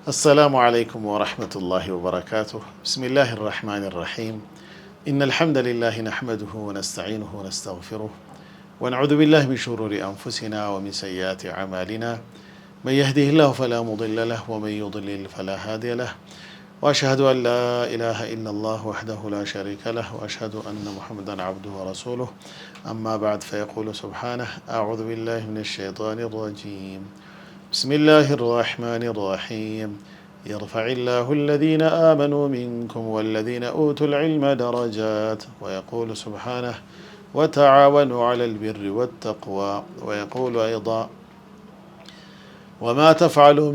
السلام عليكم ورحمة الله وبركاته. بسم الله الرحمن الرحيم. إن الحمد لله نحمده ونستعينه ونستغفره ونعوذ بالله من شرور أنفسنا ومن سيئات أعمالنا. من يهده الله فلا مضل له ومن يضلل فلا هادي له. وأشهد أن لا إله إلا الله وحده لا شريك له وأشهد أن محمدا عبده ورسوله. أما بعد فيقول سبحانه: أعوذ بالله من الشيطان الرجيم. بسم الله الرحمن الرحيم. يرفع الله الذين آمنوا منكم والذين أوتوا العلم درجات. ويقول سبحانه: وتعاونوا على البر والتقوى. ويقول أيضا: وما تفعلوا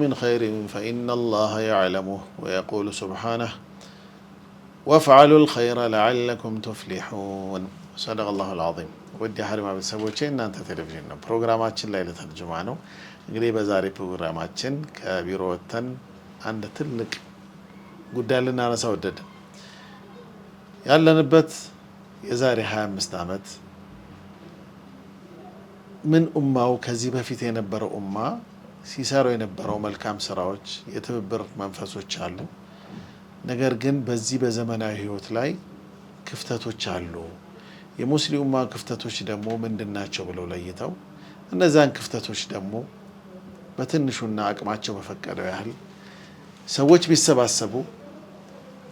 من خير فإن الله يعلمه. ويقول سبحانه: وافعلوا الخير لعلكم تفلحون. صدق الله العظيم። ودي حرم ቤተሰቦቼ እናንተ ቴሌቪዥን ነው ፕሮግራማችን ላይ ለተርጅማ ነው። እንግዲህ በዛሬ ፕሮግራማችን ከቢሮ ወጥተን አንድ ትልቅ ጉዳይ ልናነሳ ወደድን። ያለንበት የዛሬ 25 ዓመት ምን ኡማው ከዚህ በፊት የነበረው ኡማ ሲሰራው የነበረው መልካም ስራዎች የትብብር መንፈሶች አሉ። ነገር ግን በዚህ በዘመናዊ ህይወት ላይ ክፍተቶች አሉ። የሙስሊም ኡማ ክፍተቶች ደግሞ ምንድናቸው ብለው ለይተው እነዛን ክፍተቶች ደግሞ በትንሹና አቅማቸው በፈቀደው ያህል ሰዎች ቢሰባሰቡ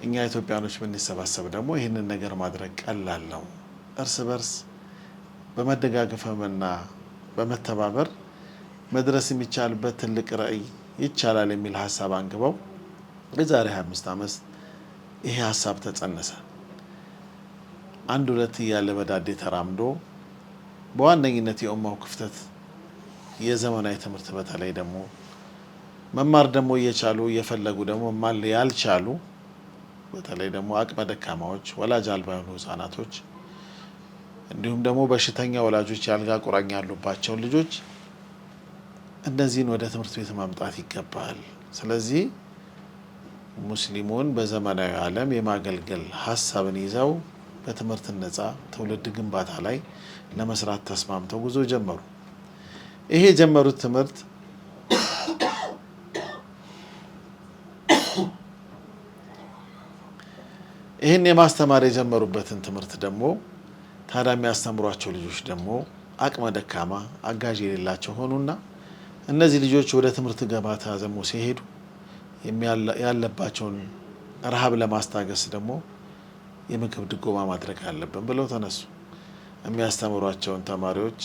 እኛ ኢትዮጵያኖች ብንሰባሰብ ደግሞ ይህንን ነገር ማድረግ ቀላል ነው። እርስ በርስ በመደጋገፍና በመተባበር መድረስ የሚቻልበት ትልቅ ራዕይ ይቻላል የሚል ሐሳብ አንግበው የዛሬ 25 ዓመት ይሄ ሐሳብ ተጸነሰ። አንድ ሁለት እያለ በዳዴ ተራምዶ በዋነኝነት የኡማው ክፍተት የዘመናዊ ትምህርት በተለይ ደግሞ መማር ደግሞ እየቻሉ እየፈለጉ ደግሞ መማር ያልቻሉ በተለይ ደግሞ አቅመ ደካማዎች፣ ወላጅ አልባ የሆኑ ህፃናቶች እንዲሁም ደግሞ በሽተኛ ወላጆች ያልጋ ቁራኛ ያሉባቸው ልጆች እነዚህን ወደ ትምህርት ቤት ማምጣት ይገባል። ስለዚህ ሙስሊሙን በዘመናዊ ዓለም የማገልገል ሐሳብን ይዘው በትምህርት ነፃ ትውልድ ግንባታ ላይ ለመስራት ተስማምተው ጉዞ ጀመሩ። ይሄ የጀመሩት ትምህርት ይህን የማስተማር የጀመሩበትን ትምህርት ደግሞ ታዲያ የሚያስተምሯቸው ልጆች ደግሞ አቅመ ደካማ አጋዥ የሌላቸው ሆኑና እነዚህ ልጆች ወደ ትምህርት ገበታ ደግሞ ሲሄዱ ያለባቸውን ረሃብ ለማስታገስ ደግሞ የምግብ ድጎማ ማድረግ አለብን ብለው ተነሱ። የሚያስተምሯቸውን ተማሪዎች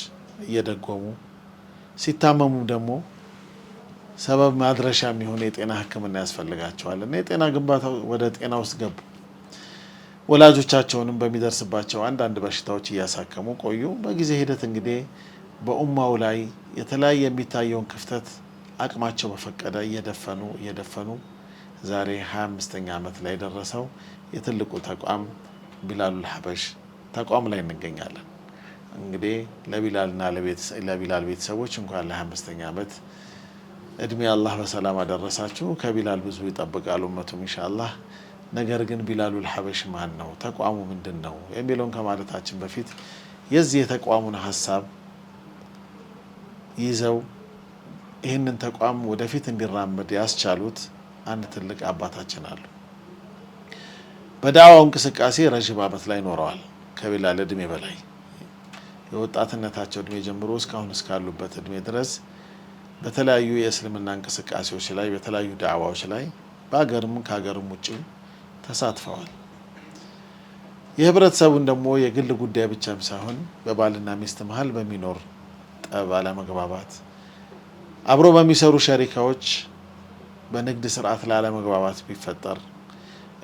እየደጎሙ ሲታመሙ ደግሞ ሰበብ ማድረሻ የሚሆን የጤና ሕክምና ያስፈልጋቸዋል እና የጤና ግንባታ ወደ ጤና ውስጥ ገቡ። ወላጆቻቸውንም በሚደርስባቸው አንዳንድ በሽታዎች እያሳከሙ ቆዩ። በጊዜ ሂደት እንግዲህ በኡማው ላይ የተለያየ የሚታየውን ክፍተት አቅማቸው በፈቀደ እየደፈኑ ዛሬ 25ኛ ዓመት ላይ ደረሰው የትልቁ ተቋም ቢላሉል ሐበሽ ተቋም ላይ እንገኛለን። እንግዲህ ለቢላልና ለቢላል ቤተሰቦች እንኳን ለ25ኛ ዓመት እድሜ አላህ በሰላም አደረሳችሁ። ከቢላል ብዙ ይጠብቃሉ ኡመቱም ኢንሻአላህ። ነገር ግን ቢላሉል ሐበሽ ማን ነው? ተቋሙ ምንድነው? የሚለውን ከማለታችን በፊት የዚህ የተቋሙን ሐሳብ ይዘው ይህንን ተቋም ወደፊት እንዲራመድ ያስቻሉት አንድ ትልቅ አባታችን አሉ። በዳዋው እንቅስቃሴ ረጅም ዓመት ላይ ኖረዋል። ከቢላል እድሜ በላይ የወጣትነታቸው እድሜ ጀምሮ እስካሁን እስካሉበት እድሜ ድረስ በተለያዩ የእስልምና እንቅስቃሴዎች ላይ በተለያዩ ዳዕዋዎች ላይ በአገርም ከሀገርም ውጭ ተሳትፈዋል። የህብረተሰቡን ደግሞ የግል ጉዳይ ብቻም ሳይሆን በባልና ሚስት መሀል በሚኖር ጠብ፣ አለመግባባት፣ አብሮ በሚሰሩ ሸሪካዎች በንግድ ስርዓት ላይ አለመግባባት ቢፈጠር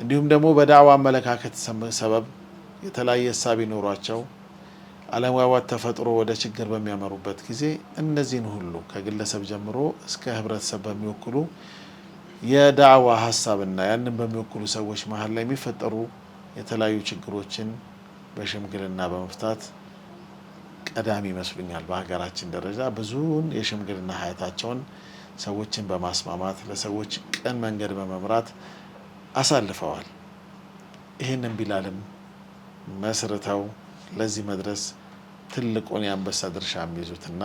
እንዲሁም ደግሞ በዳዕዋ አመለካከት ሰበብ የተለያየ ሀሳብ ይኖራቸው አለመግባባት ተፈጥሮ ወደ ችግር በሚያመሩበት ጊዜ እነዚህን ሁሉ ከግለሰብ ጀምሮ እስከ ህብረተሰብ በሚወክሉ የዳዕዋ ሀሳብና ያንን በሚወክሉ ሰዎች መሀል ላይ የሚፈጠሩ የተለያዩ ችግሮችን በሽምግልና በመፍታት ቀዳሚ ይመስሉኛል። በሀገራችን ደረጃ ብዙውን የሽምግልና ሀያታቸውን ሰዎችን በማስማማት ለሰዎች ቅን መንገድ በመምራት አሳልፈዋል። ይህንን ቢላልም መስርተው ለዚህ መድረስ ትልቁን የአንበሳ ድርሻ የሚይዙትና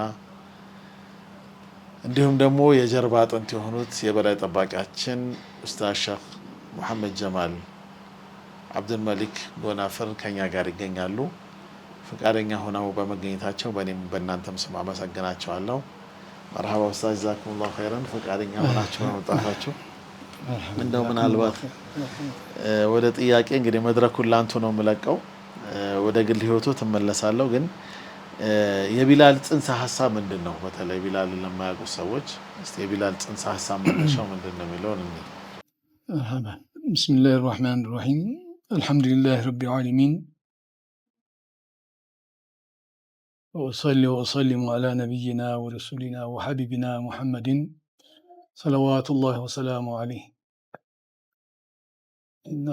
እንዲሁም ደግሞ የጀርባ አጥንት የሆኑት የበላይ ጠባቂያችን ኡስታዝ ሼህ መሐመድ ጀማል አብዱልመሊክ ጎናፍር ከኛ ጋር ይገኛሉ። ፈቃደኛ ሆነው በመገኘታቸው በእኔም በእናንተም ስም አመሰግናቸዋለሁ። መርሐባ ኡስታዝ ጀዛኩሙላሁ ኸይረን ፈቃደኛ ሆናችሁ በመምጣታችሁ። እንደው ምናልባት ወደ ጥያቄ እንግዲህ መድረኩን ላንቱ ነው የምለቀው። ወደ ግል ህይወቱ ትመለሳለሁ። ግን የቢላል ጽንሰ ሀሳብ ምንድን ነው? በተለይ ቢላልን ለማያውቁ ሰዎች እስቲ የቢላል ጽንሰ ሀሳብ መነሻው ምንድን ነው የሚለውን እንዴ። ቢስሚላሂር ረህማኒር ረሂም አልሐምዱሊላሂ ረቢል ዓለሚን ወሰሊ ወሰሊሙ ዐላ ነቢይና ወረሱሊና ወሐቢቢና ሙሐመድን ሰለዋቱላሂ ወሰላሙ ዐለይህ።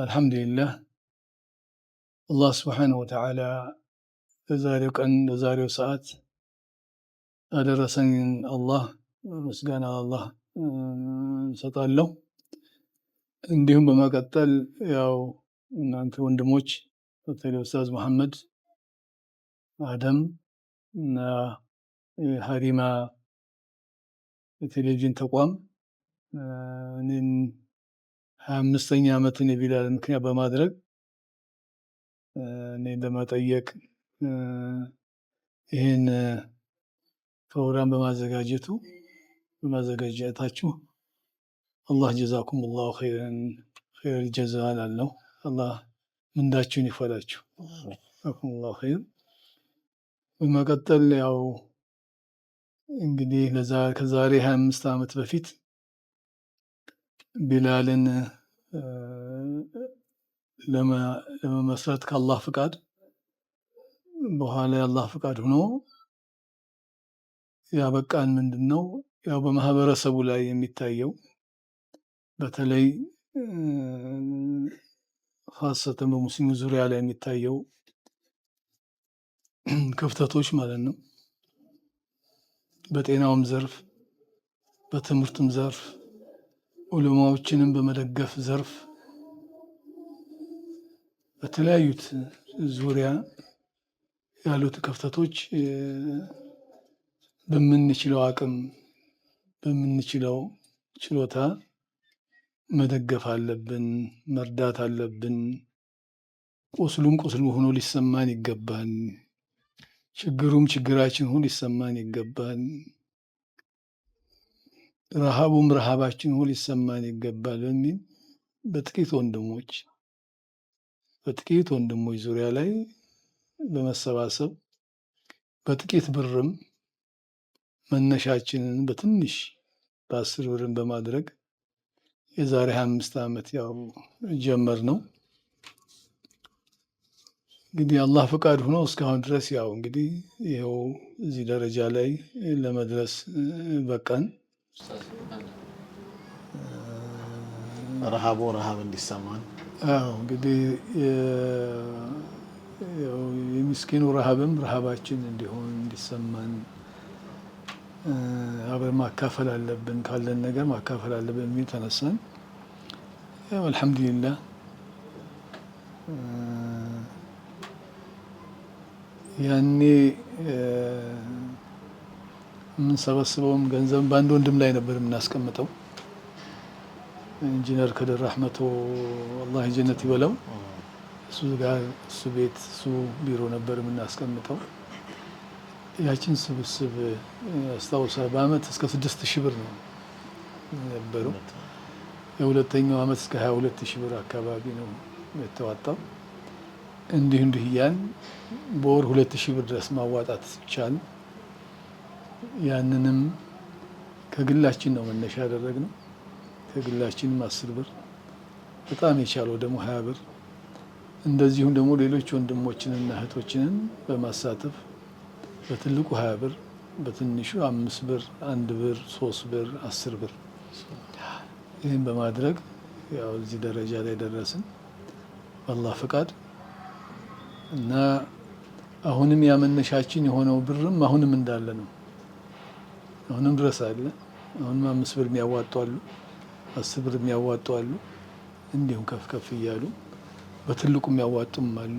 አልሐምዱሊላህ አላህ ስብሓነሁ ወተዓላ ለዛሬው ቀን ለዛሬው ሰዓት ያደረሰኝ አላህ ምስጋና አላህ እሰጣለሁ። እንዲሁም በመቀጠል ያው እናንተ ወንድሞች በተለይ ኡስታዝ መሐመድ አደም እና ሀሪማ የቴሌቪዥን ተቋም እኔን 25ኛ ዓመትን የቢላል ምክንያት በማድረግ እኔን ለመጠየቅ ይህን ፕሮግራም በማዘጋጀታችሁ አላህ ጀዛኩሙላሁ ኸይረል ጀዛ እላለሁ። አላህ ምንዳችሁን ይክፈላችሁ። ጀዛኩሙላሁ ኸይር። በመቀጠል ያው እንግዲህ ከዛሬ 25 ዓመት በፊት ቢላልን ለመመስረት ከአላህ ፍቃድ በኋላ የአላህ ፍቃድ ሆኖ ያበቃን ምንድን ነው? ያው በማህበረሰቡ ላይ የሚታየው በተለይ ኻሰተን በሙስሊሙ ዙሪያ ላይ የሚታየው ክፍተቶች ማለት ነው። በጤናውም ዘርፍ በትምህርቱም ዘርፍ ዑለማዎችንም በመደገፍ ዘርፍ በተለያዩት ዙሪያ ያሉት ክፍተቶች በምንችለው አቅም በምንችለው ችሎታ መደገፍ አለብን፣ መርዳት አለብን። ቁስሉም ቁስሉ ሆኖ ሊሰማን ይገባል። ችግሩም ችግራችን ሆኖ ሊሰማን ይገባል። ረሃቡም ረሃባችን ሆኖ ሊሰማን ይገባል በሚል በጥቂት ወንድሞች ዙሪያ ላይ በመሰባሰብ በጥቂት ብርም መነሻችንን በትንሽ በ10 ብርም በማድረግ የዛሬ 25 ዓመት ያው ጀመር ነው። እንግዲህ አላህ ፈቃድ ሆኖ እስካሁን ድረስ ያው እንግዲህ ይኸው እዚህ ደረጃ ላይ ለመድረስ በቃን። ረሃብ እንዲሰማን እንግዲህ የምስኪኑ ረሃባችን እንዲሆን እንዲሰማን አብረን ማካፈል አለብን፣ ካለን ነገር ማካፈል አለብን የሚል ተነሳን። ያው አልሐምዱሊላህ ያኔ የምንሰበስበውም ገንዘብ በአንድ ወንድም ላይ ነበር የምናስቀምጠው። ኢንጂነር ከድር ረሕመቶ አላህ የጀነት ይበለው እሱ ቤት እሱ ቢሮ ነበር የምናስቀምጠው። ያችን ስብስብ አስታውሳለሁ። በአመት እስከ 6000 ብር ነው ነበረው። የሁለተኛው አመት እስከ 22000 ብር አካባቢ ነው የተዋጣው። እንዲህ እያልን በወር 2000 ብር ድረስ ማዋጣት ይቻል። ያንንም ከግላችን ነው መነሻ ያደረግነው። ከግላችንም 10 ብር፣ በጣም የቻለው ደግሞ 20 ብር፣ እንደዚሁም ደግሞ ሌሎች ወንድሞችንና እህቶችንን በማሳተፍ በትልቁ 20 ብር፣ በትንሹ 5 ብር፣ 1 ብር፣ 3 ብር፣ 10 ብር ይህን በማድረግ ያው እዚህ ደረጃ ላይ ደረስን በአላህ ፍቃድ እና አሁንም ያመነሻችን የሆነው ብርም አሁንም እንዳለ ነው። አሁንም ድረስ አለ። አሁንም 5 ብር የሚያዋጡ አሉ፣ 10 ብር የሚያዋጡ አሉ። እንዲሁም ከፍ ከፍ እያሉ በትልቁ የሚያዋጡም አሉ።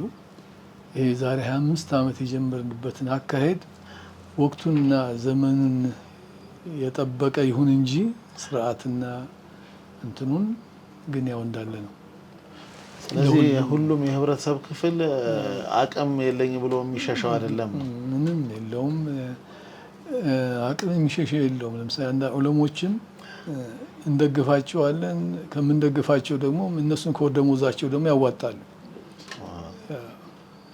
ይሄ ዛሬ 25 ዓመት የጀመርንበትን አካሄድ ወቅቱንና ዘመኑን የጠበቀ ይሁን እንጂ ስርዓትና እንትኑን ግን ያው እንዳለ ነው። ስለዚህ ሁሉም የህብረተሰብ ክፍል አቅም የለኝ ብሎ የሚሸሸው አይደለም። ምንም የለውም፣ አቅም የሚሸሸው የለውም። ለምሳሌ አንድ ዑለሞችን እንደግፋቸዋለን። ከምንደግፋቸው ደግሞ እነሱን ከወደሞዛቸው ደግሞ ያዋጣሉ፣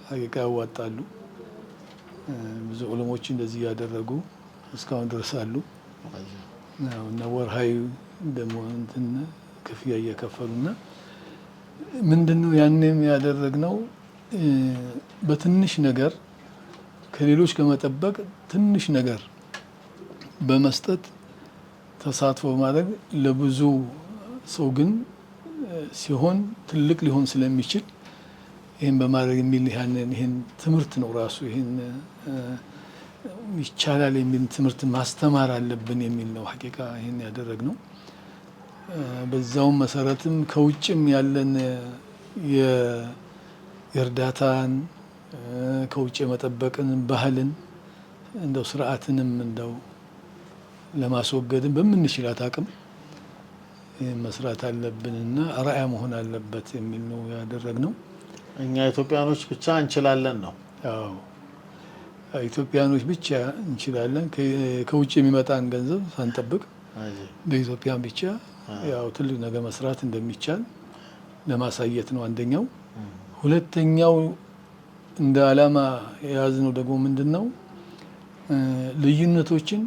ሀቂቃ ያዋጣሉ። ብዙ ዑለሞች እንደዚህ ያደረጉ እስካሁን ድረስ አሉ እና ወርሃዊ ደግሞ እንትን ክፍያ እየከፈሉና ምንድነው ያንን ያደረግነው በትንሽ ነገር ከሌሎች ከመጠበቅ ትንሽ ነገር በመስጠት ተሳትፎ ማድረግ ለብዙ ሰው ግን ሲሆን ትልቅ ሊሆን ስለሚችል ይህን በማድረግ የሚል ይህን ትምህርት ነው ራሱ ይህን ይቻላል የሚል ትምህርት ማስተማር አለብን የሚል ነው ሀቂቃ ይህን ያደረግነው። በዛውም መሰረትም ከውጭም ያለን የእርዳታን ከውጭ የመጠበቅን ባህልን እንደው ስርዓትንም እንደው ለማስወገድም በምንችላት አቅም መስራት አለብንና አርአያ መሆን አለበት የሚል ነው ያደረግነው። እኛ ኢትዮጵያኖች ብቻ እንችላለን ነው። አዎ ኢትዮጵያኖች ብቻ እንችላለን። ከውጭ የሚመጣን ገንዘብ ሳንጠብቅ በኢትዮጵያን ብቻ ያው ትልቅ ነገር መስራት እንደሚቻል ለማሳየት ነው አንደኛው። ሁለተኛው እንደ ዓላማ የያዝነው ደግሞ ምንድነው ልዩነቶችን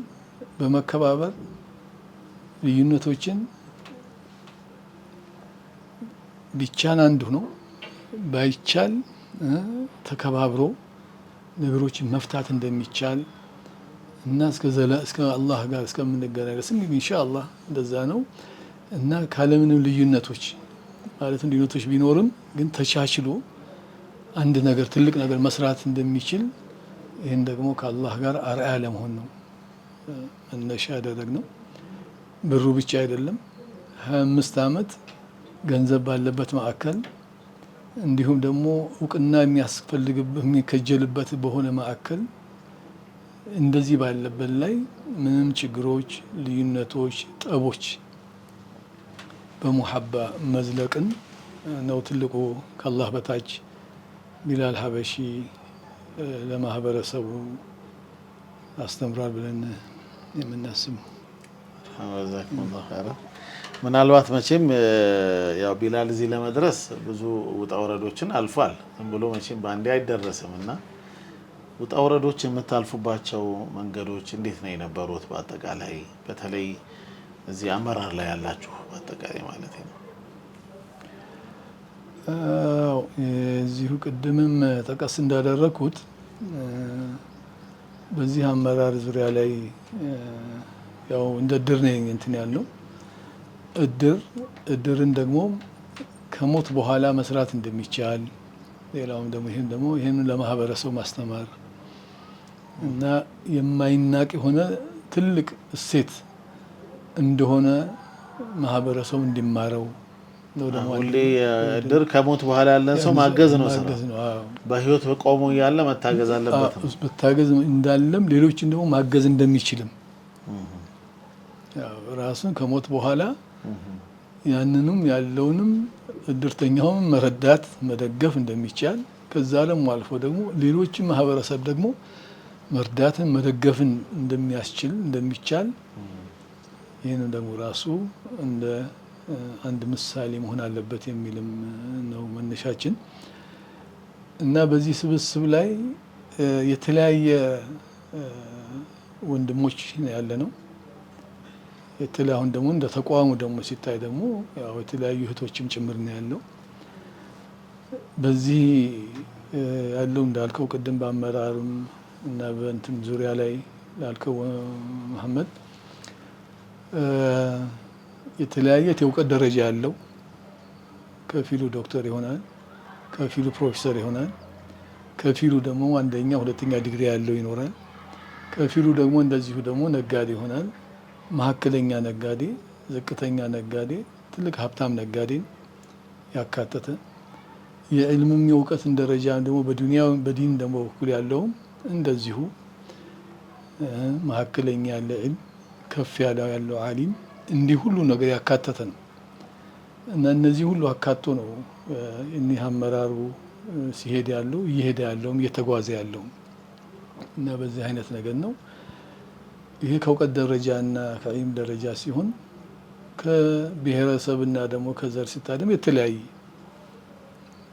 በመከባበር ልዩነቶችን ቢቻል አንዱ ነው ባይቻል ተከባብሮ ነገሮችን መፍታት እንደሚቻል እና እስከ አላህ ጋር እስከምንገናኝ ድረስ ኢንሻአላህ እንደዛ ነው እና ካለምንም ልዩነቶች ማለትም ልዩነቶች ቢኖርም ግን ተቻችሎ አንድ ነገር ትልቅ ነገር መስራት እንደሚችል ይህን ደግሞ ከአላህ ጋር አርአያ ለመሆን ነው መነሻ ያደረግነው። ብሩ ብቻ አይደለም 25 ዓመት ገንዘብ ባለበት ማዕከል እንዲሁም ደግሞ እውቅና የሚያስፈልግበት የሚከጀልበት በሆነ ማዕከል እንደዚህ ባለበት ላይ ምንም ችግሮች፣ ልዩነቶች፣ ጠቦች በሙሐባ መዝለቅን ነው ትልቁ ከአላህ በታች ቢላል ሀበሺ ለማህበረሰቡ አስተምሯል ብለን የምናስበው። ጀዛኩሙላሁ ኸይራን። ምናልባት መቼም ያው ቢላል እዚህ ለመድረስ ብዙ ውጣ ወረዶችን አልፏል። ዝም ብሎ መቼም በአንዴ አይደረስም እና ውጣ ወረዶች የምታልፉባቸው መንገዶች እንዴት ነው የነበሩት? በአጠቃላይ በተለይ እዚህ አመራር ላይ ያላችሁ በአጠቃላይ ማለት ነው። እዚሁ ቅድምም ጠቀስ እንዳደረኩት በዚህ አመራር ዙሪያ ላይ ያው እንደ እድር ነኝ እንትን ያለው እድርን ደግሞ ከሞት በኋላ መስራት እንደሚቻል ሌላውም ደግሞ ይሄን ለማህበረሰቡ ማስተማር እና የማይናቅ የሆነ ትልቅ እሴት እንደሆነ ማህበረሰቡ እንዲማረው ነው። ደግሞ ሁሌ እድር ከሞት በኋላ ያለን ሰው ማገዝ ነው። በህይወት በቆሙ ያለ መታገዝ አለበት። መታገዝ እንዳለም ሌሎችን ደግሞ ማገዝ እንደሚችልም ያው ራሱን ከሞት በኋላ ያንንም ያለውንም እድርተኛውን መረዳት መደገፍ እንደሚቻል ከዛ ደግሞ አልፎ ደግሞ ሌሎችን ማህበረሰብ ደግሞ መርዳትን መደገፍን እንደሚቻል ይህንን ደግሞ ራሱ እንደ አንድ ምሳሌ መሆን አለበት የሚልም ነው መነሻችን እና በዚህ ስብስብ ላይ የተለያየ ወንድሞች ያለ ነው። አሁን ደግሞ እንደ ተቋሙ ደግሞ ሲታይ ደግሞ ያው የተለያዩ እህቶችም ጭምር ነው ያለው። በዚህ ያለው እንዳልከው ቅድም በአመራርም እና በእንትን ዙሪያ ላይ ላልከው መሐመድ የተለያየ የእውቀት ደረጃ ያለው ከፊሉ ዶክተር ይሆናል፣ ከፊሉ ፕሮፌሰር ይሆናል፣ ከፊሉ ደግሞ አንደኛ ሁለተኛ ዲግሪ ያለው ይኖራል፣ ከፊሉ ደግሞ እንደዚሁ ደግሞ ነጋዴ ይሆናል። መካከለኛ ነጋዴ፣ ዝቅተኛ ነጋዴ፣ ትልቅ ሀብታም ነጋዴን ያካተተ የዕልምም የእውቀትን ደረጃ ደግሞ በዲን ደግሞ በኩል ያለውም እንደዚሁ መካከለኛ ያለ ዕልም፣ ከፍ ያለው ዓሊም እንዲህ ሁሉ ነገር ያካተተ ነው እና እነዚህ ሁሉ አካቶ ነው እኒህ አመራሩ ሲሄድ ያለው እየሄደ ያለውም እየተጓዘ ያለውም እና በዚህ አይነት ነገር ነው። ይሄ ከእውቀት ደረጃ እና ከዕልም ደረጃ ሲሆን ከብሔረሰብና ደግሞ ከዘር ሲታደም የተለያየ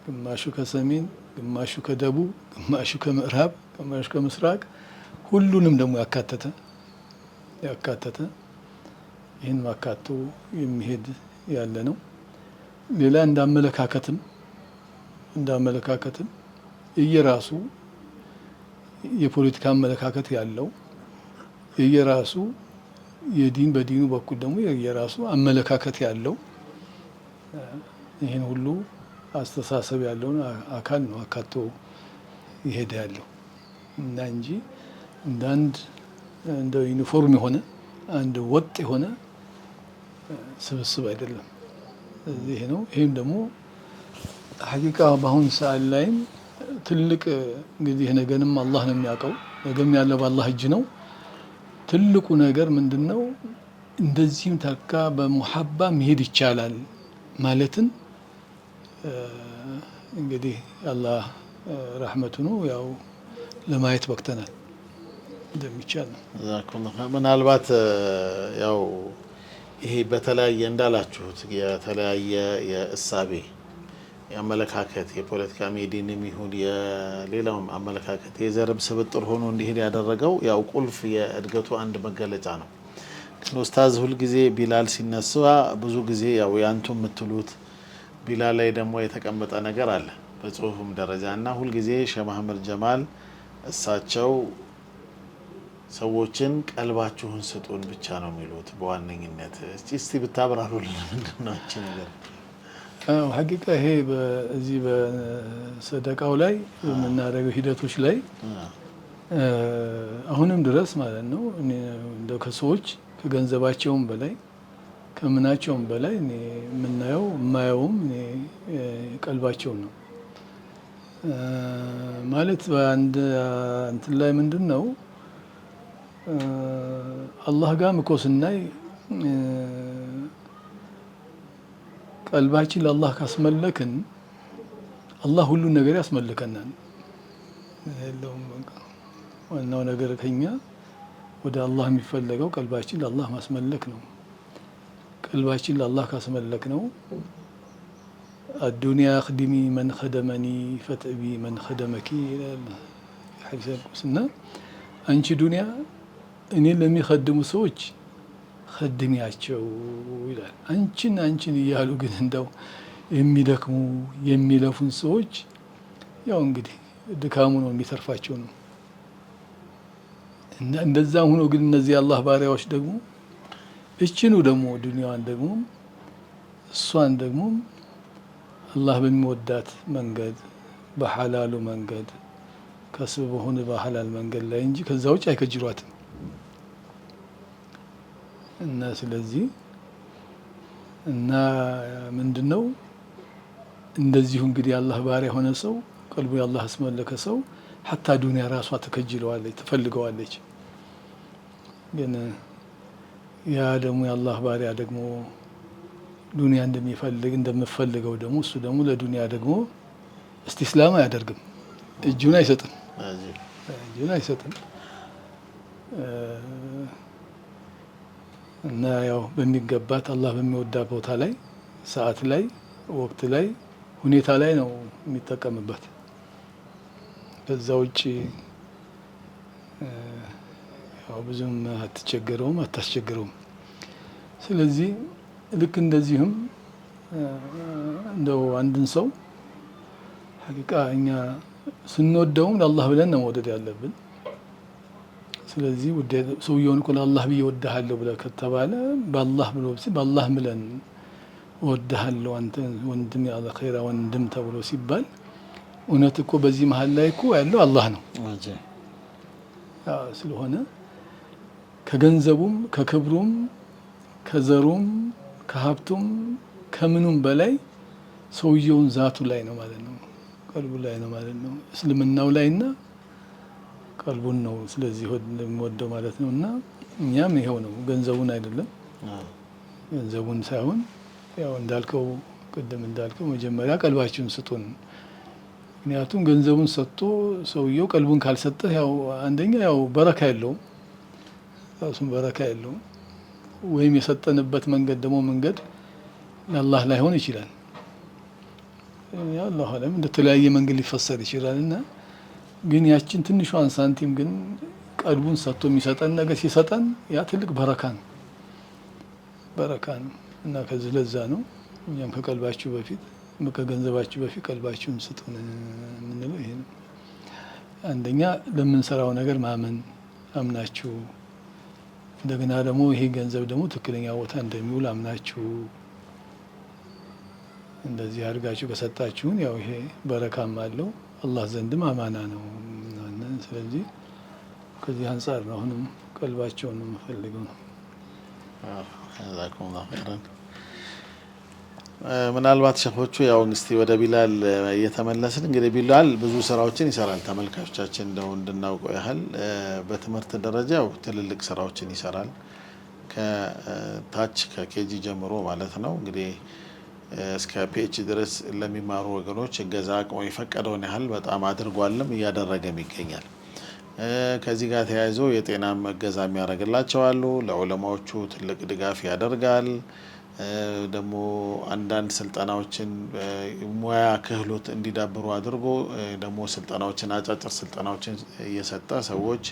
ግማሹ ከሰሜን፣ ግማሹ ከደቡብ፣ ግማሹ ከምዕራብ፣ ግማሹ ከምስራቅ ሁሉንም ደግሞ ያካተተ ይህን ማካቶ የሚሄድ ያለ ነው። ሌላ እንዳመለካከትም የየራሱ የፖለቲካ አመለካከት ያለው የየራሱ በዲኑ በኩል ደግሞ የየራሱ አመለካከት ያለው ይህን ሁሉ አስተሳሰብ ያለውን አካል ነው አካቶ ይሄድ ያለው እና እንጂ እንደ ዩኒፎርም የሆነ አንድ ወጥ የሆነ ስብስብ አይደለም። ይሄ ነው። ይህም ደግሞ ሐቂቃ በአሁኑ ሰዓት ላይም ትልቅ እንግዲህ ነገንም አላህ ነው የሚያውቀው። ነገም ያለው በአላህ እጅ ነው። ትልቁ ነገር ምንድን ነው? እንደዚህም ተካ በሙሐባ መሄድ ይቻላል ማለትን እንግዲህ አላህ ረሕመቱ ነው ያው ለማየት በቅተናል እንደሚቻል ነው። ምናልባት ያው ይሄ በተለያየ እንዳላችሁት የተለያየ የእሳቤ የአመለካከት የፖለቲካ ሜዲንም ይሁን የሌላውም አመለካከት የዘርም ስብጥር ሆኖ እንዲሄድ ያደረገው ያው ቁልፍ የእድገቱ አንድ መገለጫ ነው። ግን ኡስታዝ ሁልጊዜ ቢላል ሲነሳ ብዙ ጊዜ ያው ያንቱ የምትሉት ቢላል ላይ ደግሞ የተቀመጠ ነገር አለ በጽሁፍም ደረጃ እና ሁልጊዜ ሼህ መሐመድ ጀማል እሳቸው ሰዎችን ቀልባችሁን ስጡን ብቻ ነው የሚሉት በዋነኝነት። እስቲ ብታብራሩልን ምንድን ነው እቺ ነገር? ሐቂቃ ይሄ በዚህ በሰደቃው ላይ የምናደርገው ሂደቶች ላይ አሁንም ድረስ ማለት ነው እንደው ከሰዎች ከገንዘባቸውም በላይ ከምናቸውም በላይ እኔ የማየውም ቀልባቸውን ነው ማለት በአንድ እንትን ላይ ምንድን ነው አላህ ጋር እኮ ስናይ ቀልባችን ለአላህ ካስመለክን አላህ ሁሉን ነገር ያስመልከናል። ዋናው ነገር ከኛ ወደ አላህ የሚፈለገው ቀልባችን ለአላህ ማስመለክ ነው። ቀልባችን ለአላህ ካስመለክ ነው አዱንያ አኽዲሚ መን ኸደመኒ ፈትእቢ መን ኸደመኪ ይላል ሐዲስ ቅዱስና አንቺ ዱንያ እኔን ለሚኸድሙ ሰዎች ኸድሚያቸው ይላል። አንቺን እያሉ ግን እንደው የሚደክሙ የሚለፉን ሰዎች ያው እንግዲህ ድካሙ ነው የሚተርፋቸው ነው። እና እንደዛም ሆኖ ግን እነዚህ አላህ ባሪያዎች ደግሞ እችኑ ደግሞ ዱንያዋን ደግሞ እሷን ደግሞ አላህ በሚወዳት መንገድ በሐላሉ መንገድ ከስብ በሆነ በሐላል መንገድ ላይ እንጂ ከዛ ውጭ አይከጅሯትም። እና ስለዚህ እና ምንድነው እንደዚሁ እንግዲህ አላህ ባሪያ የሆነ ሰው ቀልቡ የአላህ አስመለከ ሰው ሐታ ዱንያ ራሷ ተከጅለዋለች ትፈልገዋለች። ግን ያ ደግሞ የአላህ ባሪያ ደግሞ ዱንያ እንደምፈልገው ደግሞ እሱ ደግሞ ለዱንያ ደግሞ እስቲስላም አያደርግም፣ እጁን አይሰጥም። እና ያው በሚገባት አላህ በሚወዳ ቦታ ላይ ሰዓት ላይ ወቅት ላይ ሁኔታ ላይ ነው የሚጠቀምበት። ከዛ ውጭ ያው ብዙም አታስቸግረውም። ስለዚህ ልክ እንደዚህም እንደው አንድን ሰው ሐቂቃ እኛ ስንወደውም ለአላህ ብለን ነው መውደድ ያለብን። ስለዚህ ሰውየውን እኮ ለአላህ ብዬ እወድሃለሁ ብለህ ከተባለ በአላህ ብሎ በአላህ ምለን እወድሃለሁ አንተ ወንድም ያለ ኸይራ ወንድም ተብሎ ሲባል እውነት እኮ በዚህ መሀል ላይ እኮ ያለው አላህ ነው። ስለሆነ ከገንዘቡም ከክብሩም ከዘሩም ከሀብቱም ከምኑም በላይ ሰውየውን ዛቱ ላይ ነው ማለት ነው፣ ቀልቡ ላይ ነው ማለት ነው። እስልምናው ላይና ቀልቡን ነው ስለዚህ ወደው ማለት ነው። እና እኛም ይሄው ነው ገንዘቡን አይደለም ገንዘቡን ሳይሆን ያው እንዳልከው ቅድም እንዳልከው መጀመሪያ ቀልባችሁን ስጡን። ምክንያቱም ገንዘቡን ሰጥቶ ሰውየው ቀልቡን ካልሰጠ ያው አንደኛ ያው በረካ የለውም፣ ራሱን በረካ የለውም። ወይም የሰጠንበት መንገድ ደግሞ መንገድ ለአላህ ላይሆን ይችላል። ያው አላህ አለም እንደተለያየ መንገድ ሊፈሰር ይችላል። እና ግን ያችን ትንሿን ሳንቲም ግን ቀልቡን ሰጥቶ የሚሰጠን ነገር ሲሰጠን ያ ትልቅ በረካ ነው እና ከዚህ ለዛ ነው እኛም ከቀልባችሁ በፊት ከገንዘባችሁ በፊት ቀልባችሁን ስጡን የምንለው ይሄ ነው። አንደኛ ለምንሰራው ነገር ማመን አምናችሁ፣ እንደገና ደግሞ ይሄ ገንዘብ ደግሞ ትክክለኛ ቦታ እንደሚውል አምናችሁ እንደዚህ አድርጋችሁ ከሰጣችሁን ያው ይሄ በረካም አለው አላህ ዘንድም አማና ነው። ስለዚህ ከዚህ አንጻር ነው አሁንም ቀልባቸውን ነው የምፈልገው ነው። ምናልባት ሸኾቹ ያው እስቲ ወደ ቢላል እየተመለስን እንግዲህ ቢላል ብዙ ስራዎችን ይሰራል። ተመልካቾቻችን እንደው እንድናውቀው ያህል በትምህርት ደረጃው ትልልቅ ስራዎችን ይሰራል። ከታች ከኬጂ ጀምሮ ማለት ነው እንግዲህ እስከ ፒኤችዲ ድረስ ለሚማሩ ወገኖች እገዛ አቅሙ የፈቀደውን ያህል በጣም አድርጓልም እያደረገም ይገኛል። ከዚህ ጋር ተያይዞ የጤናም እገዛ የሚያደርግላቸው አሉ። ለዑለማዎቹ ትልቅ ድጋፍ ያደርጋል። ደግሞ አንዳንድ ስልጠናዎችን ሙያ ክህሎት እንዲዳብሩ አድርጎ ደግሞ ስልጠናዎችን አጫጭር ስልጠናዎችን እየሰጠ ሰዎች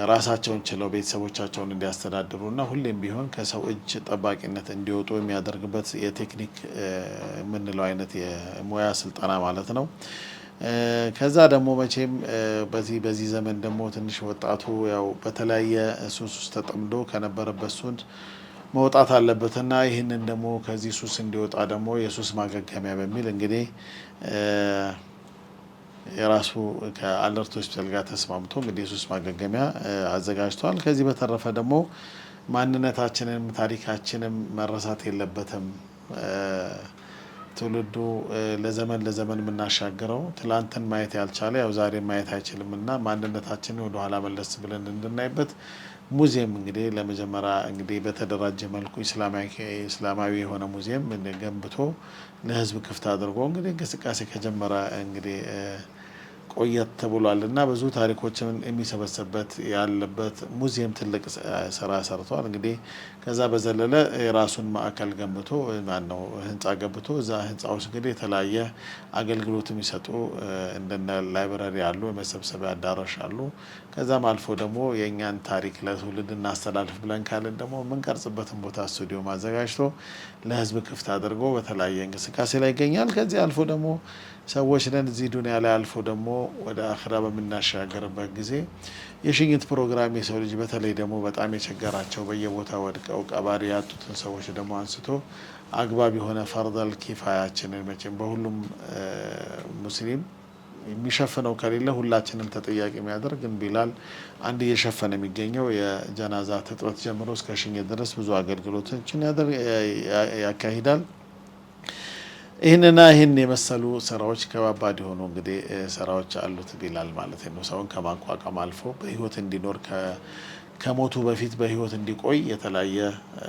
ራሳቸውን ችለው ቤተሰቦቻቸውን እንዲያስተዳድሩና ሁሌም ቢሆን ከሰው እጅ ጠባቂነት እንዲወጡ የሚያደርግበት የቴክኒክ የምንለው አይነት የሙያ ስልጠና ማለት ነው። ከዛ ደግሞ መቼም በዚህ ዘመን ደግሞ ትንሽ ወጣቱ ያው በተለያየ ሱስ ውስጥ ተጠምዶ ከነበረበት ሱስ መውጣት አለበትና ይህንን ደግሞ ከዚህ ሱስ እንዲወጣ ደግሞ የሱስ ማገገሚያ በሚል እንግዲህ የራሱ ከአለርት ሆስፒታል ጋር ተስማምቶ እንግዲህ የሱስ ማገገሚያ አዘጋጅቷል። ከዚህ በተረፈ ደግሞ ማንነታችንም ታሪካችንም መረሳት የለበትም። ትውልዱ ለዘመን የምናሻግረው ትላንትን ማየት ያልቻለ ያው ዛሬ ማየት አይችልምና ማንነታችንን ወደ ኋላ መለስ ብለን እንድናይበት ሙዚየም እንግዲህ ለመጀመሪያ እንግዲህ በተደራጀ መልኩ እስላማዊ የሆነ ሙዚየም ገንብቶ ለሕዝብ ክፍት አድርጎ እንግዲህ እንቅስቃሴ ከጀመረ እንግዲህ ቆየት ተብሏል እና ብዙ ታሪኮችን የሚሰበሰብበት ያለበት ሙዚየም ትልቅ ስራ ሰርቷል። እንግዲህ ከዛ በዘለለ የራሱን ማዕከል ገንብቶ ማነው ህንጻ ገንብቶ እዛ ህንጻ ውስጥ እንግዲህ የተለያየ አገልግሎት የሚሰጡ እንደነ ላይብረሪ አሉ፣ የመሰብሰቢያ አዳራሽ አሉ። ከዛም አልፎ ደግሞ የእኛን ታሪክ ለትውልድ እናስተላልፍ ብለን ካልን ደግሞ የምንቀርጽበትን ቦታ ስቱዲዮ ማዘጋጅቶ ለህዝብ ክፍት አድርጎ በተለያየ እንቅስቃሴ ላይ ይገኛል። ከዚህ አልፎ ደግሞ ሰዎች ነን እዚህ ዱንያ ላይ አልፎ ደግሞ ወደ አኺራ በምናሻገርበት ጊዜ የሽኝት ፕሮግራም የሰው ልጅ በተለይ ደግሞ በጣም የቸገራቸው በየቦታው ወድቀው ቀባሪ ያጡትን ሰዎች ደግሞ አንስቶ አግባብ የሆነ ፈርደል ኪፋያችንን መቼም በሁሉም ሙስሊም የሚሸፍነው ከሌለ ሁላችንም ተጠያቂ የሚያደርግ ግን ቢላል አንድ እየሸፈነ የሚገኘው የጀናዛ ትጥበት ጀምሮ እስከ ሽኝት ድረስ ብዙ አገልግሎቶችን ያካሂዳል። ይህን የመሰሉ ስራዎች ከባባድ የሆኑ እንግዲህ ስራዎች አሉት ቢላል ማለት ነው። ሰውን ከማቋቋም አልፎ በህይወት እንዲኖር ከሞቱ በፊት በህይወት እንዲቆይ የተለያየ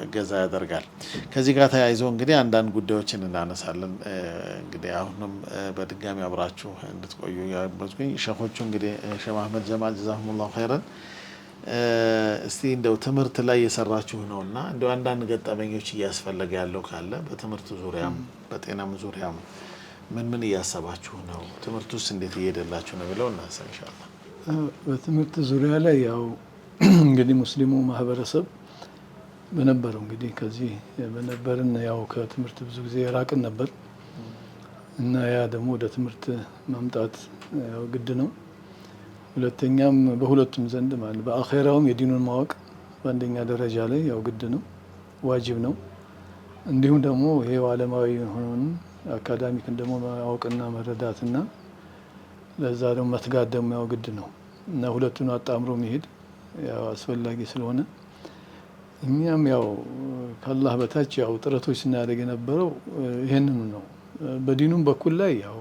እገዛ ያደርጋል። ከዚህ ጋር ተያይዞ እንግዲህ አንዳንድ ጉዳዮችን እናነሳለን። እንግዲህ አሁንም በድጋሚ አብራችሁ እንድትቆዩ ያበዝኩኝ ሸኾቹ እንግዲህ ሼህ መሐመድ ጀማል ጀዛሁሙላሁ ኸይረን እስቲ እንደው ትምህርት ላይ የሰራችሁ ነውና እንደው አንዳንድ ገጠመኞች እያስፈለገ ያለው ካለ በትምህርት ዙሪያም በጤናም ዙሪያም ምን እያሰባችሁ ነው? ትምህርቱስ እንዴት እየሄደላችሁ ነው ብለው እናንሳ ኢንሻአላህ። በትምህርት ዙሪያ ላይ ያው እንግዲህ ሙስሊሙ ማህበረሰብ በነበረው እንግዲህ ከዚህ በነበርን ያው ከትምህርት ብዙ ጊዜ የራቅን ነበር እና ያ ደግሞ ወደ ትምህርት ማምጣት ያው ግድ ነው። ሁለተኛም በሁለቱም ዘንድ ማለት በአኼራውም የዲኑን ማወቅ በአንደኛ ደረጃ ላይ ያው ግድ ነው፣ ዋጅብ ነው። እንዲሁም ደግሞ ይሄው ዓለማዊ የሆነውን አካዳሚክን ደግሞ ማወቅና መረዳትና ለዛ ደግሞ መትጋት ደግሞ ያው ግድ ነው እና ሁለቱን አጣምሮ መሄድ ያው አስፈላጊ ስለሆነ እኛም ያው ከአላህ በታች ያው ጥረቶች ስናደርግ የነበረው ይሄንኑ ነው። በዲኑም በኩል ላይ ያው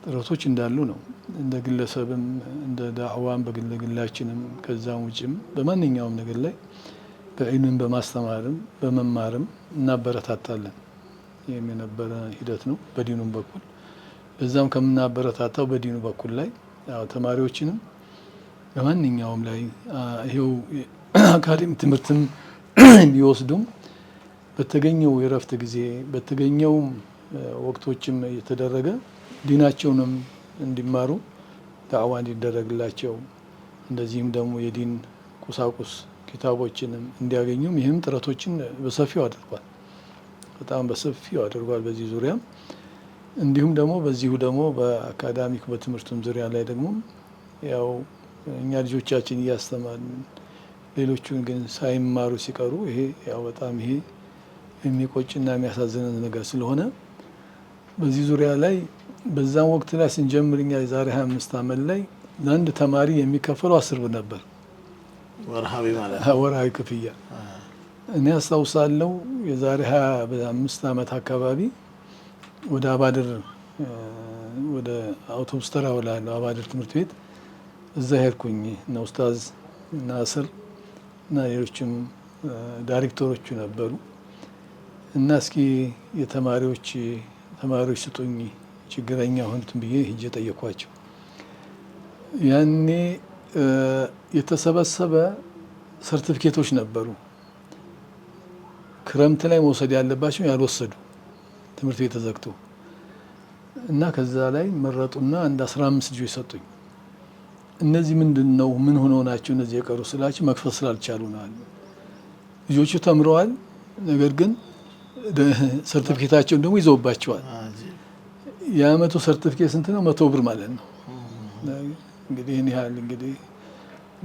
ጥረቶች እንዳሉ ነው። እንደ ግለሰብም እንደ ዳዕዋም በግላችንም ከዛም ውጭም በማንኛውም ነገር ላይ በዒልምም በማስተማርም በመማርም እናበረታታለን። ይህም የነበረ ሂደት ነው በዲኑም በኩል። በዛም ከምናበረታታው በዲኑ በኩል ላይ ያው ተማሪዎችንም በማንኛውም ላይ ይሄው አካዴሚ ትምህርትም ቢወስዱም በተገኘው የረፍት ጊዜ በተገኘው ወቅቶችም እየተደረገ ዲናቸውንም እንዲማሩ ዳዕዋ እንዲደረግላቸው እንደዚህም ደግሞ የዲን ቁሳቁስ ኪታቦችንም እንዲያገኙም ይህም ጥረቶችን በሰፊው አድርጓል። በጣም በሰፊው አድርጓል በዚህ ዙሪያ። እንዲሁም ደግሞ በዚሁ ደግሞ በአካዳሚክ በትምህርቱም ዙሪያ ላይ ደግሞ ያው እኛ ልጆቻችን እያስተማርን ሌሎቹን ግን ሳይማሩ ሲቀሩ ይሄ ያው በጣም ይሄ የሚቆጭና የሚያሳዝንን ነገር ስለሆነ በዚህ ዙሪያ ላይ በዛም ወቅት ላይ ስንጀምር እኛ የዛሬ 25 ዓመት ላይ ለአንድ ተማሪ የሚከፈለው 10 ብር ነበር ወርሃዊ ማለት ወርሃዊ ክፍያ። እኔ አስታውሳለሁ የዛሬ 25 ዓመት አካባቢ ወደ አባድር ወደ አውቶቡስ ተራ ወላለው አባድር ትምህርት ቤት እዛ ሄድኩኝ እና ኡስታዝ ናስር እና ሌሎችም ዳይሬክተሮቹ ነበሩ እና እስኪ ተማሪዎች ስጡኝ ችግረኛ ሆኑትን ብዬ ሂጄ ጠየኳቸው። ያኔ የተሰበሰበ ሰርቲፊኬቶች ነበሩ ክረምት ላይ መውሰድ ያለባቸው ያልወሰዱ ትምህርት ቤት ተዘግቶ እና ከዛ ላይ መረጡና አንድ 15 ልጆች ሰጡኝ። እነዚህ ምንድን ነው ምን ሆነው ናቸው እነዚህ የቀሩ ስላቸው መክፈል ስላልቻሉ ነው አሉ። ልጆቹ ተምረዋል፣ ነገር ግን ሰርቲፊኬታቸውን ደግሞ ይዘውባቸዋል። የአመቱ ሰርቲፊኬት ስንት ነው? 100 ብር ማለት ነው። እንግዲህ ይህን ያህል እንግዲህ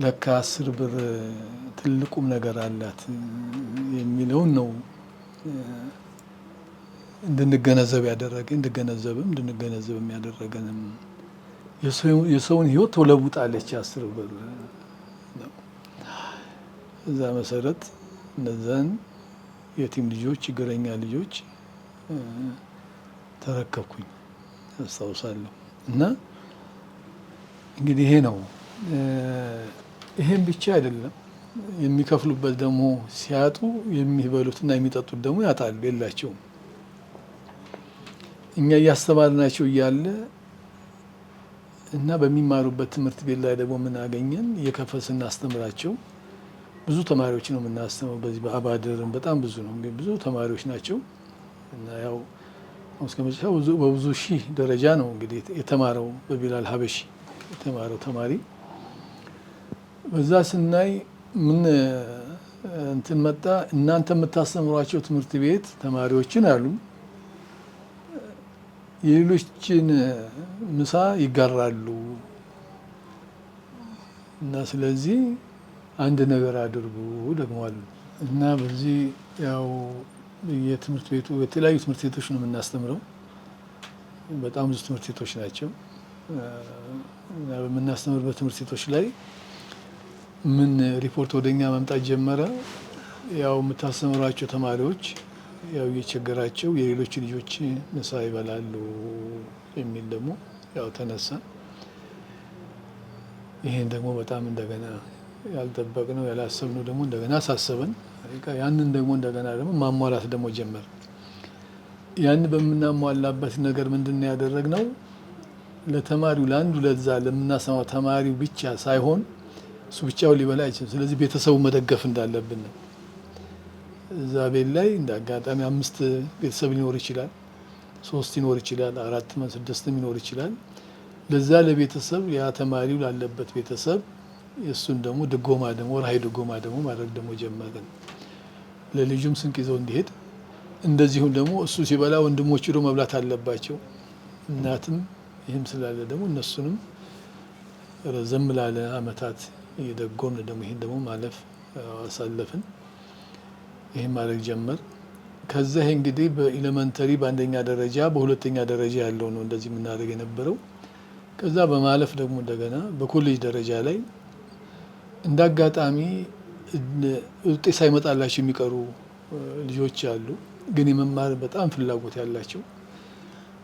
ለካ 10 ብር ትልቁም ነገር አላት የሚለውን ነው እንድንገነዘብ ያደረገንም የሰውን ህይወት ተለውጣለች 10 ብር ነው። እዛ መሰረት እነዛን የቲም ልጆች ችግረኛ ልጆች ተረከብኩኝ አስታውሳለሁ። እና እንግዲህ ይሄ ነው። ይሄን ብቻ አይደለም የሚከፍሉበት ደግሞ ሲያጡ የሚበሉትና የሚጠጡት ደግሞ ያጣሉ፣ የላቸውም። እኛ እያስተማርናቸው እያለ እና በሚማሩበት ትምህርት ቤት ላይ ደግሞ ምን አገኘን? እየከፈል ስናስተምራቸው ብዙ ተማሪዎች ነው የምናስተምረው። በዚህ በአባድርም በጣም ብዙ ነው፣ ብዙ ተማሪዎች ናቸው እና ያው እስከ መጨረሻው በብዙ ሺህ ደረጃ ነው እንግዲህ የተማረው በቢላል ሀበሺ የተማረው ተማሪ። በዛ ስናይ ምን እንትን መጣ፣ እናንተ የምታስተምሯቸው ትምህርት ቤት ተማሪዎችን አሉ የሌሎችን ምሳ ይጋራሉ እና ስለዚህ አንድ ነገር አድርጉ ደግሞ አሉ እና በዚህ ያው የትምህርት ቤቱ የተለያዩ ትምህርት ቤቶች ነው የምናስተምረው። በጣም ብዙ ትምህርት ቤቶች ናቸው እና በምናስተምርበት ትምህርት ቤቶች ላይ ምን ሪፖርት ወደኛ መምጣት ጀመረ። ያው የምታስተምሯቸው ተማሪዎች ያው እየቸገራቸው የሌሎች ልጆች ምሳ ይበላሉ የሚል ደግሞ ያው ተነሳ። ይሄን ደግሞ በጣም እንደገና ያልጠበቅነው ያላሰብነው ደግሞ እንደገና አሳሰበን። ያንን ደግሞ እንደገና ደግሞ ማሟላት ደግሞ ጀመር። ያን በምናሟላበት ነገር ምንድነው ያደረግነው? ለተማሪው ለአንዱ ለዛ ለምናሰማው ተማሪው ብቻ ሳይሆን እሱ ብቻውን ሊበላ አይችልም። ስለዚህ ቤተሰቡ መደገፍ እንዳለብን ነው። እዛ ቤት ላይ እንደ አጋጣሚ 5 ቤተሰብ ሊኖር ይችላል፣ 3 ሊኖር ይችላል፣ 4 6 ሊኖር ይችላል። ለዛ ለቤተሰብ ያ ተማሪው ላለበት ቤተሰብ የእሱን ደግሞ ድጎማ ደግሞ ወርሃዊ ድጎማ ደግሞ ማድረግ ደግሞ ጀመርን። ለልጁም ስንቅ ይዘው እንዲሄድ፣ እንደዚሁም ደግሞ እሱ ሲበላ ወንድሞቹ ደግሞ መብላት አለባቸው። እናትም ይህም ስላለ ደግሞ እነሱንም ረዘም ላለ አመታት እየደጎምን ደግሞ ይሄን ደግሞ ማለፍ አሳለፍን። ይሄን ማድረግ ጀመር። ከዛ ይሄ እንግዲህ በኤሌመንተሪ በአንደኛ ደረጃ በሁለተኛ ደረጃ ያለው ነው እንደዚህ የምናደርግ የነበረው። ከዛ በማለፍ ደግሞ እንደገና በኮሌጅ ደረጃ ላይ እንዳጋጣሚ ውጤት ሳይመጣላቸው የሚቀሩ ልጆች አሉ፣ ግን የመማር በጣም ፍላጎት ያላቸው።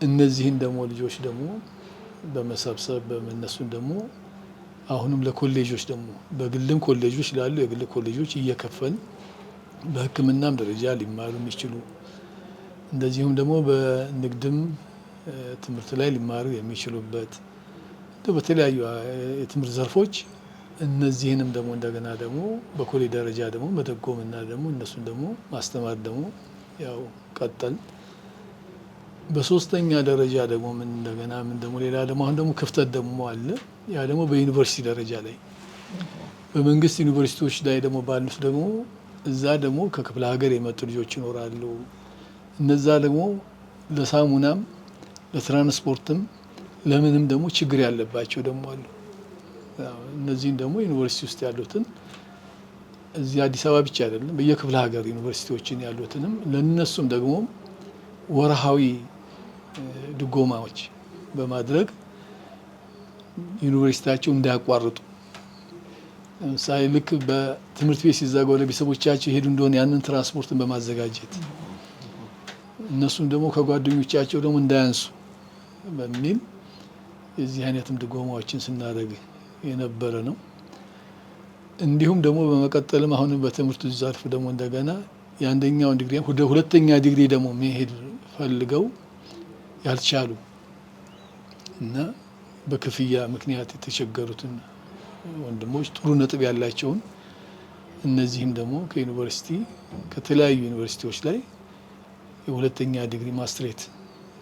እነዚህን ደግሞ ልጆች ደግሞ በመሰብሰብ እነሱን ደግሞ አሁንም ለኮሌጆች ደግሞ በግልም ኮሌጆች ላሉ የግል ኮሌጆች እየከፈልን በሕክምናም ደረጃ ሊማሩ የሚችሉ እንደዚሁም ደግሞ በንግድም ትምህርት ላይ ሊማሩ የሚችሉበት በተለያዩ የትምህርት ዘርፎች እነዚህንም ደግሞ እንደገና ደግሞ በኮሌጅ ደረጃ ደግሞ መደጎምና ደግሞ እነሱን ደግሞ ማስተማር ደግሞ ያው ቀጠል። በሶስተኛ ደረጃ ደግሞ ምን እንደገና ምን ደግሞ ሌላ ደግሞ አሁን ደግሞ ክፍተት ደግሞ አለ። ያ ደግሞ በዩኒቨርሲቲ ደረጃ ላይ በመንግስት ዩኒቨርሲቲዎች ላይ ደግሞ ባሉት ደግሞ እዛ ደግሞ ከክፍለ ሀገር የመጡ ልጆች ይኖራሉ። እነዛ ደግሞ ለሳሙናም ለትራንስፖርትም ለምንም ደግሞ ችግር ያለባቸው ደግሞ አሉ። እነዚህን ደግሞ ዩኒቨርሲቲ ውስጥ ያሉትን እዚህ አዲስ አበባ ብቻ አይደለም በየክፍለ ሀገር ዩኒቨርሲቲዎችን ያሉትንም ለነሱም ደግሞ ወርሃዊ ድጎማዎች በማድረግ ዩኒቨርሲቲያቸው እንዳያቋርጡ፣ ለምሳሌ ልክ በትምህርት ቤት ሲዘጋ ለቤተሰቦቻቸው ይሄዱ እንደሆነ ያንን ትራንስፖርትን በማዘጋጀት እነሱም ደግሞ ከጓደኞቻቸው ደግሞ እንዳያንሱ በሚል የዚህ አይነትም ድጎማዎችን ስናደርግ የነበረ ነው። እንዲሁም ደግሞ በመቀጠልም አሁንም በትምህርቱ ዘርፍ ደግሞ እንደገና የአንደኛውን ዲግሪ ወደ ሁለተኛ ዲግሪ ደግሞ መሄድ ፈልገው ያልቻሉ እና በክፍያ ምክንያት የተቸገሩትን ወንድሞች ጥሩ ነጥብ ያላቸውን እነዚህም ደግሞ ከዩኒቨርሲቲ ከተለያዩ ዩኒቨርሲቲዎች ላይ የሁለተኛ ዲግሪ ማስትሬት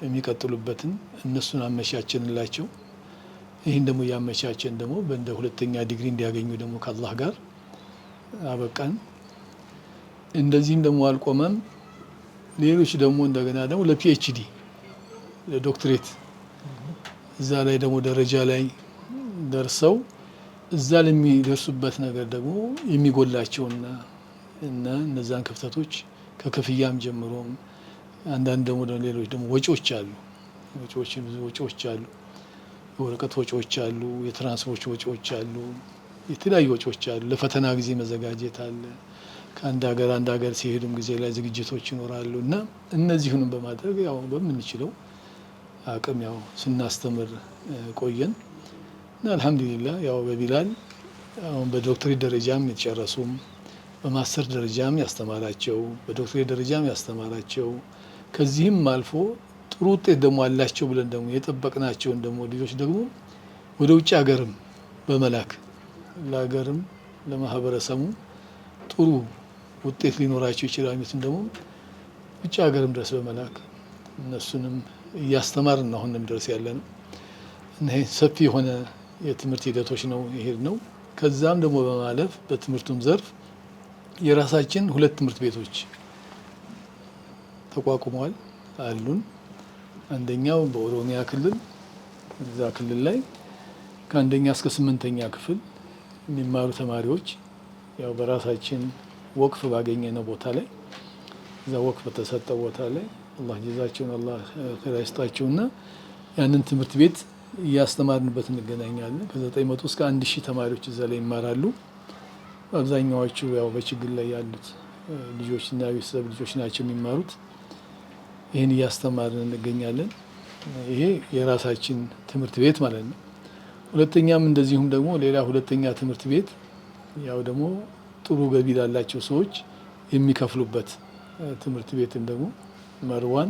የሚቀጥሉበትን እነሱን አመቻቸንላቸው። ይህን ደግሞ ያመቻቸን ደግሞ በእንደ ሁለተኛ ዲግሪ እንዲያገኙ ደግሞ ከአላህ ጋር አበቃን። እንደዚህም ደግሞ አልቆመም። ሌሎች ደግሞ እንደገና ደግሞ ለፒኤችዲ ለዶክትሬት እዛ ላይ ደግሞ ደረጃ ላይ ደርሰው እዛ ለሚደርሱበት ነገር ደግሞ የሚጎላቸውና እና እነዛን ክፍተቶች ከክፍያም ጀምሮም አንዳንድ ደግሞ ሌሎች ደግሞ ወጪዎች አሉ። ብዙ ወጪዎች አሉ። የወረቀት ወጪዎች አሉ፣ የትራንስፖርት ወጪዎች አሉ፣ የተለያዩ ወጪዎች አሉ። ለፈተና ጊዜ መዘጋጀት አለ። ከአንድ ሀገር አንድ ሀገር ሲሄዱም ጊዜ ላይ ዝግጅቶች ይኖራሉ እና እነዚሁንም በማድረግ ያው በምንችለው አቅም ያው ስናስተምር ቆየን እና አልሐምዱሊላህ ያው በቢላል አሁን በዶክትሬት ደረጃም የተጨረሱም በማስተር ደረጃም ያስተማራቸው በዶክትሬት ደረጃም ያስተማራቸው ከዚህም አልፎ ጥሩ ውጤት ደግሞ አላቸው ብለን ደግሞ የጠበቅናቸውን ደግሞ ልጆች ደግሞ ወደ ውጭ ሀገርም በመላክ ለሀገርም ለማህበረሰቡ ጥሩ ውጤት ሊኖራቸው ይችላል የሚሉትን ደግሞ ውጭ ሀገርም ድረስ በመላክ እነሱንም እያስተማርን አሁን ድረስ ያለ ነው እና ይሄ ሰፊ የሆነ የትምህርት ሂደቶች ነው ይሄድ ነው። ከዛም ደግሞ በማለፍ በትምህርቱም ዘርፍ የራሳችን 2 ትምህርት ቤቶች ተቋቁመዋል አሉን። አንደኛው በኦሮሚያ ክልል እዛ ክልል ላይ ከአንደኛ እስከ 8ኛ ክፍል የሚማሩ ተማሪዎች ያው በራሳችን ወቅፍ ባገኘነው ቦታ ላይ እዛ ወቅፍ በተሰጠው ቦታ ላይ አላህ ጀዛቸውን አላህ ኸይር ይስጣቸውና ያንን ትምህርት ቤት እያስተማርንበት እንገናኛለን። ከ900 እስከ 1000 ተማሪዎች እዛ ላይ ይማራሉ። አብዛኛዎቹ ያው በችግር ላይ ያሉት ልጆችና ቤተሰብ ልጆች ናቸው የሚማሩት። ይህን እያስተማርን እንገኛለን። ይሄ የራሳችን ትምህርት ቤት ማለት ነው። ሁለተኛም እንደዚሁም ደግሞ ሌላ ሁለተኛ ትምህርት ቤት ያው ደግሞ ጥሩ ገቢ ላላቸው ሰዎች የሚከፍሉበት ትምህርት ቤትም ደግሞ መርዋን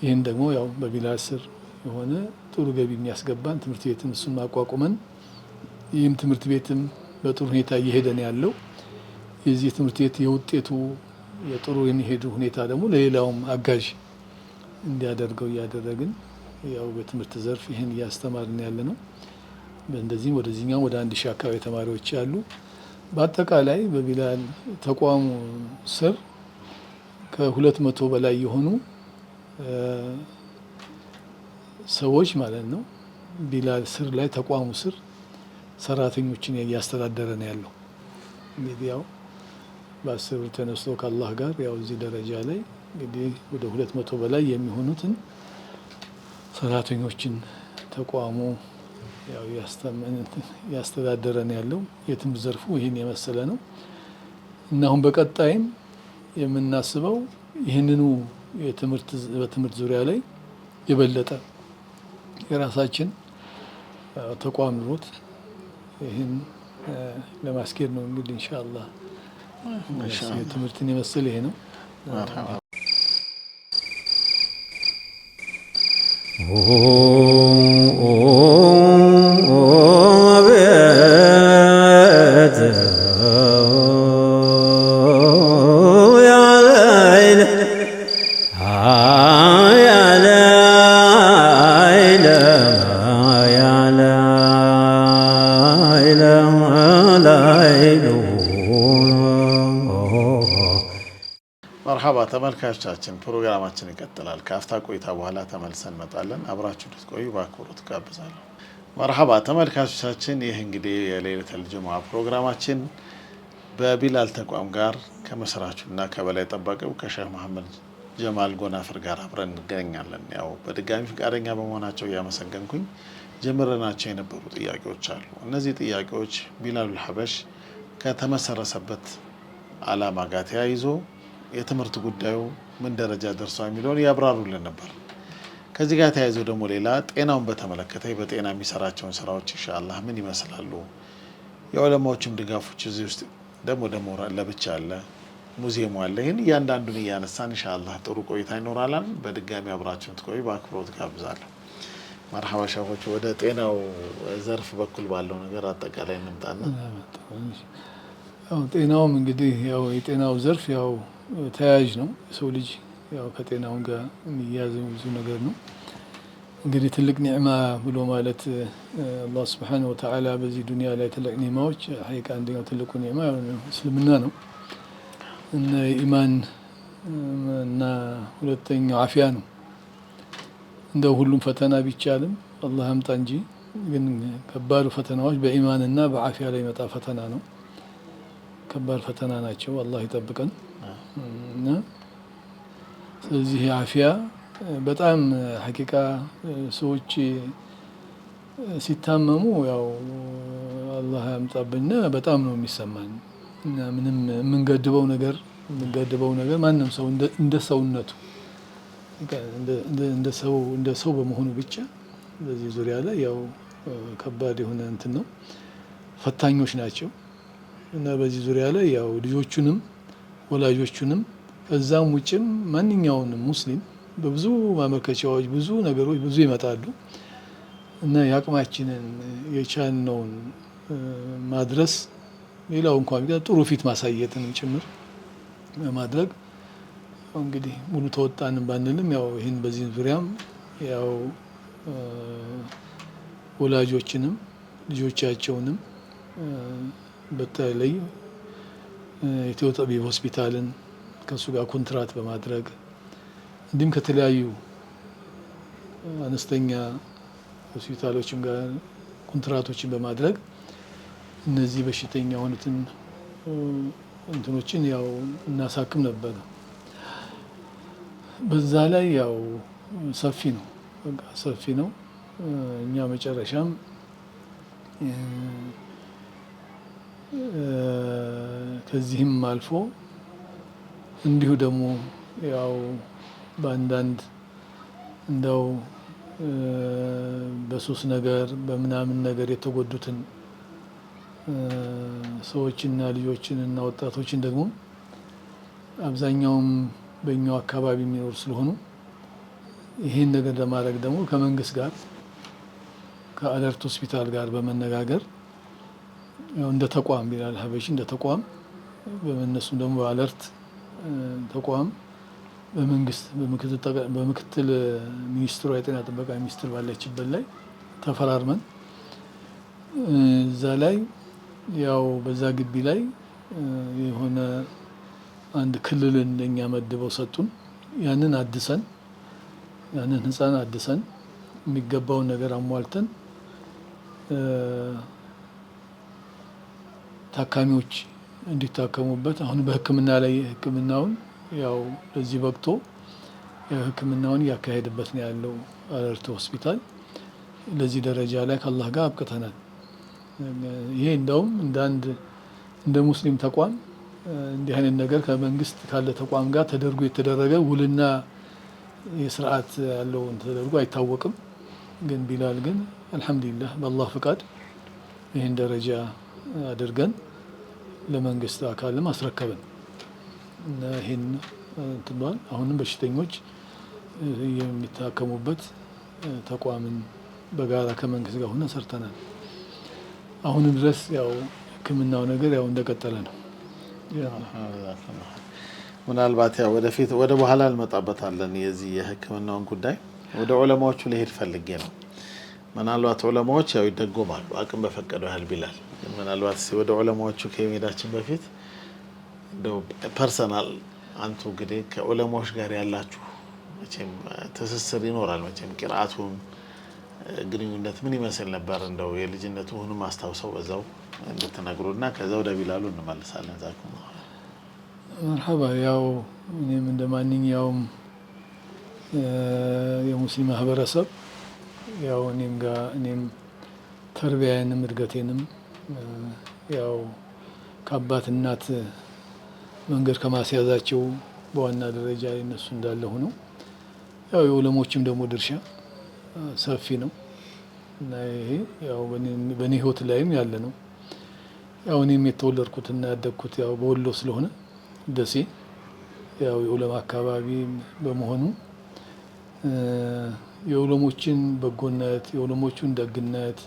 ይህን ደግሞ ያው በቢላል ስር የሆነ ጥሩ ገቢ የሚያስገባን ትምህርት ቤትን እሱን ማቋቁመን ይህም ትምህርት ቤትም በጥሩ ሁኔታ እየሄደ ነው ያለው። የዚህ ትምህርት ቤት የውጤቱ የጥሩ የሚሄዱ ሁኔታ ደግሞ ለሌላውም አጋዥ እንዲያደርገው እያደረግን ያው በትምህርት ዘርፍ ይህን እያስተማርን ያለ ነው። እንደዚህም ወደዚህኛው ወደ 1000 አካባቢ ተማሪዎች ያሉ በአጠቃላይ በቢላል ተቋሙ ስር ከ200 በላይ የሆኑ ሰዎች ማለት ነው ቢላል ስር ላይ ተቋሙ ስር ሰራተኞችን እያስተዳደረ ነው ያለው። እንግዲህ ያው በ10 ብር ተነስቶ ከአላህ ጋር ያው እዚህ ደረጃ ላይ እንግዲህ ወደ 200 በላይ የሚሆኑትን ሰራተኞችን ተቋሙ ያው ያስተዳደረ ነው ያለው። የትምህርት ዘርፉ ይህን የመሰለ ነው እና አሁን በቀጣይም የምናስበው ይህንኑ በትምህርት ዙሪያ ላይ የበለጠ የራሳችን ተቋም ኑሮት ይህን ለማስኬድ ነው እንግዲህ ኢንሻአላህ። ትምህርትን የመሰለ ይሄ ነው። መርሐባ ተመልካቾቻችን፣ ፕሮግራማችን ይቀጥላል። ከአፍታ ቆይታ በኋላ ተመልሰን እንመጣለን። አብራችሁ እንድትቆዩ በአክብሮት ጋብዛለሁ። መርሐባ ተመልካቾቻችን፣ ይህ እንግዲህ የሌሊተል ጁሙዓ ፕሮግራማችን በቢላል ተቋም ጋር ከመስራቹና ከበላይ ጠባቂው ከሼህ መሐመድ ጀማል ጎናፍር ጋር አብረን እንገኛለን። ያው በድጋሚ ፈቃደኛ በመሆናቸው እያመሰገንኩኝ ጀምረናቸው የነበሩ ጥያቄዎች አሉ። እነዚህ ጥያቄዎች ቢላሉል ሐበሽ ከተመሰረተበት ዓላማ ጋር ተያይዞ የትምህርት ጉዳዩ ምን ደረጃ ደርሷል የሚለውን ያብራሩልን ነበር። ከዚህ ጋር ተያይዞ ደግሞ ሌላ ጤናውን በተመለከተ በጤና የሚሰራቸውን ስራዎች ኢንሻአላህ ምን ይመስላሉ፣ የዑለማዎችም ድጋፎች እዚህ ውስጥ ደግሞ ለብቻ አለ፣ ሙዚየሙ አለ። ይህን እያንዳንዱን እያነሳን ኢንሻአላህ ጥሩ ቆይታ ይኖራል። በድጋሚ አብራችሁን ትቆዩ በአክብሮት ጋብዛለሁ። መርሐባ ሸኾች፣ ወደ ጤናው ዘርፍ በኩል ባለው ነገር አጠቃላይ እንምጣና ያው ጤናውም እንግዲህ ያው የጤናው ዘርፍ ያው ተያያዥ ነው። የሰው ልጅ ያው ከጤናው ጋር የሚያያዘው ብዙ ነገር ነው። እንግዲህ ትልቅ ኒዕማ ብሎ ማለት አላህ Subhanahu Wa Ta'ala በዚህ ዱንያ ላይ ትልቅ ኒዕማዎች ሐቂቃ አንደኛው ትልቁ ኒዕማ እስልምና ነው እና ኢማን እና ሁለተኛው አፊያ ነው። እንደው ሁሉም ፈተና ቢቻልም አላህ አምጣ እንጂ ግን ከባድ ፈተናዎች በኢማንና በአፊያ ላይ መጣ ፈተና ነው። ከባድ ፈተና ናቸው። አላህ ይጠብቀን እና ስለዚህ አፊያ በጣም ሐቂቃ ሰዎች ሲታመሙ ያው አላህ ያምጣብንና በጣም ነው የሚሰማን እና ምንም የምንገድበው ነገር ማንም ሰው እንደ ሰውነቱ እንደ ሰው በመሆኑ ብቻ በዚህ ዙሪያ ላይ ያው ከባድ የሆነ እንትን ነው፣ ፈታኞች ናቸው እና በዚህ ዙሪያ ላይ ያው ልጆቹንም ወላጆቹንም ከዛም ውጭም ማንኛውንም ሙስሊም በብዙ ማመልከቻዎች ብዙ ነገሮች ብዙ ይመጣሉ እና የአቅማችንን የቻልነውን ማድረስ ሌላው እንኳን ቢቀር ጥሩ ፊት ማሳየትንም ጭምር ማድረግ እንግዲህ ሙሉ ተወጣንም ባንልም ያው ይህን በዚህ ዙሪያም ያው ወላጆችንም ልጆቻቸውንም በተለይ ኢትዮ ጠቢብ ሆስፒታልን ከሱ ጋር ኮንትራት በማድረግ እንዲሁም ከተለያዩ አነስተኛ ሆስፒታሎችም ጋር ኮንትራቶችን በማድረግ እነዚህ በሽተኛ የሆኑትን እንትኖችን ያው እናሳክም ነበር። በዛ ላይ ያው ሰፊ ነው። እኛ መጨረሻም ከዚህም አልፎ እንዲሁ ደግሞ ያው በአንዳንድ እንደው በሱስ ነገር በምናምን ነገር የተጎዱትን ሰዎችና ልጆችንና ወጣቶችን ደግሞ አብዛኛውም በእኛው አካባቢ የሚኖሩ ስለሆኑ ይህን ነገር ለማድረግ ደግሞ ከመንግስት ጋር ከአለርት ሆስፒታል ጋር በመነጋገር እንደ ተቋም ቢላል ሐበሺ እንደ ተቋም በመነሱም ደግሞ አለርት ተቋም በመንግስት በምክትል ሚኒስትሯ የጤና ጥበቃ ሚኒስትር ባለችበት ላይ ተፈራርመን እዛ ላይ ያው በዛ ግቢ ላይ የሆነ አንድ ክልልን ለኛ መድበው ሰጡን። ያንን ህንፃን አድሰን የሚገባውን ነገር አሟልተን ታካሚዎች እንዲታከሙበት አሁን በሕክምና ላይ ሕክምናውን ያው ለዚህ በቅቶ ሕክምናውን እያካሄደበት ነው ያለው አለርት ሆስፒታል። ለዚህ ደረጃ ላይ ከአላህ ጋር አብቅተናል። ይሄ እንደውም እንደ ሙስሊም ተቋም እንዲህ አይነት ነገር ከመንግስት ካለ ተቋም ጋር ተደርጎ የተደረገ ውልና የስርዓት ያለው ተደርጎ አይታወቅም። ግን ቢላል ግን አልሐምዱሊላህ በአላህ ፍቃድ ይህን ደረጃ አድርገን ለመንግስት አካልም አስረከብን እና ይህን ትባል አሁንም በሽተኞች የሚታከሙበት ተቋምን በጋራ ከመንግስት ጋር ሆነ ሰርተናል። አሁንም ድረስ ያው ሕክምናው ነገር ያው እንደቀጠለ ነው። ምናልባት ያው ወደፊት ወደ በኋላ እንመጣበታለን። የዚህ የሕክምናውን ጉዳይ ወደ ዑለማዎቹ ልሄድ ፈልጌ ነው። ምናልባት ዑለማዎች ያው ይደጎማሉ አቅም በፈቀደው ያህል ቢላል። ምናልባት ወደ ዑለማዎቹ ከመሄዳችን በፊት እንደው ፐርሰናል አንቱ እንግዲህ ከዑለማዎች ጋር ያላችሁ መቼም ትስስር ይኖራል። መቼም ቂርአቱን ግንኙነት ምን ይመስል ነበር? እንደው የልጅነቱንም አስታውሰው በዛው እንድትነግሩና ከዛ ወደ ቢላሉ እንመልሳለን። ዛኩም መርሐባ። ያው እኔም እንደ ማንኛውም የሙስሊም ማህበረሰብ ያው እኔም ተርቢያዬንም እድገቴንም ያው ከአባት እናት መንገድ ከማስያዛቸው በዋና ደረጃ እነሱ እንዳለ ሆነው ያው የዑለሞችም ደግሞ ድርሻ ሰፊ ነው እና ይሄ ያው በእኔ ህይወት ላይም ያለ ነው። ያው እኔም የተወለድኩትና ያደግኩት ያው በወሎ ስለሆነ ደሴ ያው የዑለማ አካባቢ በመሆኑ የዑለሞችን በጎነት የዑለሞቹን ደግነት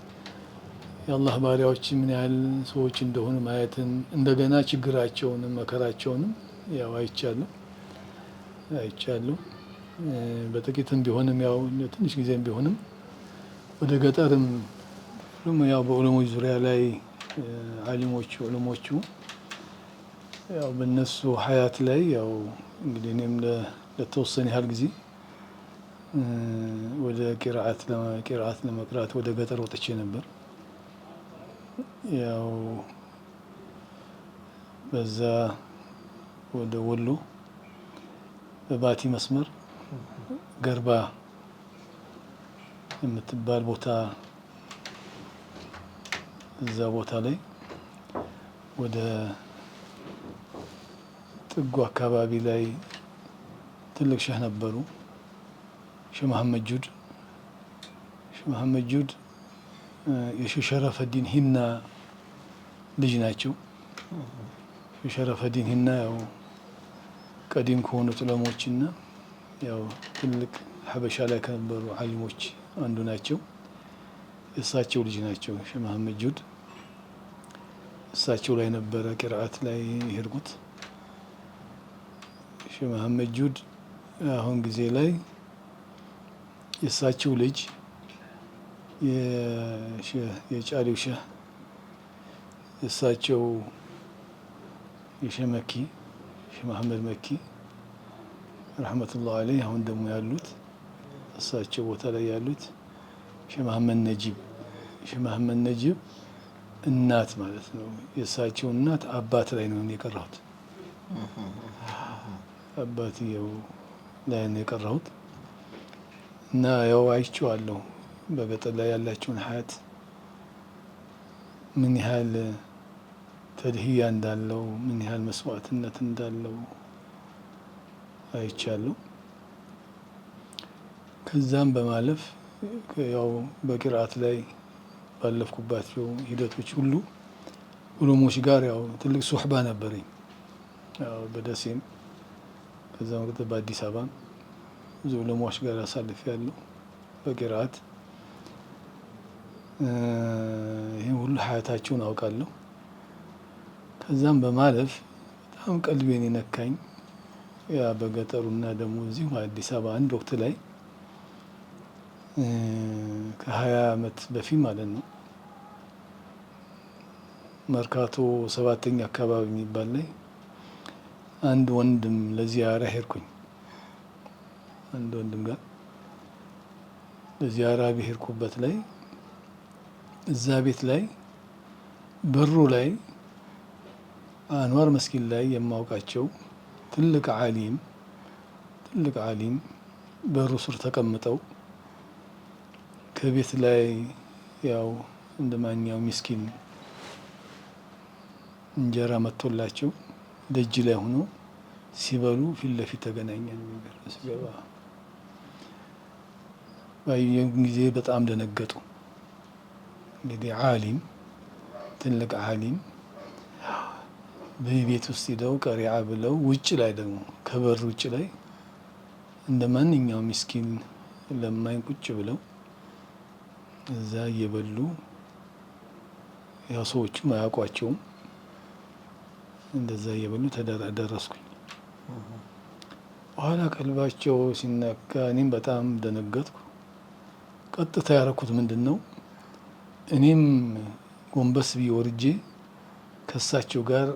የአላህ ባሪያዎች ምን ያህል ሰዎች እንደሆኑ ማየትን እንደገና ችግራቸውንም መከራቸውንም ያው አይቻለሁ። በጥቂትም ቢሆንም ያው ትንሽ ጊዜም ቢሆንም ወደ ገጠርም ያው በዑለሞች ዙሪያ ላይ ዓሊሞቹ ዑለሞቹ ያው በነሱ ሀያት ላይ ያው እንግዲህ እኔም ለተወሰነ ያህል ጊዜ ወደ ቂርአት ለመቅራት ወደ ገጠር ወጥቼ ነበር። ያው በዛ ወደ ወሎ በባቲ መስመር ገርባ የምትባል ቦታ እዛ ቦታ ላይ ወደ ጥጉ አካባቢ ላይ ትልቅ ሸህ ነበሩ። ሸህ መሐመድ ጁድ የሼህ ሸረፈዲን ሂና ልጅ ናቸው። ሼህ ሸረፈዲን ሂና ያው ቀዲም ከሆኑት ዑለሞችና ያው ትልቅ ሀበሻ ላይ ከነበሩ ዓሊሞች አንዱ ናቸው። እሳቸው ልጅ ናቸው ሼህ መሐመድ ጁድ። እሳቸው ላይ ነበረ ቂርአት ላይ የሄድኩት። ሼህ መሐመድ ጁድ አሁን ጊዜ ላይ የእሳቸው ልጅ የጫሊው ሼህ የእሳቸው የሼህ መኪ ሼህ መሐመድ መኪ ረሕመቱላህ አለይህ አሁን ደግሞ ያሉት እሳቸው ቦታ ላይ ያሉት ሼህ መሐመድ ነጂብ እናት ማለት ነው። የእሳቸው እናት አባት ላይ ነው የቀራሁት። አባትየው ላይ ነው የቀራሁት እና ያው አይቼዋለሁ በገጠር ላይ ያላቸውን ሀያት ምን ያህል ተድህያ እንዳለው ምን ያህል መስዋዕትነት እንዳለው አይቻለሁ። ከዛም በማለፍ ያው በቂርአት ላይ ባለፍኩባቸው ሂደቶች ሁሉ ዑለሞች ጋር ያው ትልቅ ሱሕባ ነበረኝ። ያው በደሴም ከዛ ወቅት በአዲስ አበባም ብዙ ዑለሞች ጋር አሳልፌያለሁ በቂርአት። ይህን ሁሉ ሀያታቸውን አውቃለሁ። ከዛም በማለፍ በጣም ቀልቤን የነካኝ ያ በገጠሩና ደግሞ እዚሁ አዲስ አበባ አንድ ወቅት ላይ ከ20 ዓመት በፊት ማለት ነው መርካቶ 7ኛ አካባቢ የሚባል ላይ አንድ ወንድም ለዚያራ ሄድኩኝ። አንድ ወንድም ጋር ለዚያራ በሄድኩበት ላይ እዛ ቤት ላይ በሩ ላይ አንዋር መስጊድ ላይ የማውቃቸው ትልቅ ዓሊም በሩ ስር ተቀምጠው ከቤት ላይ ያው እንደ ማንኛውም ምስኪን እንጀራ መጥቶላቸው ደጅ ላይ ሆኖ ሲበሉ ፊት ለፊት ተገናኘን። ነገር ስገባ ባየን ጊዜ በጣም ደነገጡ። እንግዲህ ዓሊም ትልቅ ዓሊም በቤት ውስጥ ሄደው ቀሪዓ ብለው ውጭ ላይ ደግሞ ከበር ውጭ ላይ እንደ ማንኛውም ምስኪን ለማኝ ቁጭ ብለው እዛ እየበሉ ያው ሰዎቹም አያውቋቸውም። እንደዛ እየበሉ ደረስኩኝ። በኋላ ቀልባቸው ሲነካ እኔም በጣም ደነገጥኩ። ቀጥታ ያደረኩት ምንድን ነው? እኔም ጎንበስ ብዬ ወርጄ ከእሳቸው ጋር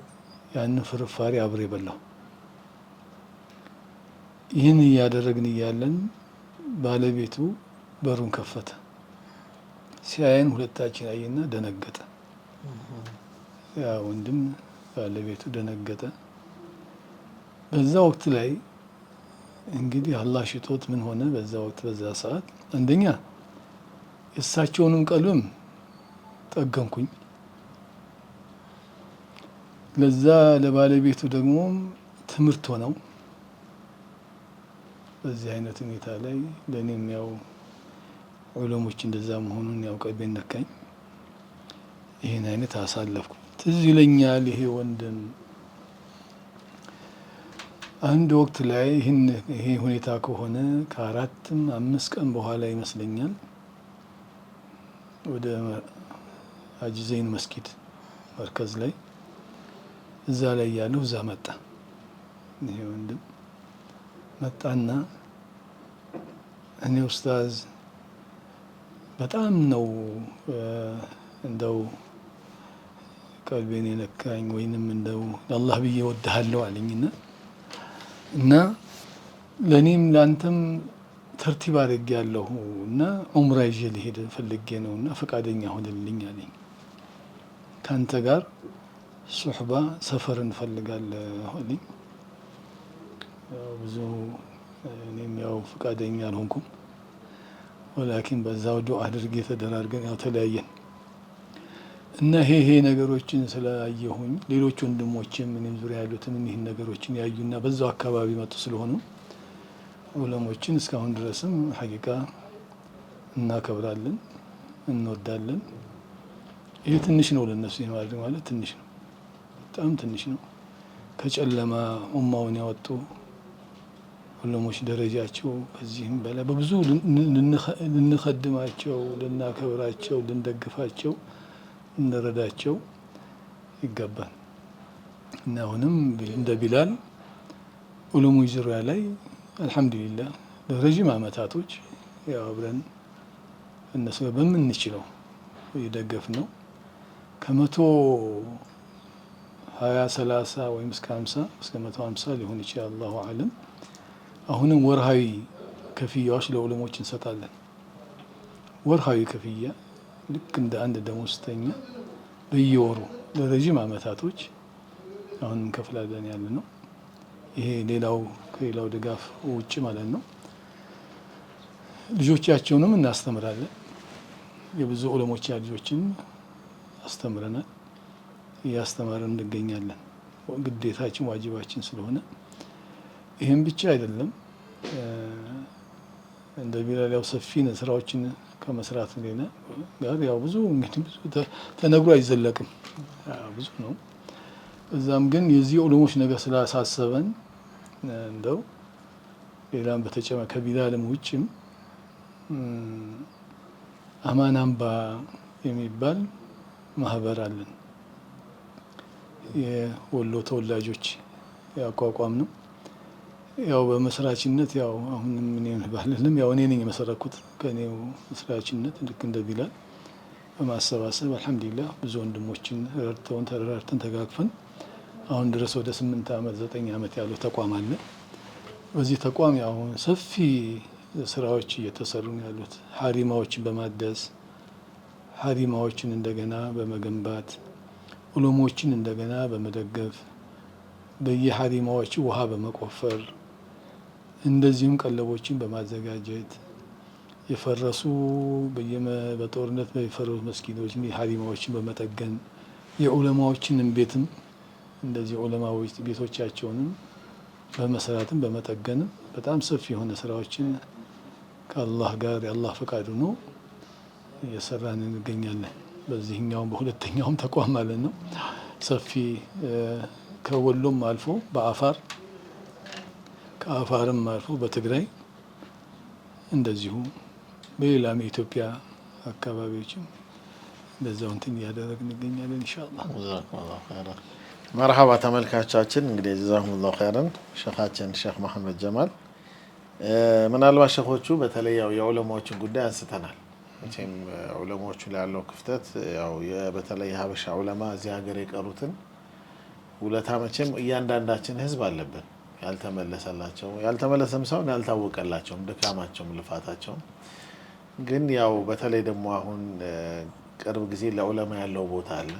ያንን ፍርፋሪ አብሬ በላሁ። ይህን እያደረግን እያለን ባለቤቱ በሩን ከፈተ። ሲያየን ሁለታችን አየና ደነገጠ። ያ ወንድም ባለቤቱ ደነገጠ። በዛ ወቅት ላይ እንግዲህ አላህ ሽቶት ምን ሆነ? በዛ ወቅት በዛ ሰዓት አንደኛ የእሳቸውንም ቀልብም ጠገንኩኝ፣ ለዛ ለባለቤቱ ደግሞ ትምህርት ሆነው በዚህ አይነት ሁኔታ ላይ ለእኔም ያው ዑለሞች እንደዛ መሆኑን ያው ቀልቤን ነካኝ። ይህን አይነት አሳለፍኩ። ትዝ ይለኛል ይሄ ወንድም አንድ ወቅት ላይ ይሄ ሁኔታ ከሆነ ከ4 5 ቀን በኋላ ይመስለኛል ወደ ሀጂ ዘይን መስጊድ መርከዝ ላይ እዛ ላይ ያለው እዛ መጣ። ይሄ ወንድም መጣና እኔ ኡስታዝ በጣም ነው እንደው ቀልቤን የነካኝ ወይንም እንደው ለአላህ ብዬ እወድሃለሁ አለኝና እና ለእኔም ለአንተም ተርቲብ አድርጌያለሁ እና ዑምራ ይዤ ልሄድ ፈልጌ ነው እና ፈቃደኛ ሆንልኝ አለኝ። ከአንተ ጋር ሱሕባ ሰፈር እንፈልጋለሁ አለኝ። ብዙ እኔም ያው ፈቃደኛ አልሆንኩም። ወላኪን በዛው ዱዓ አድርጌ ተደራርገን ያው ተለያየን እና ይሄ ነገሮችን ስላየሁኝ ሌሎች ወንድሞችም እኔም ዙሪያ ያሉትን ይህን ነገሮችን ያዩና በዛው አካባቢ መጡ ስለሆኑ ዑለሞችን እስካሁን ድረስም ሐቂቃ እናከብራለን፣ እንወዳለን። ይሄ ትንሽ ነው ለነሱ ማድረግ ማለት ትንሽ ነው፣ በጣም ትንሽ ነው። ከጨለማ ኡማውን ያወጡ ዑለሞች ደረጃቸው ከዚህም በላይ በብዙ ልንኸድማቸው፣ ልናከብራቸው፣ ልንደግፋቸው፣ ልንረዳቸው ይገባል እና አሁንም እንደ ቢላል ዑለሞች ዙሪያ ላይ አልሐምዱሊላህ ለረጅም ዓመታቶች ያው አብረን እነሱ በምንችለው እየደገፍ ነው። ከ120 30 ወይም እስከ 50 እስከ 150 ሊሆን ይችላል፣ አላሁ አዕለም። አሁንም ወርሃዊ ከፍያዎች ለዑለሞች እንሰጣለን። ወርሃዊ ከፍያ ልክ እንደ አንድ ደሞዝተኛ በየወሩ ለረጅም ዓመታቶች አሁን እንከፍላለን ያለ ነው። ይሄ ሌላው ከሌላው ድጋፍ ውጭ ማለት ነው። ልጆቻቸውንም እናስተምራለን። የብዙ ዑለሞች ልጆችን አስተምረናል፣ እያስተማረን እንገኛለን። ግዴታችን ዋጅባችን ስለሆነ ይህም ብቻ አይደለም። እንደ ቢላል ያው ሰፊ ስራዎችን ከመስራት ሌላ ጋር ያው ብዙ እንግዲህ ብዙ ተነግሮ አይዘለቅም፣ ብዙ ነው። እዛም ግን የዚህ ዑለሞች ነገር ስላሳሰበን እንደው ሌላም በተጨማሪ ከቢላልም ውጭም አማን አምባ የሚባል ማህበር አለን። የወሎ ተወላጆች ያቋቋም ነው። ያው በመስራችነት ያው አሁንም እኔ ባልልም ያው እኔ ነኝ የመሰረኩት። ከኔው መስራችነት ልክ እንደ ቢላል በማሰባሰብ አልሐምዱሊላህ ብዙ ወንድሞችን ተረዳርተን ተጋግፈን አሁን ድረስ ወደ 8 ዓመት 9 ዓመት ያለው ተቋም አለ። በዚህ ተቋም ያው ሰፊ ስራዎች እየተሰሩ ነው ያሉት። ሀሪማዎችን በማደስ ሀሪማዎችን እንደገና በመገንባት ዑለሞችን እንደገና በመደገፍ በየሀሪማዎቹ ውሃ በመቆፈር እንደዚሁም ቀለቦችን በማዘጋጀት የፈረሱ በጦርነት የፈረሱ መስጊዶች ሀሪማዎችን በመጠገን የዑለማዎችንም ቤትም እንደዚህ ዑለማዎች ቤቶቻቸውንም በመስራትም በመጠገንም በጣም ሰፊ የሆነ ስራዎችን ከአላህ ጋር የአላህ ፈቃዱ ነው እየሰራን እንገኛለን። በዚህኛውም በሁለተኛውም ተቋም ማለት ነው ሰፊ ከወሎም አልፎ ከአፋርም አልፎ በትግራይ እንደዚሁ በሌላም የኢትዮጵያ አካባቢዎችም እንደዛው እንትን እያደረግን እንገኛለን ኢንሻአላህ። ጀዛኩሙላሁ ኸይራን። መርሐባ ተመልካቾቻችን፣ እንግዲህ ጀዛኩሙላሁ ኸይራን ሼኻችን ሼክ መሐመድ ጀማል። ምናልባት ሼኾቹ በተለይ ያው የዑለማዎችን ጉዳይ አንስተናል። መቼም ዑለማዎቹ ላይ ያለው ክፍተት ያው በተለይ የሀበሻ ዑለማ እዚህ ሀገር የቀሩትን ውለታ መቼም እያንዳንዳችን ህዝብ አለብን ያልተመለሰላቸው፣ ያልተመለሰም ሳይሆን ያልታወቀላቸውም ድካማቸውም ልፋታቸውም። ግን ያው በተለይ ደግሞ አሁን ቅርብ ጊዜ ለዑለማ ያለው ቦታ አለ።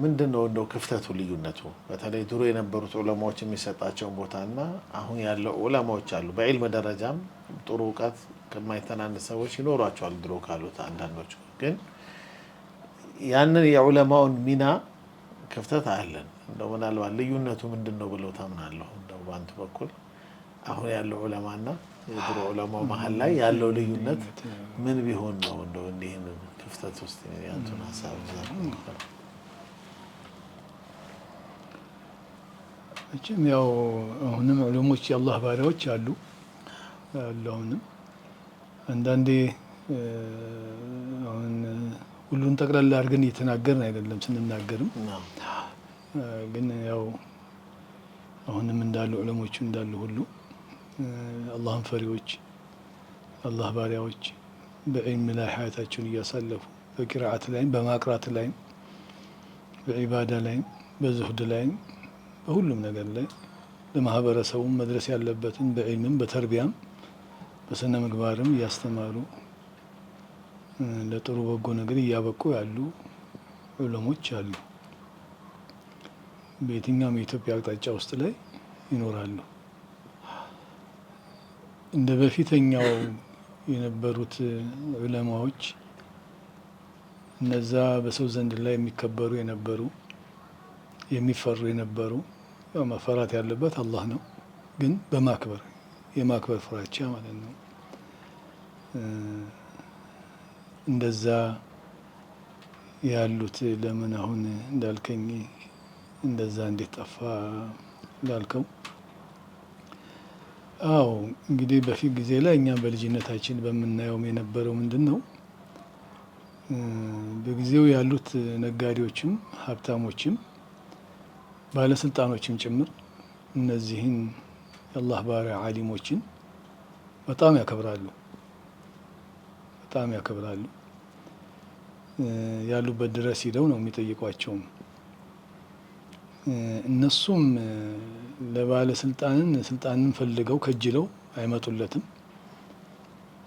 ምንድነው እንደው ክፍተቱ ልዩነቱ? በተለይ ድሮ የነበሩት ዑለማዎች የሚሰጣቸውን ቦታና አሁን ያለው ዑለማዎች አሉ በዒልም ደረጃም ጥሩ እውቀት ከማይተናነስ ሰዎች ይኖሯቸዋል ድሮ ካሉት አንዳንዶች። ግን ያንን የዑለማውን ሚና ክፍተት አለን። እንደው ምናልባት ልዩነቱ ምንድነው ብለው ታምናለሁ? እንደው በአንተ በኩል አሁን ያለው ዑለማና የድሮ ዑለማው መሀል ላይ ያለው ልዩነት ምን ቢሆን ነው እንደው እንዲህን ክፍተት ውስጥ ያንቱን ሀሳብ እቺም ያው አሁንም ዑለሞች የአላህ ባሪያዎች አሉ አሁንም አንዳንዴ አሁን ሁሉን ጠቅላላ አድርገን እየተናገርን አይደለም ስንናገርም፣ ግን ያው አሁንም እንዳሉ ዑለሞቹ እንዳሉ ሁሉ አላህን ፈሪዎች አላህ ባሪያዎች በዒልም ላይ ሀያታቸውን እያሳለፉ በቂራአት ላይም በማቅራት ላይም በዒባዳ ላይም በዙህድ ላይም በሁሉም ነገር ላይ ለማህበረሰቡ መድረስ ያለበትን በዒልምም በተርቢያም በስነ ምግባርም እያስተማሩ ለጥሩ በጎ ነገር እያበቁ ያሉ ዑለሞች አሉ። በየትኛውም የኢትዮጵያ አቅጣጫ ውስጥ ላይ ይኖራሉ። እንደ በፊተኛው የነበሩት ዑለማዎች እነዛ በሰው ዘንድ ላይ የሚከበሩ የነበሩ የሚፈሩ የነበሩ ያው መፈራት ያለበት አላህ ነው፣ ግን በማክበር የማክበር ፍራቻ ማለት ነው። እንደዛ ያሉት ለምን አሁን እንዳልከኝ እንደዛ እንዴት ጠፋ ላልከው፣ አዎ እንግዲህ በፊት ጊዜ ላይ እኛም በልጅነታችን በምናየውም የነበረው ምንድን ነው በጊዜው ያሉት ነጋዴዎችም ሀብታሞችም ባለስልጣኖችም ጭምር እነዚህን የአላህ ባሪያ ዓሊሞችን በጣም ያከብራሉ። ያሉበት ድረስ ሂደው ነው የሚጠይቋቸውም። እነሱም ስልጣንን ፈልገው ከጅለው አይመጡለትም።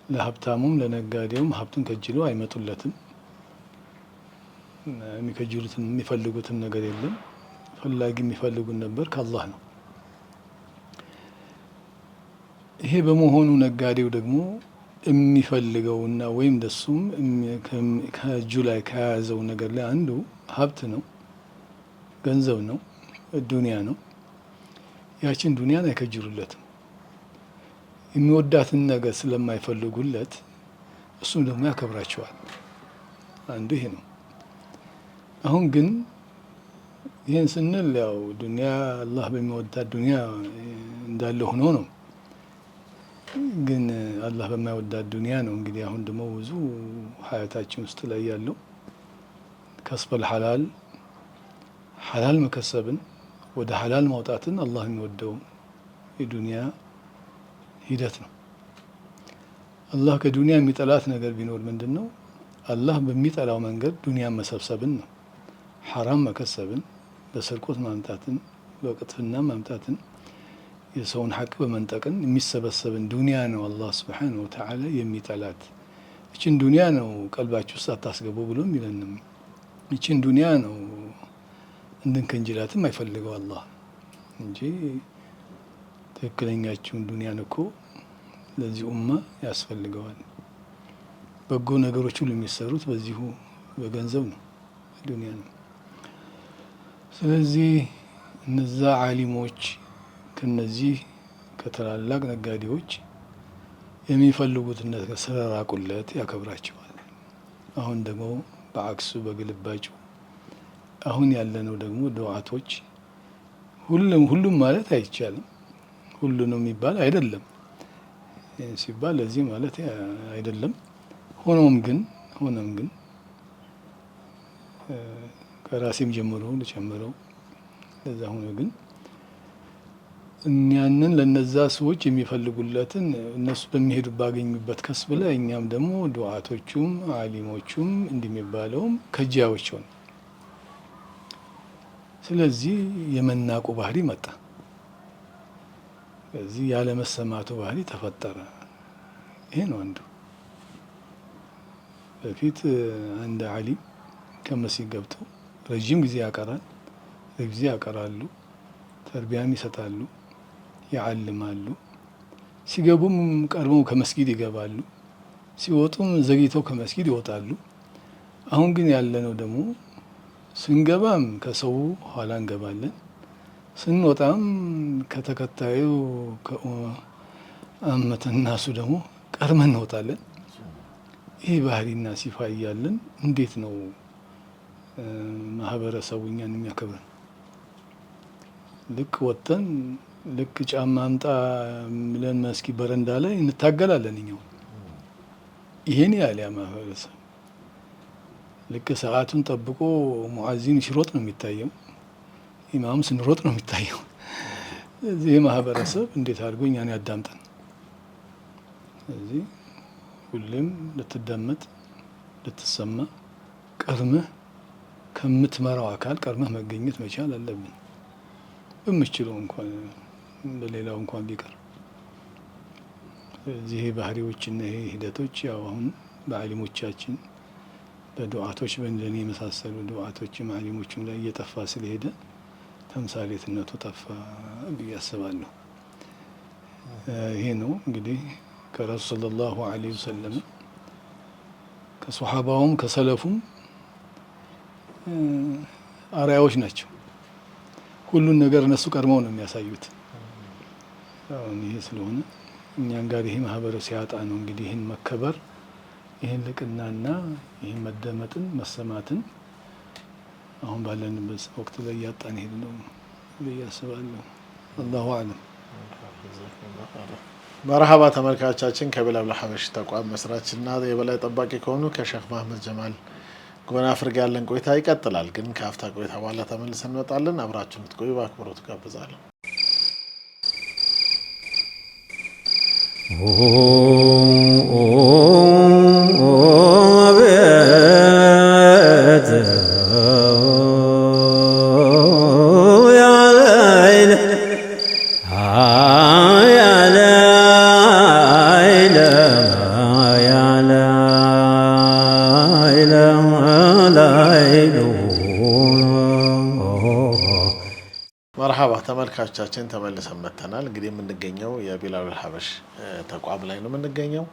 ለሀብታሙም ለነጋዴውም ሀብትን ከጅለው አይመጡለትም። የሚከጅሉትን የሚፈልጉትን ነገር የለም። ፈላጊ የሚፈልጉን ነበር ከአላህ ነው። ይሄ በመሆኑ ነጋዴው ደግሞ የሚፈልገውና ወይም ደሱም ከእጁ ላይ ከያዘው ነገር ላይ አንዱ ሀብት ነው፣ ገንዘብ ነው፣ ዱንያ ነው። ያችን ዱንያን አይከጅሉለትም። የሚወዳትን ነገር ስለማይፈልጉለት እሱም ደግሞ ያከብራቸዋል። አንዱ ይሄ ነው። አሁን ግን ይህን ስንል ያው ዱንያ አላህ በሚወዳት ዱንያ እንዳለ ሆኖ ነው። ግን አላህ በማይወዳት ዱንያ ነው እንግዲህ አሁን ደግሞ ብዙ ሀያታችን ውስጥ ላይ ያለው ከስበል ሐላል መከሰብን ወደ ሐላል ማውጣትን አላህ የሚወደው የዱንያ ሂደት ነው። አላህ ከዱንያ የሚጠላት ነገር ቢኖር ምንድን ነው? አላህ በሚጠላው መንገድ ዱንያን መሰብሰብን ነው። ሐራም መከሰብን፣ በስርቆት ማምጣትን፣ በቅጥፍና ማምጣትን፣ የሰውን ሐቅ በመንጠቅን የሚሰበሰብን ዱንያ ነው አላህ ሱብሓነሁ ወተዓላ የሚጠላት። እችን ዱንያ ነው ቀልባችሁ ውስጥ አታስገቡ ብሎ የሚለንም ይችን ዱንያ ነው እንድንከንጅላትም አይፈልገው አላህ እንጂ ትክክለኛችውን ዱንያን እኮ ለዚህ ኡማ ያስፈልገዋል። በጎ ነገሮች ሁሉ የሚሰሩት በዚሁ በገንዘብ ነው ዱንያ ነው። ስለዚህ እነዛ ዓሊሞች ከነዚህ ከትላላቅ ነጋዴዎች የሚፈልጉትን ነገር ስለራቁለት ያከብራቸዋል። አሁን ደግሞ በአክሱ በግልባጩ አሁን ያለነው ደግሞ ዱዓቶች ሁሉም ማለት አይቻልም፣ ሁሉንም የሚባል አይደለም ሲባል ለዚህ ማለት አይደለም። ሆኖም ግን ከራሴም ጀምሮ ልጨምረው ለዛ ሆኖ ግን እኛንን ለነዛ ሰዎች የሚፈልጉለትን እነሱ በሚሄዱ ባገኙበት ከስብ ላይ እኛም ደግሞ ዱዓቶቹም ዓሊሞቹም እንደሚባለውም ከጂያዎች ሆነ። ስለዚህ የመናቁ ባህሪ መጣ። ስለዚህ ያለ መሰማቱ ባህሪ ተፈጠረ። ይሄ ነው አንዱ። በፊት አንድ ዓሊም ከመስጊድ ገብተው ረጅም ጊዜ ያቀራል፣ ጊዜ ያቀራሉ፣ ተርቢያም ይሰጣሉ፣ ያዓልማሉ። ሲገቡም ቀድመው ከመስጊድ ይገባሉ፣ ሲወጡም ዘግይተው ከመስጊድ ይወጣሉ። አሁን ግን ያለነው ደግሞ ስንገባም ከሰው ኋላ እንገባለን፣ ስንወጣም ከተከታዩ ከአመተናሱ ደግሞ ቀድመን እንወጣለን። ይህ ባህሪና ሲፋ እያለን እንዴት ነው ማህበረሰቡ እኛን የሚያከብረን? ልክ ወጥተን ልክ ጫማ አምጣ ብለን መስጊድ በረንዳ ላይ እንታገላለን እኛው። ይሄን ያለ ያ ማህበረሰብ ልክ ሰዓቱን ጠብቆ ሙአዚን ሲሮጥ ነው የሚታየው፣ ኢማም ስንሮጥ ነው የሚታየው። እዚህ ማህበረሰብ እንዴት አድርጎ እኛን ያዳምጠን? ስለዚህ ሁሌም ልትደመጥ ልትሰማ ቀድመህ ከምትመራው አካል ቀድመህ መገኘት መቻል አለብን። በምችለው እንኳን በሌላው እንኳን ቢቀር እዚህ ባህሪዎችና ይሄ ሂደቶች ያው አሁን በዓሊሞቻችን በዱዓቶች በእንደኔ የመሳሰሉ ዱዓቶችም ዓሊሞችም ላይ እየጠፋ ስለሄደ ተምሳሌትነቱ ጠፋ ብዬ አስባለሁ። ይሄ ነው እንግዲህ ከረሱል ሰለላሁ ዐለይሂ ወሰለም ከሶሐባውም ከሰለፉም አርአያዎች ናቸው። ሁሉን ነገር እነሱ ቀድመው ነው የሚያሳዩት። አሁን ይሄ ስለሆነ እኛን ጋር ይሄ ማህበረሰብ ሲያጣ ነው እንግዲህ ይህን መከበር፣ ይህን ልቅናና ይህን መደመጥን መሰማትን አሁን ባለንበት ወቅት ላይ እያጣን ሄድ ነው ብዬ አስባለሁ። አላሁ አለም። መርሀባ ተመልካቾቻችን፣ ከቢላል ሐበሺ ተቋም መስራችና የበላይ ጠባቂ ከሆኑ ከሼክ መሐመድ ጀማል ጎናፍር ጋር ያለን ቆይታ ይቀጥላል። ግን ከአፍታ ቆይታ በኋላ ተመልሰን እንወጣለን። አብራችሁን ትቆዩ በአክብሮት ጋብዛለሁ። መርሀባ ተመልካቾቻችን ተመልሰን መጥተናል። እንግዲህ የምንገኘው የቢላል ሐበሺ ተቋም ላይ ነው የምንገኘው።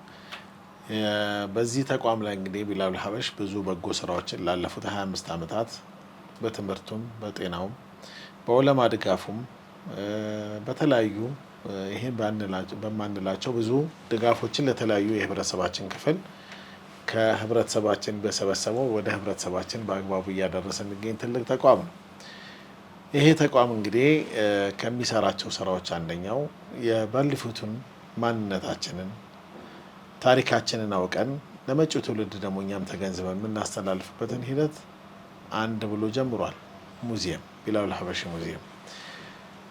በዚህ ተቋም ላይ እንግዲህ ቢላል ሐበሺ ብዙ በጎ ስራዎችን ላለፉት 25 ዓመታት በትምህርቱም በጤናውም በዑለማ ድጋፉም በተለያዩ ይሄን በማንላቸው ብዙ ድጋፎችን ለተለያዩ የህብረተሰባችን ክፍል ከህብረተሰባችን በሰበሰበው ወደ ህብረተሰባችን በአግባቡ እያደረሰ የሚገኝ ትልቅ ተቋም ነው። ይሄ ተቋም እንግዲህ ከሚሰራቸው ስራዎች አንደኛው የባለፉትን ማንነታችንን ታሪካችንን አውቀን ለመጪው ትውልድ ደግሞ እኛም ተገንዝበን የምናስተላልፍበትን ሂደት አንድ ብሎ ጀምሯል። ሙዚየም ቢላል ሐበሺ ሙዚየም።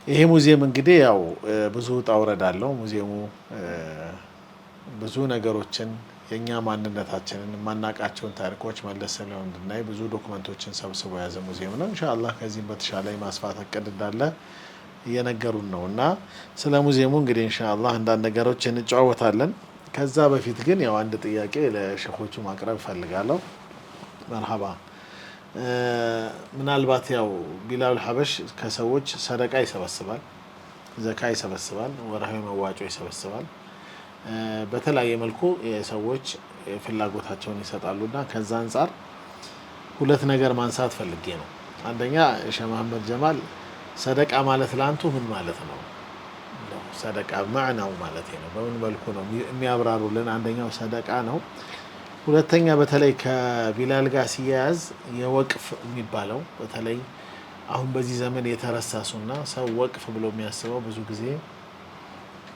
ይሄ ሙዚየም እንግዲህ ያው ብዙ ውጣ ውረድ አለው። ሙዚየሙ ብዙ ነገሮችን የኛ ማንነታችንን የማናውቃቸውን ታሪኮች መለስ ብለን እንድናይ ብዙ ዶክመንቶችን ሰብስቦ የያዘ ሙዚየም ነው። ኢንሻአላህ ከዚህም በተሻለ የማስፋት እቅድ እንዳለ እየነገሩን ነው እና ስለ ሙዚየሙ እንግዲህ ኢንሻአላህ አንዳንድ ነገሮች እንጨዋወታለን። ከዛ በፊት ግን ያው አንድ ጥያቄ ለሼኾቹ ማቅረብ እፈልጋለሁ። መርሐባ ምናልባት ያው ቢላል ሐበሽ ከሰዎች ሰደቃ ይሰበስባል፣ ዘካ ይሰበስባል፣ ወርሃዊ መዋጮ ይሰበስባል። በተለያየ መልኩ የሰዎች ፍላጎታቸውን ይሰጣሉና ከዛ አንፃር ሁለት ነገር ማንሳት ፈልጌ ነው። አንደኛ ሼህ መሐመድ ጀማል ሰደቃ ማለት ለአንቱ ምን ማለት ነው? ሰደቃ ማዕናው ማለት ነው በምን መልኩ ነው የሚያብራሩልን? አንደኛው ሰደቃ ነው። ሁለተኛ በተለይ ከቢላል ጋር ሲያያዝ የወቅፍ የሚባለው በተለይ አሁን በዚህ ዘመን የተረሳሱና ሰው ወቅፍ ብሎ የሚያስበው ብዙ ጊዜ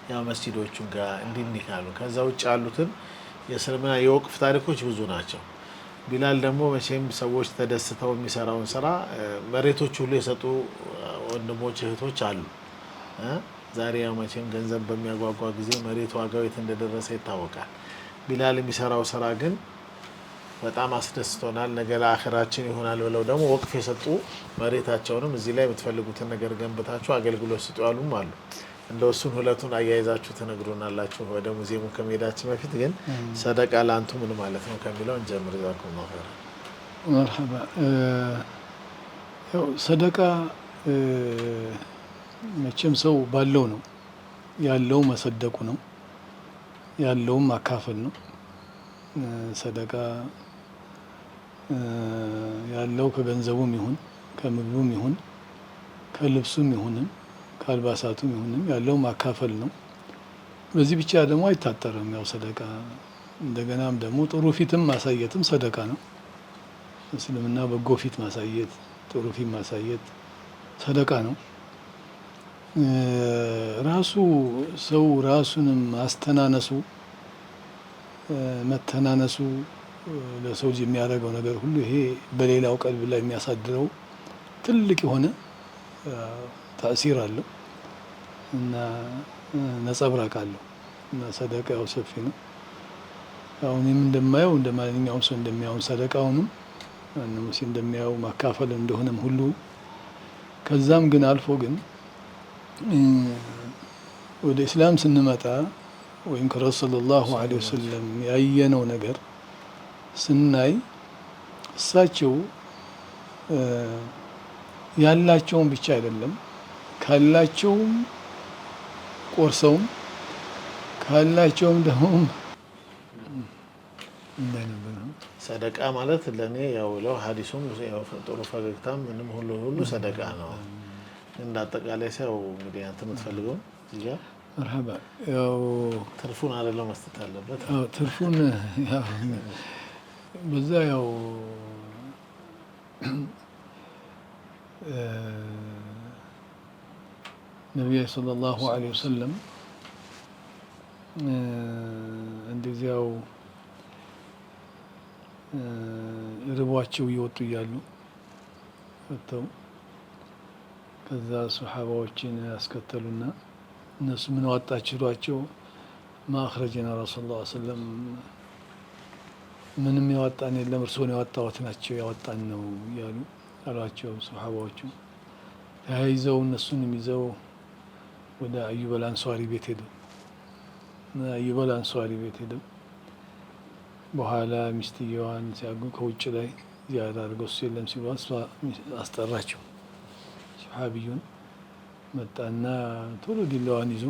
ያው መስጂዶቹ ጋር እንዲህ ካሉ ከዛ ውጭ ያሉትን የእስልምና የወቅፍ ታሪኮች ብዙ ናቸው። ቢላል ደግሞ መቼም ሰዎች ተደስተው የሚሰራውን ስራ መሬቶች ሁሉ የሰጡ ወንድሞች እህቶች አሉ። ዛሬ ያው መቼም ገንዘብ በሚያጓጓ ጊዜ መሬት ዋጋው የት እንደደረሰ ይታወቃል። ቢላል የሚሰራው ስራ ግን በጣም አስደስቶናል። ነገ ለአኺራችን ይሆናል ብለው ደግሞ ወቅፍ የሰጡ መሬታቸውንም እዚህ ላይ የምትፈልጉትን ነገር ገንብታችሁ አገልግሎት ስጡ ያሉም አሉ። እንደው እሱን ሁለቱን አያይዛችሁ ትነግሩናላችሁ። ወደ ሙዚየሙ ከመሄዳችን በፊት ግን ሰደቃ ለአንቱ ምን ማለት ነው ከሚለው እንጀምር። ዛኩም ነው መርሐባ። ያው ሰደቃ መቼም ሰው ባለው ነው ያለው መሰደቁ ነው ያለውም ማካፈል ነው። ሰደቃ ያለው ከገንዘቡም ይሁን ከምግቡም ይሁን ከልብሱም ይሁን ከአልባሳቱም ይሁን ያለው ማካፈል ነው። በዚህ ብቻ ደግሞ አይታጠርም። ያው ሰደቃ እንደገናም ደግሞ ጥሩ ፊትም ማሳየትም ሰደቃ ነው። እስልምና በጎ ፊት ማሳየት፣ ጥሩ ፊት ማሳየት ሰደቃ ነው። ራሱ ሰው ራሱንም አስተናነሱ መተናነሱ ለሰው ልጅ የሚያደርገው ነገር ሁሉ ይሄ በሌላው ቀልብ ላይ የሚያሳድረው ትልቅ የሆነ ተእሲር አለው እና ነጸብራቅ አለው እና ሰደቃ ያው ሰፊ ነው። ያው እኔም እንደማየው እንደ ማንኛውም ሰው እንደሚያው ሰደቃውንም ሙስሊም እንደሚያው ማካፈል እንደሆነም ሁሉ ከዛም ግን አልፎ ግን ወደ እስላም ስንመጣ ወይም ከረሱል ሰለላሁ ዐለይሂ ወሰለም ያየነው ነገር ስናይ እሳቸው ያላቸውን ብቻ አይደለም ካላቸውም ቆርሰውም ካላቸውም ደግሞ ሰደቃ ማለት ለኔ ያው ለው ሐዲሱም ያው ጥሩ ፈገግታም ምንም ሁሉ ሰደቃ ነው። እንዳጠቃላይ ሰው እንግዲህ አንተ የምትፈልገው እዚህ ጋር መርሐባ ያው ትርፉን አይደለም መስጠት አለበት። አዎ ትርፉን ያው በዛ ያው ነብዩ ሰለላሁ ዐለይሂ ወሰለም እንደዚያው ርቧቸው እየወጡ እያሉ ወጥተው ከዛ ሱሐባዎችን ያስከተሉና እነሱ ምን አወጣችኋቸው? ማኽረጀና ረሱላህ ሰለላሁ ዐለይሂ ወሰለም ምንም ያወጣን የለም እርስዎን ያወጣዎት ናቸው ያወጣን ነው እያሉ አሏቸው። ሱሐባዎቹ ተያይዘው እነሱንም ይዘው ወደ አዩብ አልአንሷሪ ቤት ሄዱ። አዩብ አልአንሷሪ ቤት ሄደው በኋላ ሚስትየዋን ሲያጉ ከውጭ ላይ ዚያራ አድርገው እሱ የለም ሲሉ አስጠራቸው። ሱሐቢዩን መጣና ቶሎ ዲላዋን ይዞ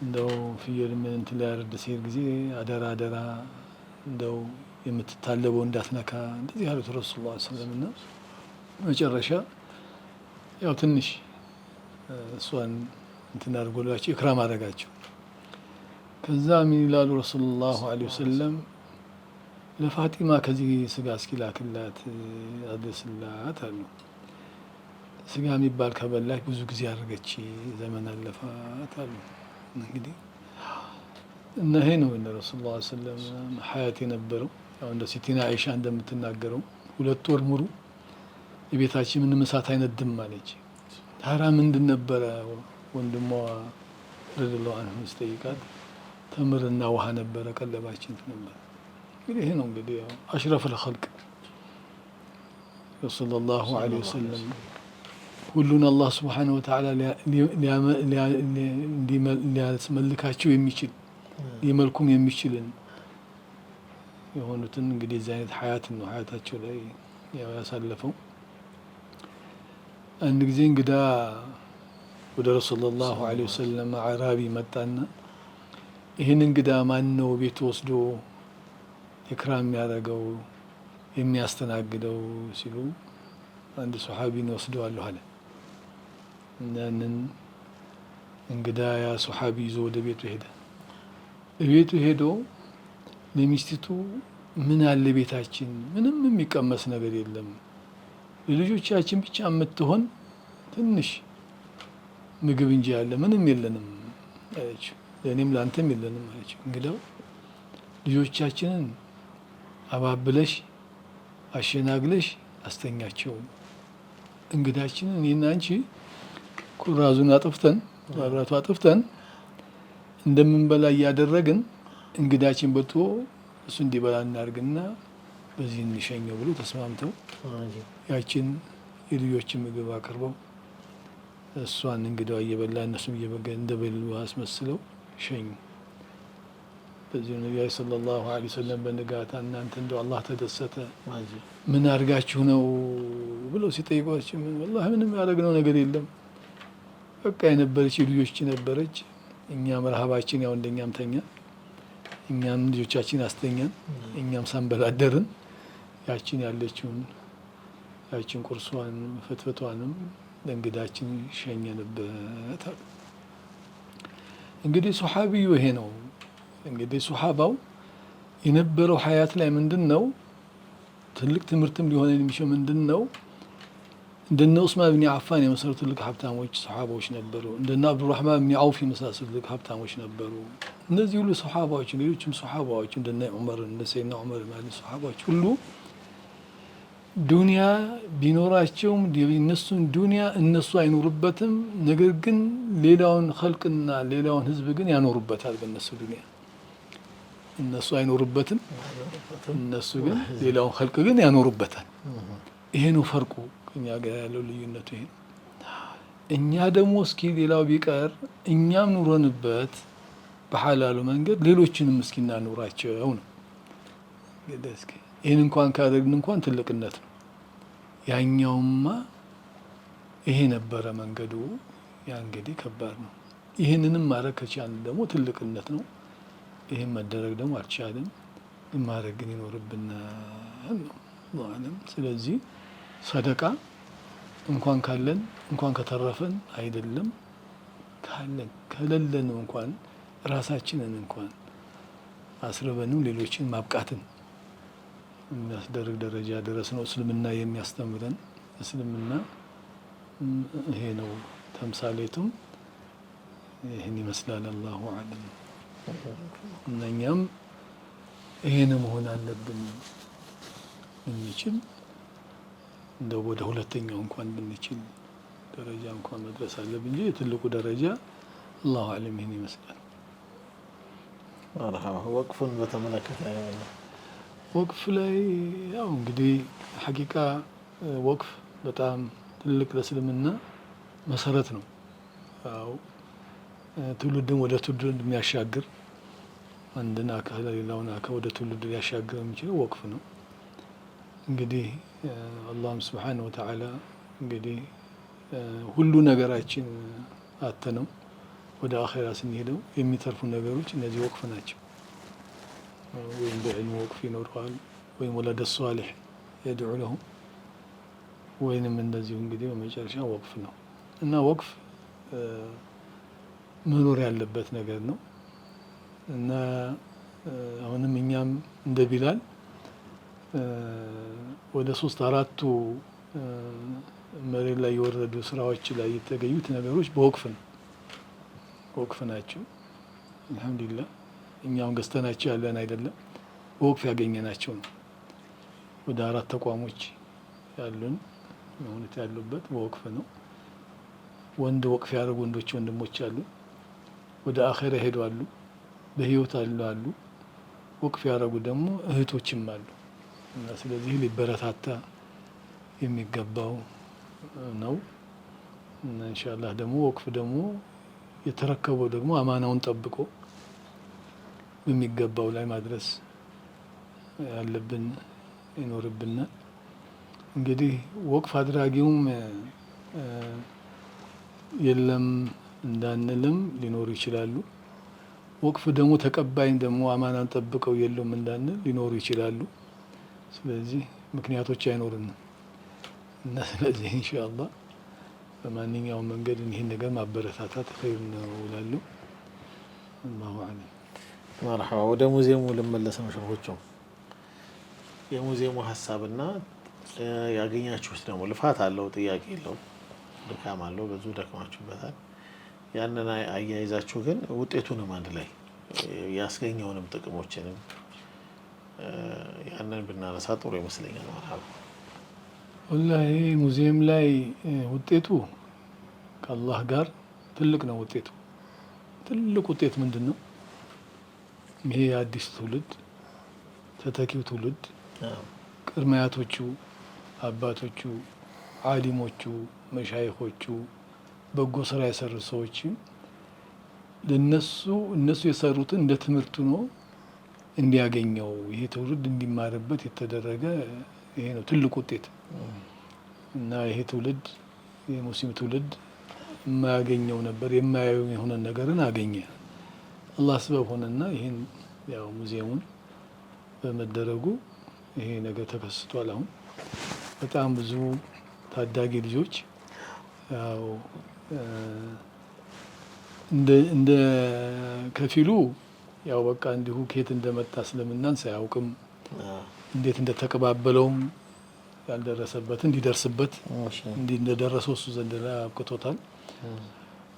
እንደው ፍየል ምን እንትን ላይ ያረደ ሲሄድ ጊዜ አደራ አደራ እንደው የምትታለበው እንዳትነካ እንደዚህ ያሉት ረሱላህ ሰለላሁ ዐለይሂ ወሰለም እና መጨረሻ ያው ትንሽ እሷን እንትን አድርጎላቸው ኢክራም አደረጋቸው። ከዛ ምን ይላሉ ረሱላህ ዐለይሂ ወሰለም ለፋጢማ ከዚህ ስጋ እስኪላክላት አድርስላት አሉ። ስጋ የሚባል ከበላች ብዙ ጊዜ አድርገች ዘመን አለፋት አሉ። እንግዲህ እና ይሄ ነው እንደ ረሱላህ ሰለላሁ ዐለይሂ ወሰለም ሐያት የነበረው። ያው እንደ ሲቲና አይሻ እንደምትናገረው 2 ወር ሙሉ የቤታችን ምንም እሳት አይነድም አለች። ታዲያ ምንድን ነበረ ወንድሟ ረዲየላሁ ዐንሁ ሲጠይቃት ተምርና ውሃ ነበረ ቀለባችን ነበር። እንግዲህ ይሄ ነው እንግዲህ ያው አሽረፈል ኸልቅ ሰለላሁ ዐለይሂ ወሰለም ሁሉን አላህ ሱብሓነሁ ወተዓላ ሊያስመልካቸው የሚችል ሊመልኩም የሚችልን የሆኑትን እንግዲህ እዚህ አይነት ሀያት ነው ሀያታቸው ላይ ያው ያሳለፈው። አንድ ጊዜ እንግዳ ወደ ረሱል ሰለላሁ ዐለይሂ ወሰለም አዕራቢ መጣና ይህን እንግዳ ማን ነው ቤት ወስዶ ኢክራም የሚያደርገው የሚያስተናግደው ሲሉ አንድ ሱሐቢን ወስደዋለሁ አለ። ያንን እንግዳ ያ ሱሐቢ ይዞ ወደ ቤቱ ሄደ። ቤቱ ሄዶ ለሚስቲቱ ምን አለ ቤታችን ምንም የሚቀመስ ነገር የለም፣ ለልጆቻችን ብቻ የምትሆን ትንሽ ምግብ እንጂ ያለ ምንም የለንም አለችው። ለእኔም ለአንተም የለንም አለችው። እንግዳው ልጆቻችንን አባብለሽ አሸናግለሽ አስተኛቸው፣ እንግዳችንን እኔና አንቺ ኩራዙን አጥፍተን መብራቱ አጥፍተን እንደምንበላ እያደረግን እንግዳችን በልቶ እሱ እንዲበላ እናድርግና በዚህ እንሸኘው ብሎ ተስማምተው ያችን የልጆችን ምግብ አቅርበው እሷን እንግዳዋ እየበላ እነሱም እንደበሉ አስመስለው ሸኙ። በዚህ ነቢዩ ሰለላሁ ዐለይሂ ወሰለም በንጋታ እናንተ እንደው አላህ ተደሰተ ምን አድርጋችሁ ነው ብለው ሲጠይቋቸው ወላሂ ምንም ያደረግነው ነገር የለም፣ በቃ የነበረች የልጆች ነበረች፣ እኛ መርሃባችን ያው እንደኛም ተኛ፣ እኛም ልጆቻችን አስተኛን፣ እኛም ሳንበላደርን ያችን ያለችውን ያችን ቁርሷን ፍትፍቷንም ለእንግዳችን ሸኘንበት አሉ። እንግዲህ ሱሐቢዩ ይሄ ነው። እንግዲህ ሱሐባው የነበረው ሀያት ላይ ምንድን ነው ትልቅ ትምህርትም ሊሆን የሚችል ምንድን ነው፣ እንደነ ዑስማን ብን አፋን የመሰሉ ትልቅ ሀብታሞች ሱሐባዎች ነበሩ። እንደነ አብዱራህማን ብን አውፍ የመሳሰሉ ትልቅ ሀብታሞች ነበሩ። እነዚህ ሁሉ ሱሐባዎች ሌሎችም ሱሐባዎች እንደነ ዑመር እንደ ሰይድና ዑመር ማለት ሱሐባዎች ሁሉ ዱንያ ቢኖራቸውም እነሱን ዱንያ እነሱ አይኖሩበትም። ነገር ግን ሌላውን ኸልቅና ሌላውን ህዝብ ግን ያኖሩበታል። በእነሱ ዱንያ እነሱ አይኖሩበትም፣ እነሱ ግን ሌላውን ኸልቅ ግን ያኖሩበታል። ይሄ ነው ፈርቁ እኛ ጋር ያለው ልዩነቱ ይሄ ነው። እኛ ደግሞ እስኪ ሌላው ቢቀር እኛም ኑረንበት በሐላሉ መንገድ ሌሎችንም እስኪ እናኑራቸው ነው። እስኪ ይህን እንኳን ካደረግን እንኳን ትልቅነት ነው። ያኛውማ ይሄ ነበረ መንገዱ፣ ያ እንግዲህ ከባድ ነው። ይህንንም ማድረግ ከቻልን ደግሞ ትልቅነት ነው። ይህን መደረግ ደግሞ አልቻለም፣ ማድረግ ግን ይኖርብናል ነው አለም። ስለዚህ ሰደቃ እንኳን ካለን እንኳን ከተረፈን አይደለም ካለን ከሌለን እንኳን ራሳችንን እንኳን አስርበንም ሌሎችን ማብቃትን የሚያስደርግ ደረጃ ድረስ ነው እስልምና የሚያስተምረን። እስልምና ይሄ ነው ተምሳሌቱም ይህን ይመስላል። አላሁ አለም። እነኛም ይሄን መሆን አለብን እንችል እንደው ወደ ሁለተኛው እንኳን ብንችል ደረጃ እንኳን መድረስ አለብን እንጂ የትልቁ ደረጃ አላሁ አለም ይህን ይመስላል። ወቅፉን በተመለከተ ወቅፍ ላይ ያው እንግዲህ ሐቂቃ ወቅፍ በጣም ትልቅ ለእስልምና መሰረት ነው። ያው ትውልድን ወደ ትውልድ የሚያሻግር አንድን አካል ሌላውን አካል ወደ ትውልድ ሊያሻግር የሚችለው ወቅፍ ነው። እንግዲህ አላህም ሱብሓነሁ ወተዓላ እንግዲህ ሁሉ ነገራችን አተነው ወደ አኼራ ስንሄደው የሚተርፉ ነገሮች እነዚህ ወቅፍ ናቸው። ወይም በዕልም ወቅፍ ይኖረዋል፣ ወይም ወለደ ሷሊሕ የድዑ ለሁ፣ ወይንም እንደዚሁ እንግዲህ በመጨረሻ ወቅፍ ነው እና ወቅፍ መኖር ያለበት ነገር ነው እና አሁንም እኛም እንደ ቢላል ወደ 3-4ቱ መሬት ላይ የወረዱ ስራዎች ላይ የተገኙት ነገሮች በወቅፍ ነው፣ ወቅፍ ናቸው። አልሐምዱሊላህ እኛውን ገዝተናቸው ያለን አይደለም፣ በወቅፍ ያገኘናቸው ነው። ወደ 4 ተቋሞች ያሉን መሆኑት ያሉበት በወቅፍ ነው። ወንድ ወቅፍ ያደረጉ ወንዶች ወንድሞች አሉ፣ ወደ አኼራ ሄዱ አሉ፣ በህይወት አሉ። ወቅፍ ያደረጉ ደግሞ እህቶችም አሉ እና ስለዚህ ሊበረታታ የሚገባው ነው እና ኢንሻአላህ ደግሞ ወቅፍ ደግሞ የተረከበው ደግሞ አማናውን ጠብቆ በሚገባው ላይ ማድረስ ያለብን ይኖርብናል። እንግዲህ ወቅፍ አድራጊውም የለም እንዳንልም ሊኖሩ ይችላሉ። ወቅፍ ደግሞ ተቀባይም ደግሞ አማናን ጠብቀው የለውም እንዳንል ሊኖሩ ይችላሉ። ስለዚህ ምክንያቶች አይኖርንም እና ስለዚህ ኢንሻአላህ በማንኛውም መንገድ ይህን ነገር ማበረታታት ኸይር ነው እላለሁ። አላሁ አዕለም። መርሐባ። ወደ ሙዚየሙ ልመለስ ነው ሸኾቹ። የሙዚየሙ ሀሳብና ያገኛችሁት ደግሞ ልፋት አለው፣ ጥያቄ የለውም፣ ድካም አለው፣ ብዙ ደክማችሁበታል። ያንን አያይዛችሁ ግን ውጤቱንም አንድ ላይ ያስገኘውንም ጥቅሞችንም ያንን ብናነሳ ጥሩ ይመስለኛል። መርሐባ። ወላሂ ሙዚየም ላይ ውጤቱ ከአላህ ጋር ትልቅ ነው። ውጤቱ ትልቅ ውጤት ምንድን ነው? ይሄ የአዲስ ትውልድ ተተኪው ትውልድ ቅድመ አያቶቹ፣ አባቶቹ፣ ዓሊሞቹ፣ መሻይኾቹ በጎ ስራ የሰሩ ሰዎች እነሱ የሰሩትን እንደ ትምህርት ነው እንዲያገኘው ይሄ ትውልድ እንዲማርበት የተደረገ ይሄ ነው ትልቅ ውጤት እና ይሄ ትውልድ የሙስሊም ትውልድ የማያገኘው ነበር፣ የማያየው የሆነ ነገርን አገኘ። አላህ ስበብ ሆነና ይሄን ያው ሙዚየሙን በመደረጉ ይሄ ነገር ተከስቷል። አሁን በጣም ብዙ ታዳጊ ልጆች ያው እንደ ከፊሉ ያው በቃ እንዲሁ ከየት እንደመጣ እስልምናን ሳያውቅም እንዴት እንደተቀባበለውም ያልደረሰበት እንዲደርስበት እንደደረሰው እሱ ዘንድ ላይ አብቅቶታል።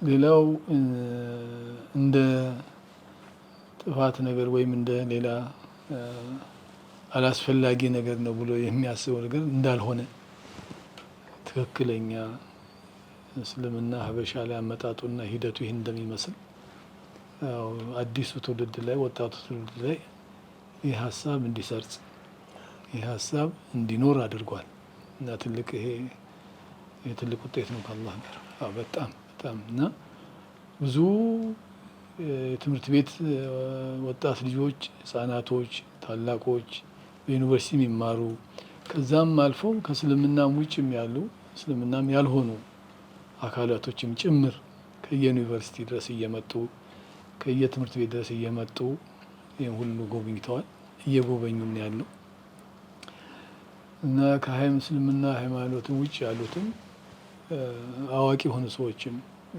ሌላው እንደ ጥፋት ነገር ወይም እንደ ሌላ አላስፈላጊ ነገር ነው ብሎ የሚያስበው ነገር እንዳልሆነ ትክክለኛ እስልምና ሀበሻ ላይ አመጣጡና ሂደቱ ይህን እንደሚመስል አዲሱ ትውልድ ላይ ወጣቱ ትውልድ ላይ ይህ ሀሳብ እንዲሰርጽ ይህ ሀሳብ እንዲኖር አድርጓል እና ትልቅ ይሄ ትልቅ ውጤት ነው ከአላህ ጋር በጣም በጣም እና ብዙ የትምህርት ቤት ወጣት ልጆች፣ ህጻናቶች፣ ታላቆች በዩኒቨርሲቲ የሚማሩ ከዛም አልፎ ከእስልምናም ውጭም ያሉ እስልምናም ያልሆኑ አካላቶችም ጭምር ከየዩኒቨርሲቲ ድረስ እየመጡ ከየትምህርት ቤት ድረስ እየመጡ ይህን ሁሉ ጎብኝተዋል፣ እየጎበኙም ያለው እና እስልምና ሃይማኖትን ውጭ ያሉትም አዋቂ የሆኑ ሰዎችም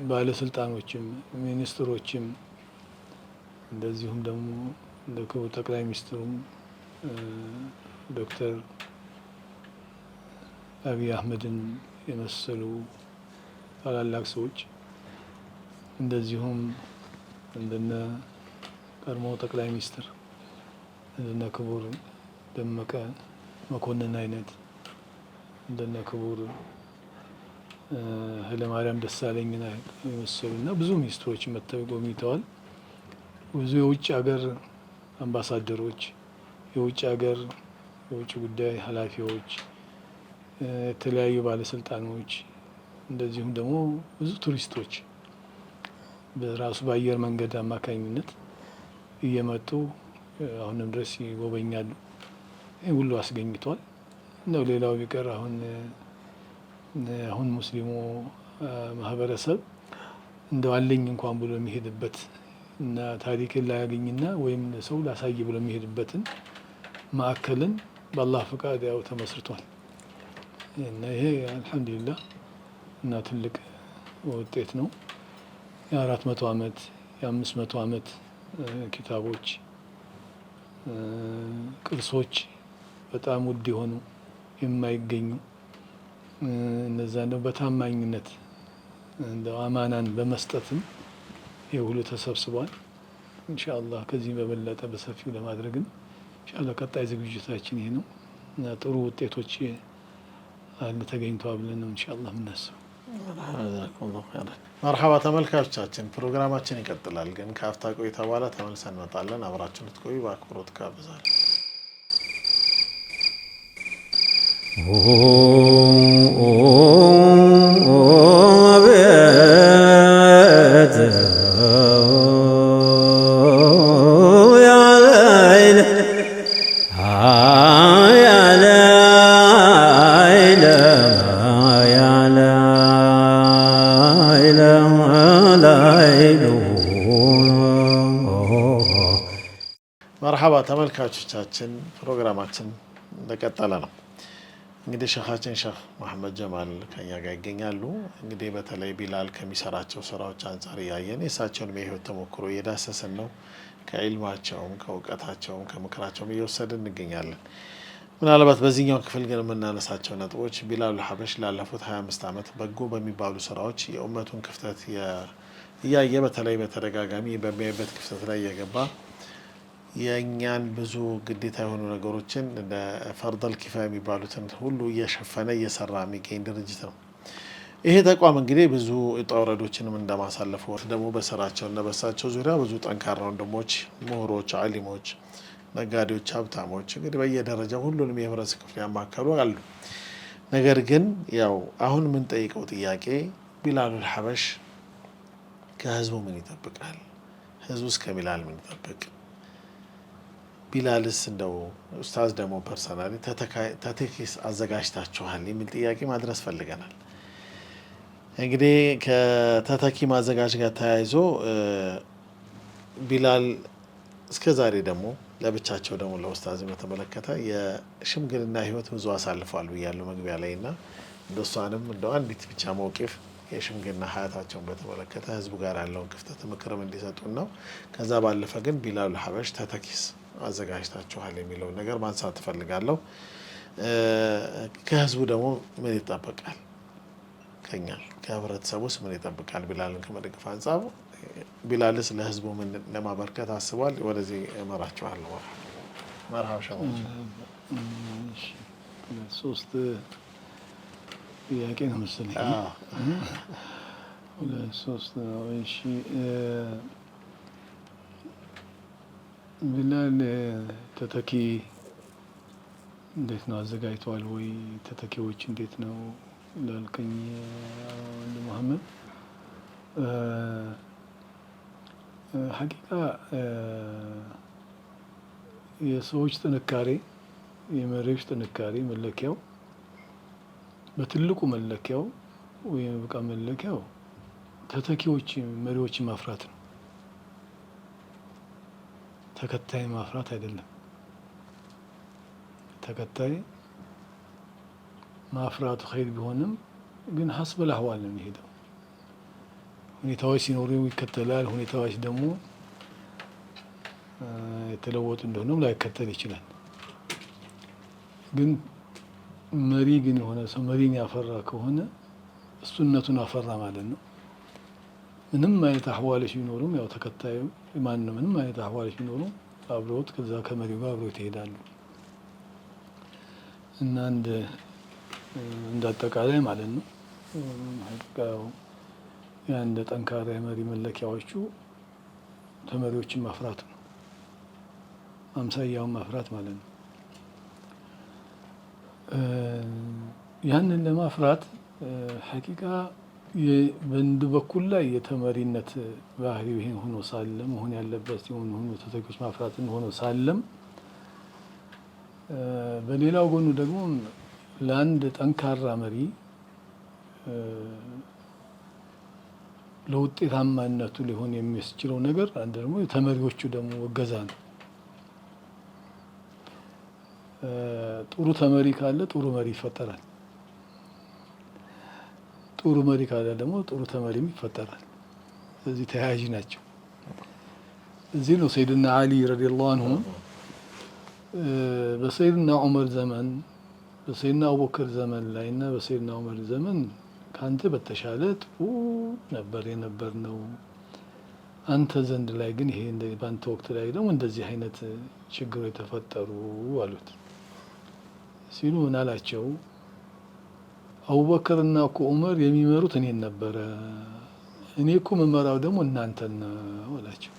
ባለስልጣኖችም ሚኒስትሮችም እንደዚሁም ደግሞ እንደ ክቡር ጠቅላይ ሚኒስትሩም ዶክተር አብይ አህመድን የመሰሉ ታላላቅ ሰዎች እንደዚሁም እንደነ ቀድሞ ጠቅላይ ሚኒስትር እንደነ ክቡር ደመቀ መኮንን አይነት እንደነ ክቡር ኃይለማርያም ደሳለኝና የመሰሉና ብዙ ሚኒስትሮች መጥተው ጎብኝተዋል። ብዙ የውጭ ሀገር አምባሳደሮች፣ የውጭ ሀገር የውጭ ጉዳይ ኃላፊዎች፣ የተለያዩ ባለስልጣኖች እንደዚሁም ደግሞ ብዙ ቱሪስቶች በራሱ በአየር መንገድ አማካኝነት እየመጡ አሁንም ድረስ ይጎበኛሉ። ይህ ሁሉ አስገኝቷል ነው። ሌላው ቢቀር አሁን ሙስሊሙ ማህበረሰብ እንደው አለኝ እንኳን ብሎ የሚሄድበት እና ታሪክን ላያገኝና ወይም ሰው ላሳይ ብሎ የሚሄድበትን ማዕከልን በአላህ ፈቃድ ያው ተመስርቷል እና ይሄ አልሐምዱሊላህ እና ትልቅ ውጤት ነው። የ400 ዓመት የ500 ዓመት ኪታቦች፣ ቅርሶች በጣም ውድ የሆኑ የማይገኙ እነዛ ነው በታማኝነት እንደው አማናን በመስጠትም ይሄ ሁሉ ተሰብስቧል። ኢንሻአላህ ከዚህ በበለጠ በሰፊው ለማድረግም ኢንሻአላህ ቀጣይ ዝግጅታችን ይሄ ነው እና ጥሩ ውጤቶች ተገኝተዋል ብለን ነው ኢንሻአላህ የምናስበው። መርሐባ ተመልካቾቻችን፣ ፕሮግራማችን ይቀጥላል። ግን ከአፍታ ቆይታ በኋላ ተመልሰን እንመጣለን። አብራችን ልትቆዩ በአክብሮት ጋብዛለሁ። መርሐባ ተመልካቾቻችን፣ ፕሮግራማችን እንደቀጠለ ነው። እንግዲህ ሸኻችን ሼህ መሐመድ ጀማል ከኛ ጋር ይገኛሉ። እንግዲህ በተለይ ቢላል ከሚሰራቸው ስራዎች አንጻር እያየን የእሳቸውን የህይወት ተሞክሮ እየዳሰስን ነው። ከኢልማቸውም ከእውቀታቸውም ከምክራቸውም እየወሰድን እንገኛለን። ምናልባት በዚህኛው ክፍል ግን የምናነሳቸው ነጥቦች ቢላሉል ሐበሽ ላለፉት 25 ዓመት በጎ በሚባሉ ስራዎች የኡመቱን ክፍተት እያየ በተለይ በተደጋጋሚ በሚያይበት ክፍተት ላይ እየገባ የእኛን ብዙ ግዴታ የሆኑ ነገሮችን እንደ ፈርደል ኪፋያ የሚባሉትን ሁሉ እየሸፈነ እየሰራ የሚገኝ ድርጅት ነው። ይሄ ተቋም እንግዲህ ብዙ ውጣ ውረዶችንም እንደማሳለፉ ደግሞ በስራቸው እና በሳቸው ዙሪያ ብዙ ጠንካራ ወንድሞች፣ ምሁሮች፣ አሊሞች፣ ነጋዴዎች፣ ሀብታሞች እንግዲህ በየደረጃው ሁሉንም የህብረተሰብ ክፍል ያማከሉ አሉ። ነገር ግን ያው አሁን የምንጠይቀው ጥያቄ ቢላሉል ሐበሽ ከህዝቡ ምን ይጠብቃል? ህዝቡስ ከቢላል ምን ይጠብቅ? ቢላልስ እንደው ኡስታዝ ደግሞ ፐርሰናሊ ተተኪስ አዘጋጅታችኋል የሚል ጥያቄ ማድረስ ፈልገናል። እንግዲህ ከተተኪ ማዘጋጅ ጋር ተያይዞ ቢላል እስከ ዛሬ ደግሞ ለብቻቸው ደግሞ ለኡስታዝ በተመለከተ የሽምግልና ህይወት ብዙ አሳልፏል ብያለሁ መግቢያ ላይ እና እንደሷንም እንደው አንዲት ብቻ መውቂፍ የሽምግልና ሀያታቸውን በተመለከተ ህዝቡ ጋር ያለውን ክፍተት ምክርም እንዲሰጡን ነው። ከዛ ባለፈ ግን ቢላሉል ሐበሽ ተተኪስ አዘጋጅታችኋል የሚለውን ነገር ማንሳት ትፈልጋለሁ። ከህዝቡ ደግሞ ምን ይጠበቃል? ከኛ ከህብረተሰቡስ ምን ይጠብቃል? ቢላልን ከመደገፍ አንጻር ቢላልስ ለህዝቡ ምን ለማበርከት አስቧል? ወደዚህ እመራችኋለሁ። መርሐባ ሸማች። ሶስት ጥያቄ ነው መሰለኝ። ሶስት ነው። እሺ ቢላል ተተኪ እንዴት ነው አዘጋጅተዋል ወይ? ተተኪዎች እንዴት ነው ላልከኝ ወንድም መሐመድ ሐቂቃ የሰዎች ጥንካሬ የመሪዎች ጥንካሬ መለኪያው በትልቁ መለኪያው ወይም በቃ መለኪያው ተተኪዎች መሪዎችን ማፍራት ነው። ተከታይ ማፍራት አይደለም። ተከታይ ማፍራቱ ኸይር ቢሆንም ግን ሐስበል አህዋል ነው የሚሄደው። ሁኔታዎች ሲኖሩ ይከተላል። ሁኔታዎች ደግሞ የተለወጡ እንደሆነም ላይከተል ይችላል። ግን መሪ ግን የሆነ ሰው መሪን ያፈራ ከሆነ እሱነቱን አፈራ ማለት ነው። ምንም አይነት አህዋሎች ቢኖሩም ያው ተከታዩ ማን ነው? ምንም አይነት አህዋሎች ቢኖሩም አብረውት ከዛ ከመሪው ጋር አብረውት ይሄዳሉ እና እንደ አጠቃላይ ማለት ነው የአንድ ጠንካራ የመሪ መለኪያዎቹ ተመሪዎችን ማፍራት ነው። አምሳያውን ማፍራት ማለት ነው። ያንን ለማፍራት ሐቂቃ በአንድ በኩል ላይ የተመሪነት ባህሪው ይሄን ሆኖ ሳለ መሆን ያለበት ሲሆን ሆኖ ተተኪዎች ማፍራት ሆኖ ሳለም በሌላው ጎኑ ደግሞ ለአንድ ጠንካራ መሪ ለውጤታማነቱ ሊሆን የሚያስችለው ነገር አንድ ደግሞ የተመሪዎቹ ደግሞ እገዛ ነው። ጥሩ ተመሪ ካለ ጥሩ መሪ ይፈጠራል። ጥሩ መሪ ካለ ደግሞ ጥሩ ተመሪም ይፈጠራል። ስለዚህ ተያያዥ ናቸው። እዚህ ነው ሰይድና አሊ ረዲየላሁ ዐንሁ በሰይድና ዑመር ዘመን በሰይድና አቡበክር ዘመን ላይ እና በሰይድና ዑመር ዘመን ካንተ በተሻለ ጥሩ ነበር የነበርነው፣ አንተ ዘንድ ላይ ግን ይሄ በአንተ ወቅት ላይ ደግሞ እንደዚህ አይነት ችግሮች የተፈጠሩ አሉት። ሲሉ ምን አላቸው? አቡበክርና እኮ ዑመር የሚመሩት እኔን ነበረ፣ እኔ እኮ መመራው ደግሞ እናንተን ነው አላቸው።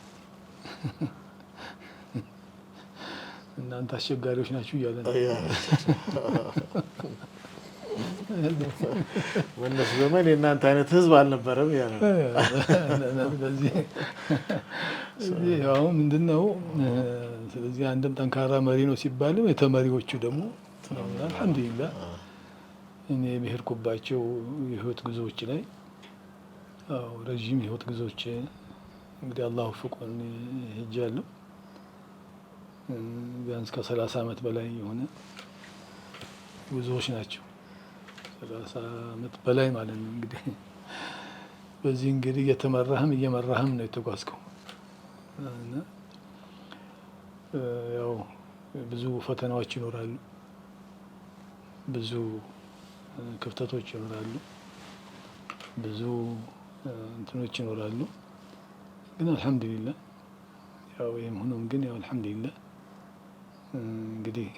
እናንተ አስቸጋሪዎች ናችሁ እያለ ነው። በእነሱ ዘመን የእናንተ አይነት ህዝብ አልነበረም ያለ በዚህ ያው ምንድን ነው። ስለዚህ አንድም ጠንካራ መሪ ነው ሲባልም የተመሪዎቹ ደግሞ አልሐምዱሊላህ እኔ በሄድኩባቸው የህይወት ጉዞዎች ላይ ረዥም የህይወት ጉዞዎች እንግዲህ አላሁ ፍቆን ሄጃለሁ። ቢያንስ ከ30 ዓመት በላይ የሆነ ጉዞዎች ናቸው። 30 ዓመት በላይ ማለት ነው እንግዲህ። በዚህ እንግዲህ እየመራህም ነው የተጓዝከው እና ያው ብዙ ፈተናዎች ይኖራሉ፣ ብዙ ክፍተቶች ይኖራሉ፣ ብዙ እንትኖች ይኖራሉ። ግን አልሐምዱሊላህ ያው ይሄም ሆኖም ግን ያው አልሐምዱሊላህ እንግዲህ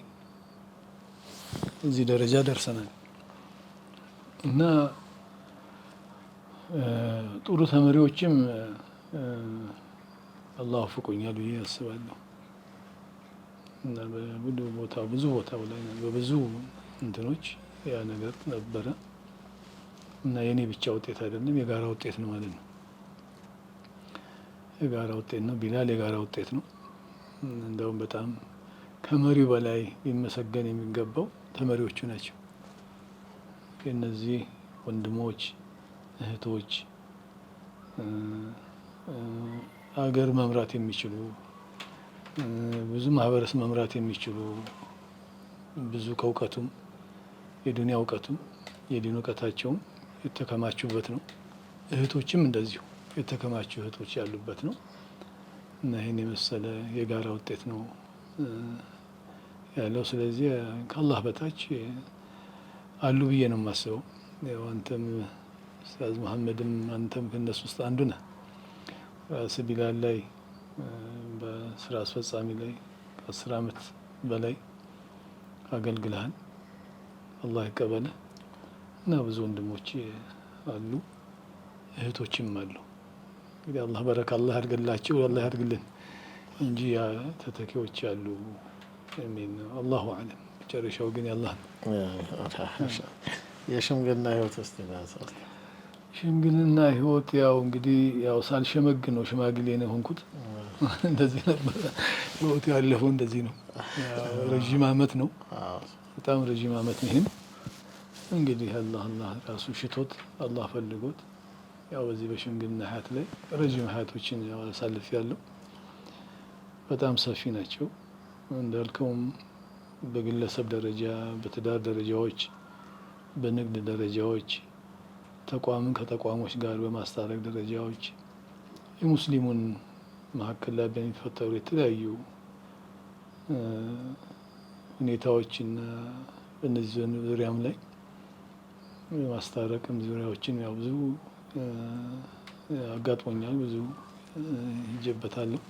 እዚህ ደረጃ ደርሰናል እና ጥሩ ተመሪዎችም አላህ ወፍቆኛል ብዬ አስባለሁ እና ብዙ ቦታ ላይ በብዙ እንትኖች ያ ነገር ነበረ እና የኔ ብቻ ውጤት አይደለም፣ የጋራ ውጤት ነው ማለት ነው። የጋራ ውጤት ነው። ቢላል የጋራ ውጤት ነው። እንደውም በጣም ከመሪው በላይ ሊመሰገን የሚገባው ተመሪዎቹ ናቸው። የእነዚህ ወንድሞች እህቶች አገር መምራት የሚችሉ ብዙ ማህበረሰብ መምራት የሚችሉ ብዙ ከእውቀቱም የዱንያ እውቀቱም የዲን እውቀታቸውም የተከማቹበት ነው። እህቶችም እንደዚሁ የተከማቹ እህቶች ያሉበት ነው እና ይህን የመሰለ የጋራ ውጤት ነው ያለው። ስለዚህ ከአላህ በታች አሉ ብዬ ነው የማስበው። ያው አንተም ኡስታዝ መሐመድም አንተም ከእነሱ ውስጥ አንዱ ነህ። ራስህ ቢላል ላይ በስራ አስፈጻሚ ላይ ከ10 ዓመት በላይ አገልግልሃል። አላህ ይቀበልህ እና ብዙ ወንድሞች አሉ እህቶችም አሉ። እንግዲህ አላህ በረካ አላህ ያድርግላቸው፣ አላህ ያድርግልን እንጂ ተተኪዎች አሉ የሚል ነው። አላሁ አለም። መጨረሻው ግን ያላህ ነው። የሽምግልና ህይወት ውስጥ ሽምግልና ህይወት ያው እንግዲህ ያው ሳልሸመግል ነው ሽማግሌ ነው የሆንኩት። እንደዚህ ነበር ህይወት ያለፈው፣ እንደዚህ ነው። ረዥም አመት ነው፣ በጣም ረዥም አመት ነው። ይሄን እንግዲህ አላህ ራሱ ሽቶት አላህ ፈልጎት ያው በዚህ በሽምግልና ሀያት ላይ ረዥም ሀያቶችን ያው አሳልፍ ያለው በጣም ሰፊ ናቸው። እንዳልከውም በግለሰብ ደረጃ፣ በትዳር ደረጃዎች፣ በንግድ ደረጃዎች፣ ተቋምን ከተቋሞች ጋር በማስታረቅ ደረጃዎች፣ የሙስሊሙን መካከል ላይ በሚፈጠሩ የተለያዩ ሁኔታዎችና በእነዚህ ዙሪያም ላይ የማስታረቅም ዙሪያዎችን ያው ብዙ አጋጥሞኛል፣ ብዙ ይጀበታለሁ።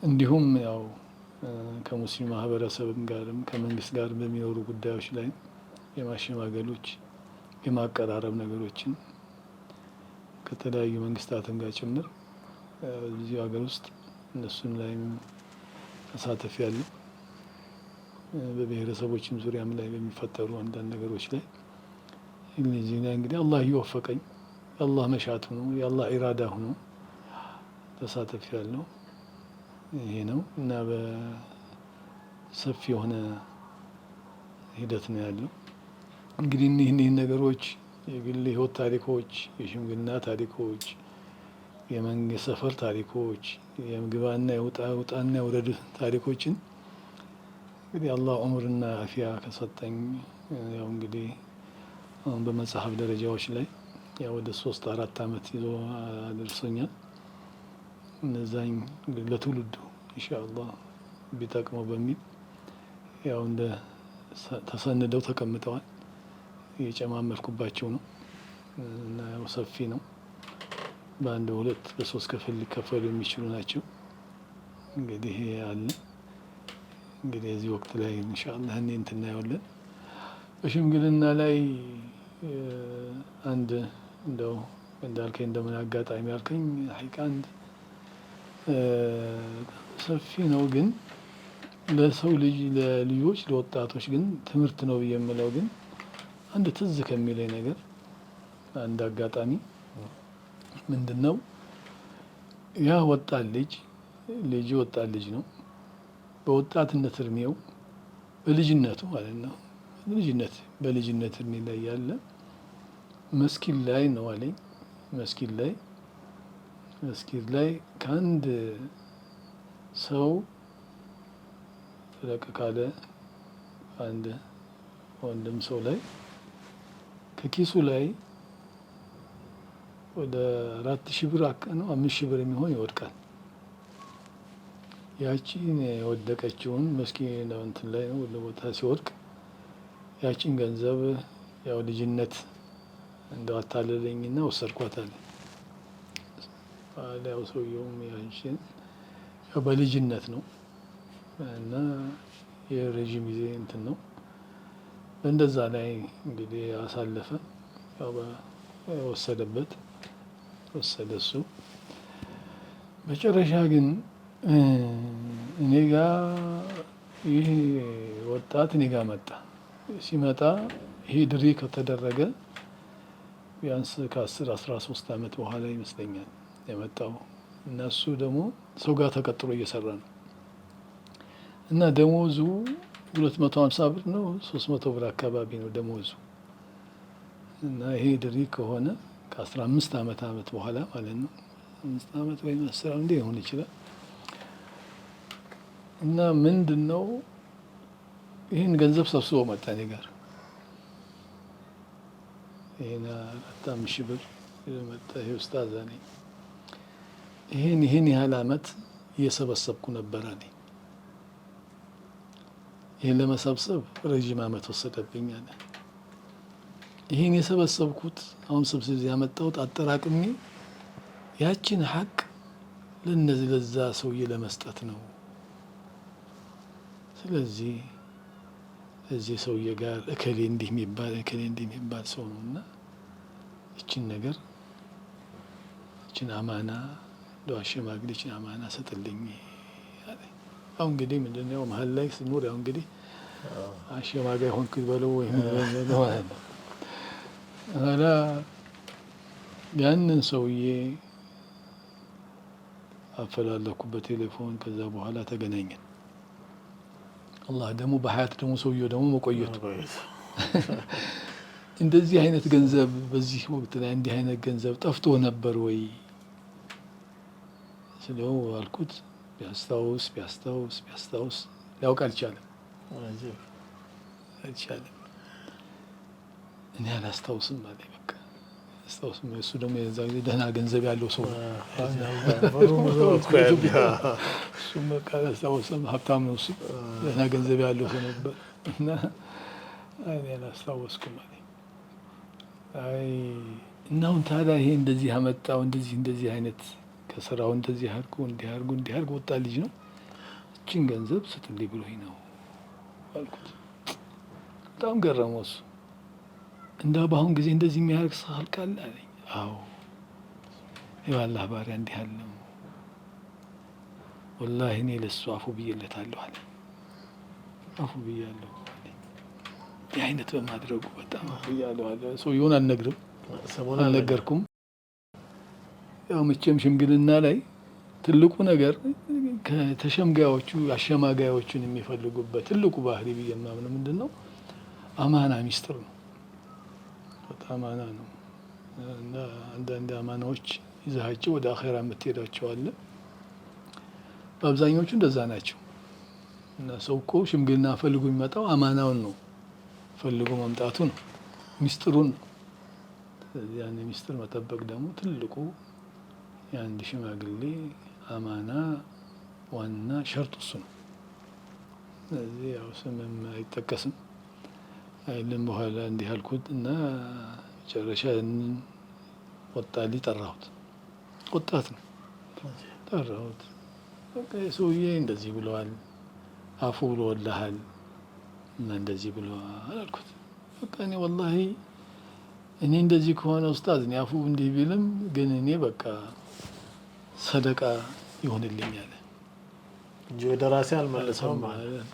እንዲሁም ያው ከሙስሊም ማህበረሰብም ጋርም ከመንግስት ጋር በሚኖሩ ጉዳዮች ላይ የማሸማገሎች የማቀራረብ ነገሮችን ከተለያዩ መንግስታትም ጋር ጭምር እዚሁ ሀገር ውስጥ እነሱን ላይም ተሳተፍ ያለው በብሔረሰቦችም ዙሪያም ላይ በሚፈጠሩ አንዳንድ ነገሮች ላይ እንግዲህ አላህ እየወፈቀኝ የአላህ መሻት ሆኖ የአላህ ኢራዳ ሆኖ ተሳተፍ ያለው ይሄ ነው እና በሰፊ የሆነ ሂደት ነው ያለው። እንግዲህ እኒህን ነገሮች የግል ህይወት ታሪኮች፣ የሽምግልና ታሪኮች፣ የመንግስት ሰፈር ታሪኮች፣ የግባና የውጣና የውረድ ታሪኮችን እንግዲህ አላህ ዑምርና አፊያ ከሰጠኝ ያው እንግዲህ አሁን በመጽሐፍ ደረጃዎች ላይ ያው ወደ 3-4 አመት ይዞ አደርሶኛል። እነዛኝ ለትውልዱ ኢንሻአላህ ቢጠቅመው በሚል ያው እንደ ተሰንደው ተቀምጠዋል። የጨማመርኩባቸው ነው እና ያው ሰፊ ነው። በአንድ 2 በ3 ክፍል ሊከፈሉ የሚችሉ ናቸው። እንግዲህ አለ እንግዲህ እዚህ ወቅት ላይ ኢንሻአላህ እኔ እንትን እናየዋለን። በሽምግልና ላይ አንድ እንደው እንዳልከኝ እንደምን አጋጣሚ ያልከኝ ሐቂቃ አንድ ሰፊ ነው፣ ግን ለሰው ልጅ ለልጆች ለወጣቶች ግን ትምህርት ነው ብዬ የምለው ግን አንድ ትዝ ከሚለኝ ነገር አንድ አጋጣሚ ምንድነው ያ ወጣት ልጅ ወጣት ልጅ ነው። በወጣትነት እድሜው በልጅነቱ ማለት ነው በልጅነት እድሜ ላይ ያለ መስጊድ ላይ ነው አለኝ። መስጊድ ላይ ከአንድ ሰው ፈለቅ ካለ አንድ ወንድም ሰው ላይ ከኪሱ ላይ ወደ 4000 ብር ነው 5000 ብር የሚሆን ይወድቃል። ያቺን የወደቀችውን መስኪን እንትን ላይ ነው ወደ ቦታ ሲወድቅ ያቺን ገንዘብ ያው ልጅነት እንደው አታለለኝና ወሰድኳት አለ። ያው ሰውየውም ያቺን ያው በልጅነት ነው እና የረጅም ጊዜ እንትን ነው እንደዛ ላይ እንግዲህ አሳለፈ። ያው ወሰደ እሱ። መጨረሻ ግን እኔ ጋ ይህ ወጣት እኔ ጋ መጣ። ሲመጣ ይሄ ድሪ ከተደረገ ቢያንስ ከ10-13 ዓመት በኋላ ይመስለኛል የመጣው እና እሱ ደግሞ ሰው ጋር ተቀጥሮ እየሰራ ነው እና ደሞዙ 250 ብር ነው 300 ብር አካባቢ ነው ደሞዙ እና ይሄ ድሪ ከሆነ ከ15 ዓመት በኋላ ማለት ነው 5 ዓመት ወይም 10 እንደ ይሆን ይችላል እና ምንድነው ይህን ገንዘብ ሰብስቦ መጣ እኔ ጋር ይሄን 4-5 ብር መጣ። ይሄ ኡስታዝ ነኝ ይሄን ያህል ዓመት እየሰበሰብኩ ነበር እኔ ይሄን ለመሰብሰብ ረጅም ዓመት ወሰደብኝ አለ። ይሄን የሰበሰብኩት አሁን ሰብስቤ ያመጣሁት አጠራቅሜ ያችን ሀቅ ለነዚህ ለዛ ሰውዬ ለመስጠት ነው። ስለዚህ እዚህ ሰውዬ ጋር እከሌ እንዲህ የሚባል ሰው ነውና እችን ነገር እችን አማና ለአሸማግሌችን አማና ሰጥልኝ አለ። አሁን እንግዲህ ምንድነው መሀል ላይ ስኖር ያው እንግዲህ አሸማጋይ ሆንክ በለው ወይ ነው ማለት ነው። አላ ያንን ሰውዬ አፈላለኩበት ቴሌፎን። ከዛ በኋላ ተገናኘን። አላህ ደግሞ በሀያት ደግሞ ሰውዬው ደግሞ መቆየቱ እንደዚህ አይነት ገንዘብ በዚህ ወቅት ላይ እንዲህ አይነት ገንዘብ ጠፍቶ ነበር ወይ ስለው አልኩት። ቢያስታውስ ሊያውቅ አልቻለም። እኔ አላስታውስም አለ። በቃ አስታውስም። እሱ ደግሞ የዛ ጊዜ ደህና ገንዘብ ያለው ሰው ነው። እሱም በቃ አላስታውስም። ሀብታም ነው እሱ፣ ደህና ገንዘብ ያለው ሰው ነበር እና እኔ አላስታወስኩም አለ። አይ እና አሁን ታዲያ ይሄ እንደዚህ ያመጣው እንደዚህ አይነት ከስራው እንደዚህ አድርጎ ወጣ ልጅ ነው እችን ገንዘብ ስትልኝ ብሎኝ ነው አልኩት። በጣም ገረመው እሱ። እንዳ በአሁን ጊዜ እንደዚህ የሚያደርግ ሰው አልቃለ አለኝ። አዎ የአላህ ባሪያ እንዲህ አለው ወላሂ እኔ ለሱ አፉ ብዬለታለሁ አለ። አፉ ብያለሁ ይህ አይነት በማድረጉ በጣም አፉ ብያለሁ አለ። ሰውዬውን አልነገርኩም። ያው መቼም ሽምግልና ላይ ትልቁ ነገር ከተሸምጋዮቹ አሸማጋዮቹን የሚፈልጉበት ትልቁ ባህሪ ብዬ የማምነው ምንድን ነው? አማና ሚስጥር ነው። በጣም አማና ነው እና አንዳንድ አማናዎች ይዛቸው ወደ አኼራ የምትሄዳቸው አለ። በአብዛኞቹ እንደዛ ናቸው። እና ሰው እኮ ሽምግልና ፈልጎ የሚመጣው አማናውን ነው ፈልጎ መምጣቱ ነው፣ ሚስጥሩን ነው። ስለዚህ ያን ሚስጥር መጠበቅ ደግሞ ትልቁ የአንድ ሽማግሌ አማና ዋና ሸርጡ እሱ ነው። ስለዚህ ያው ስምም አይጠቀስም አይልም። በኋላ እንዲህ አልኩት እና መጨረሻ ወጣልኝ። ጠራሁት። ወጣት ነው። ጠራሁት። በቃ ሰውዬ እንደዚህ ብለዋል፣ አፉ ብሎልሃል እና እንደዚህ ብለዋል አልኩት። በቃ እኔ ወላሂ እኔ እንደዚህ ከሆነ ኡስታዝ እኔ አፉ እንዲህ ቢልም ግን እኔ በቃ ሰደቃ ይሆንልኝ አለ እንጂ ወደ ራሴ አልመለሰውም ማለት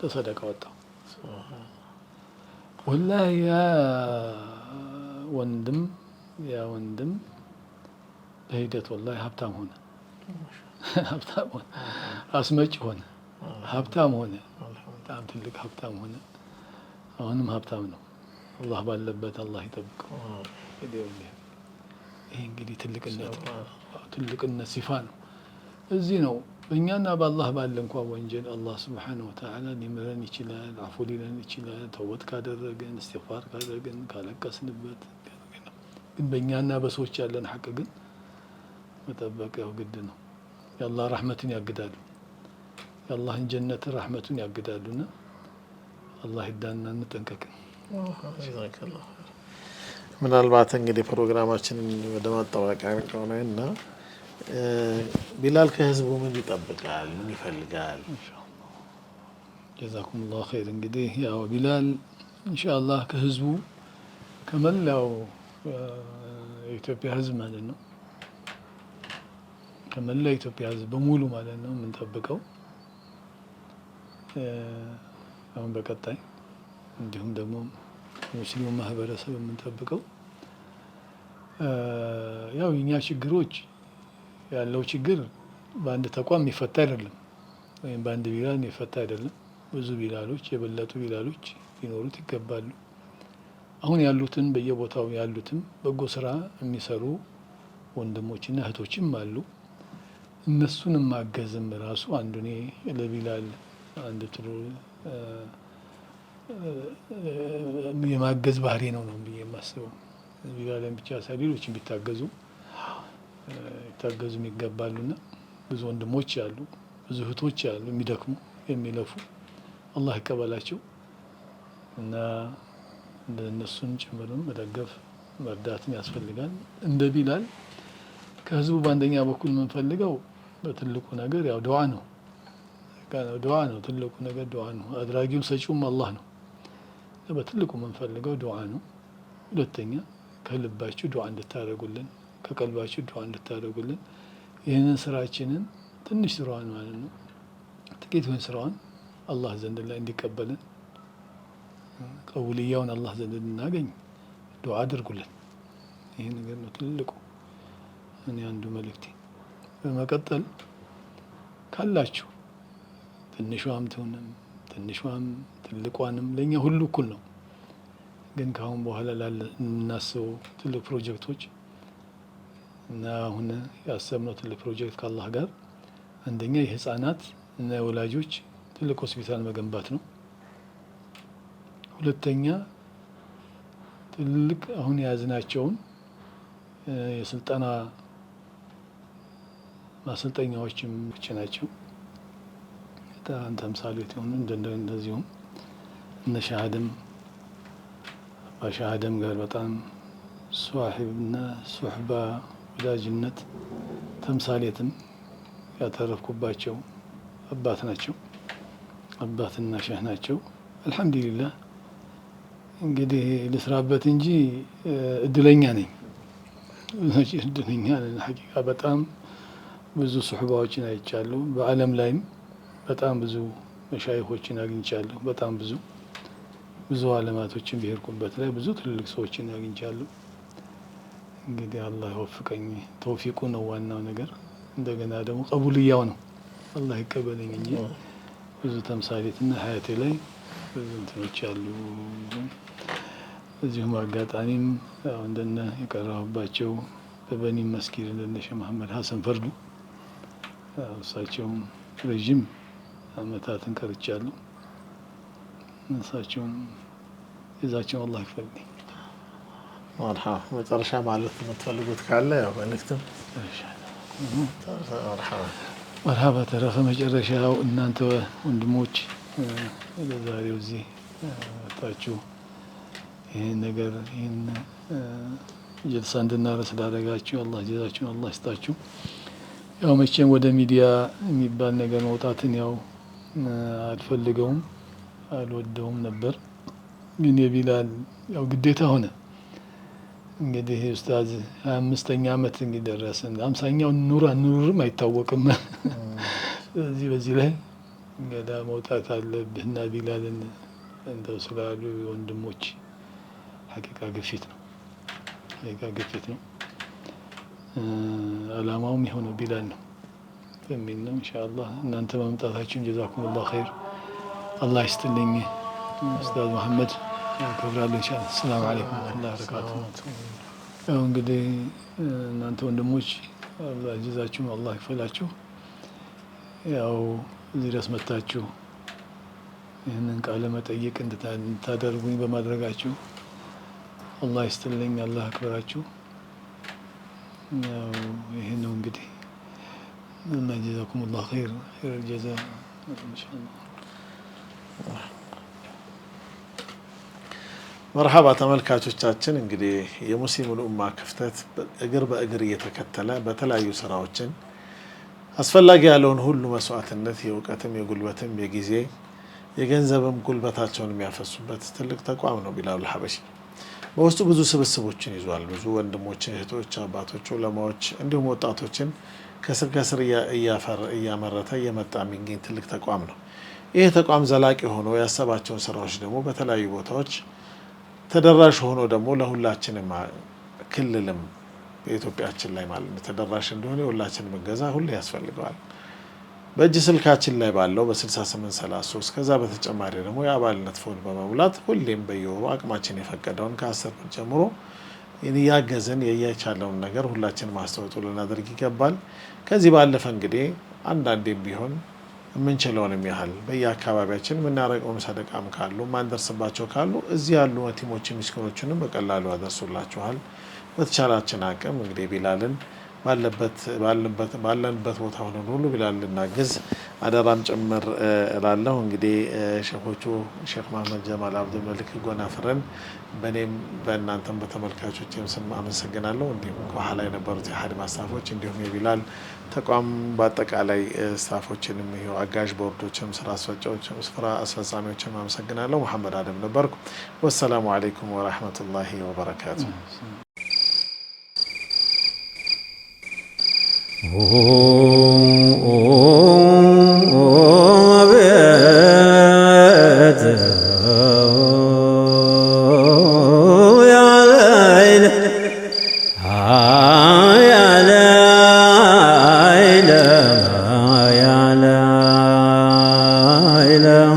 ተሰደቃ ወጣው። ወላሂ ያ ወንድም በሂደት ወላሂ ሀብታም ሆነ፣ አስመጭ ሆነ፣ ሀብታም ሆነ፣ በጣም ትልቅ ሀብታም ሆነ። አሁንም ሀብታም ነው። አላህ ባለበት አላህ ይጠብቀው። ይሄ እንግዲህ ትልቅነት ሲፋ ነው። እዚህ ነው በእኛና በአላህ ባለ እንኳን ወንጀል አላህ ስብሓነሁ ወተዓላ ሊምረን ይችላል፣ አፉ ሊለን ይችላል። ተውበት ካደረገን እስትግፋር ካደረገን ካለቀስንበት። ግን በእኛና በሰዎች ያለን ሐቅ ግን መጠበቅ ያው ግድ ነው። የአላህ ረሕመትን ያግዳሉ፣ የአላህን ጀነት ረሕመቱን ያግዳሉና አላህ ይዳንና እንጠንቀቅ። ምናልባት እንግዲህ ፕሮግራማችንን ወደ ማጠባበቂያ ከሆነ እና ቢላል ከህዝቡ ምን ይጠብቃል? ምን ይፈልጋል? ጀዛኩሙላሁ ኸይር። እንግዲህ ያው ቢላል ኢንሻአላህ ከህዝቡ ከመላው የኢትዮጵያ ህዝብ ማለት ነው ከመላው የኢትዮጵያ ህዝብ በሙሉ ማለት ነው የምንጠብቀው አሁን በቀጣይ እንዲሁም ደግሞ ሙስሊሙ ማህበረሰብ የምንጠብቀው ያው የኛ ችግሮች ያለው ችግር በአንድ ተቋም የሚፈታ አይደለም፣ ወይም በአንድ ቢላል የሚፈታ አይደለም። ብዙ ቢላሎች የበለጡ ቢላሎች ሊኖሩት ይገባሉ። አሁን ያሉትን በየቦታው ያሉትን በጎ ስራ የሚሰሩ ወንድሞችና እህቶችም አሉ። እነሱንም ማገዝም ራሱ አንዱ እኔ ለቢላል አንድ ጥሩ የማገዝ ባህሪ ነው ብዬ የማስበው። ቢላልን ብቻ ሳይሆን ሌሎችም ቢታገዙ ይታገዙም ይገባሉና ብዙ ወንድሞች አሉ፣ ብዙ እህቶች አሉ የሚደክሙ የሚለፉ አላህ ይቀበላቸው እና እነሱን ጭምርም መደገፍ መርዳትም ያስፈልጋል። እንደ ቢላል ከህዝቡ በአንደኛ በኩል የምንፈልገው በትልቁ ነገር ያው ዱዓ ነው። ዱዓ ነው ትልቁ ነገር ዱዓ ነው። አድራጊውም ሰጪውም አላህ ነው። በትልቁ የምንፈልገው ዱዓ ነው። ሁለተኛ ከልባችሁ ዱዓ እንድታደርጉልን፣ ከቀልባችሁ ዱዓ እንድታደርጉልን ይህንን ስራችንን ትንሽ ስራዋን ማለት ነው ጥቂት ሆን ስራዋን አላህ ዘንድ ላይ እንዲቀበልን ቀቡልያውን አላህ ዘንድ እንድናገኝ ዱዓ አድርጉልን። ይህ ነገር ነው ትልቁ እኔ አንዱ መልእክቴ። በመቀጠል ካላችሁ ትንሿም ትሁንም ትንሿም ትልቋንም ለእኛ ሁሉ እኩል ነው። ግን ከአሁን በኋላ ላለ የምናስበው ትልቅ ፕሮጀክቶች እና አሁን ያሰብነው ትልቅ ፕሮጀክት ከአላህ ጋር አንደኛ የህፃናት እና የወላጆች ትልቅ ሆስፒታል መገንባት ነው። ሁለተኛ ትልቅ አሁን የያዝናቸውን የስልጠና ማሰልጠኛዎችም ናቸው። በጣም ተምሳሌት የሆኑ እንደዚሁም እነ ሻሃድም በሻሃድም ጋር በጣም ሷሂብና ሱሕባ ወዳጅነት ተምሳሌትም ያተረፍኩባቸው አባት ናቸው። አባትና ሸህ ናቸው። አልሐምዱሊላህ እንግዲህ ልስራበት እንጂ እድለኛ ነኝ። እድለኛ ነኝ ሐቂቃ በጣም ብዙ ሱሕባዎችን አይቻለሁ። በዓለም ላይም በጣም ብዙ መሻይኾችን አግኝቻለሁ። በጣም ብዙ ዓለማቶችን ብሄርኩበት ላይ ብዙ ትልልቅ ሰዎችን አግኝቻለሁ። እንግዲህ አላህ ይወፍቀኝ። ተውፊቁ ነው ዋናው ነገር። እንደገና ደግሞ ቀቡልያው ነው። አላህ ይቀበለኝ እንጂ ብዙ ተምሳሌትና ሀያቴ ላይ ብዙ እንትኖች አሉ። እዚሁም አጋጣሚም እንደነ የቀራሁባቸው በበኒ መስጊድ እንደነ ሼህ መሐመድ ሀሰን ፈርዱ እሳቸውም ረዥም አመታትን ቀርቻለሁ። እሳቸውም የዛቸውን አላህ ይክፈልልኝ። መርሐባ መጨረሻ ማለት የምትፈልጉት ካለ ያው መልእክትም መርሐባ። ተረፈ መጨረሻው እናንተ ወንድሞች ለዛሬው እዚህ መጣችሁ ይህን ነገር ይህን ጀልሳ እንድናረስ ላደረጋችሁ አላህ ጀዛችሁን አላህ ይስጣችሁ። ያው መቼም ወደ ሚዲያ የሚባል ነገር መውጣትን ያው አልፈልገውም አልወደውም ነበር፣ ግን የቢላል ያው ግዴታ ሆነ። እንግዲህ ኡስታዝ 25ኛ ዓመት እንግዲህ ደረስን። 50ኛው ኑርም አይታወቅም። ስለዚህ በዚህ ላይ ገዳ መውጣት አለብህና ቢላልን እንደው ስላሉ ወንድሞች ሐቂቃ ግፊት ነው። ሐቂቃ ግፊት ነው። አላማውም የሆነው ቢላል ነው በሚል ነው። ኢንሻአላህ እናንተ በመምጣታችሁን ጀዛኩሙላህ ኸይር አላህ ይስጥልኝ። ኡስታዝ መሐመድ ከብራል ኢንሻአላህ። ሰላም አለይኩም ወራህመቱላሂ ወበረካቱሁ። ያው እንግዲህ እናንተ ወንድሞች አላህ ጀዛችሁን አላህ ይክፈላችሁ። ያው እዚህ ድረስ መጥታችሁ ይህንን ቃለ መጠይቅ እንድታደርጉኝ በማድረጋችሁ አላህ ይስጥልኝ፣ አላህ አክብራችሁ። ያው ይሄ ነው እንግዲህ እና ጀዛኩሙላህ ኸይር ጀዛ ኢንሻአላህ። መርሐባ ተመልካቾቻችን፣ እንግዲህ የሙስሊሙል ኡማ ክፍተት እግር በእግር እየተከተለ በተለያዩ ስራዎችን አስፈላጊ ያለውን ሁሉ መስዋዕትነት የእውቀትም የጉልበትም የጊዜ የገንዘብም ጉልበታቸውን የሚያፈሱበት ትልቅ ተቋም ነው ቢላሉል ሐበሺ። በውስጡ ብዙ ስብስቦችን ይዟል። ብዙ ወንድሞችን፣ እህቶች፣ አባቶች፣ ዑለማዎች እንዲሁም ወጣቶችን ከስር ከስር እያመረተ እየመጣ የሚገኝ ትልቅ ተቋም ነው። ይህ ተቋም ዘላቂ ሆኖ ያሰባቸውን ስራዎች ደግሞ በተለያዩ ቦታዎች ተደራሽ ሆኖ ደግሞ ለሁላችንም ክልልም በኢትዮጵያችን ላይ ማለት ነው ተደራሽ እንደሆነ የሁላችንም እገዛ ሁሌ ያስፈልገዋል። በእጅ ስልካችን ላይ ባለው በ6833 ከዛ በተጨማሪ ደግሞ የአባልነት ፎርም በመሙላት ሁሌም በየወሩ አቅማችን የፈቀደውን ከ10 ብር ጀምሮ ያገዝን የቻለውን ነገር ሁላችንም አስተዋጽኦ ልናደርግ ይገባል። ከዚህ ባለፈ እንግዲህ አንዳንዴም ቢሆን የምንችለውንም ያህል በየአካባቢያችን የምናረቀውን ሰደቃም ካሉ ማንደርስባቸው ካሉ እዚህ ያሉ የቲሞችን ምስኪኖችንም በቀላሉ ያደርሱላችኋል። በተቻላችን አቅም እንግዲህ ቢላልን ባለንበት ቦታ ሆነን ሁሉ ቢላል ልናግዝ አደራም ጭምር እላለሁ። እንግዲህ ሼኾቹ ሼክ መሐመድ ጀማል አብዱል መሊክ ጎናፍርን በእኔም በእናንተም በተመልካቾችም ስም አመሰግናለሁ። እንዲሁም ከኋላ የነበሩት የሀዲማ ስታፎች እንዲሁም የቢላል ተቋም በአጠቃላይ ስታፎችንም ይኸው አጋዥ ቦርዶችም ስራ አስፈጻሚዎችም አመሰግናለሁ። መሐመድ አደም ነበርኩ። ወሰላሙ አለይኩም ወራህመቱላሂ ወበረካቱ። لا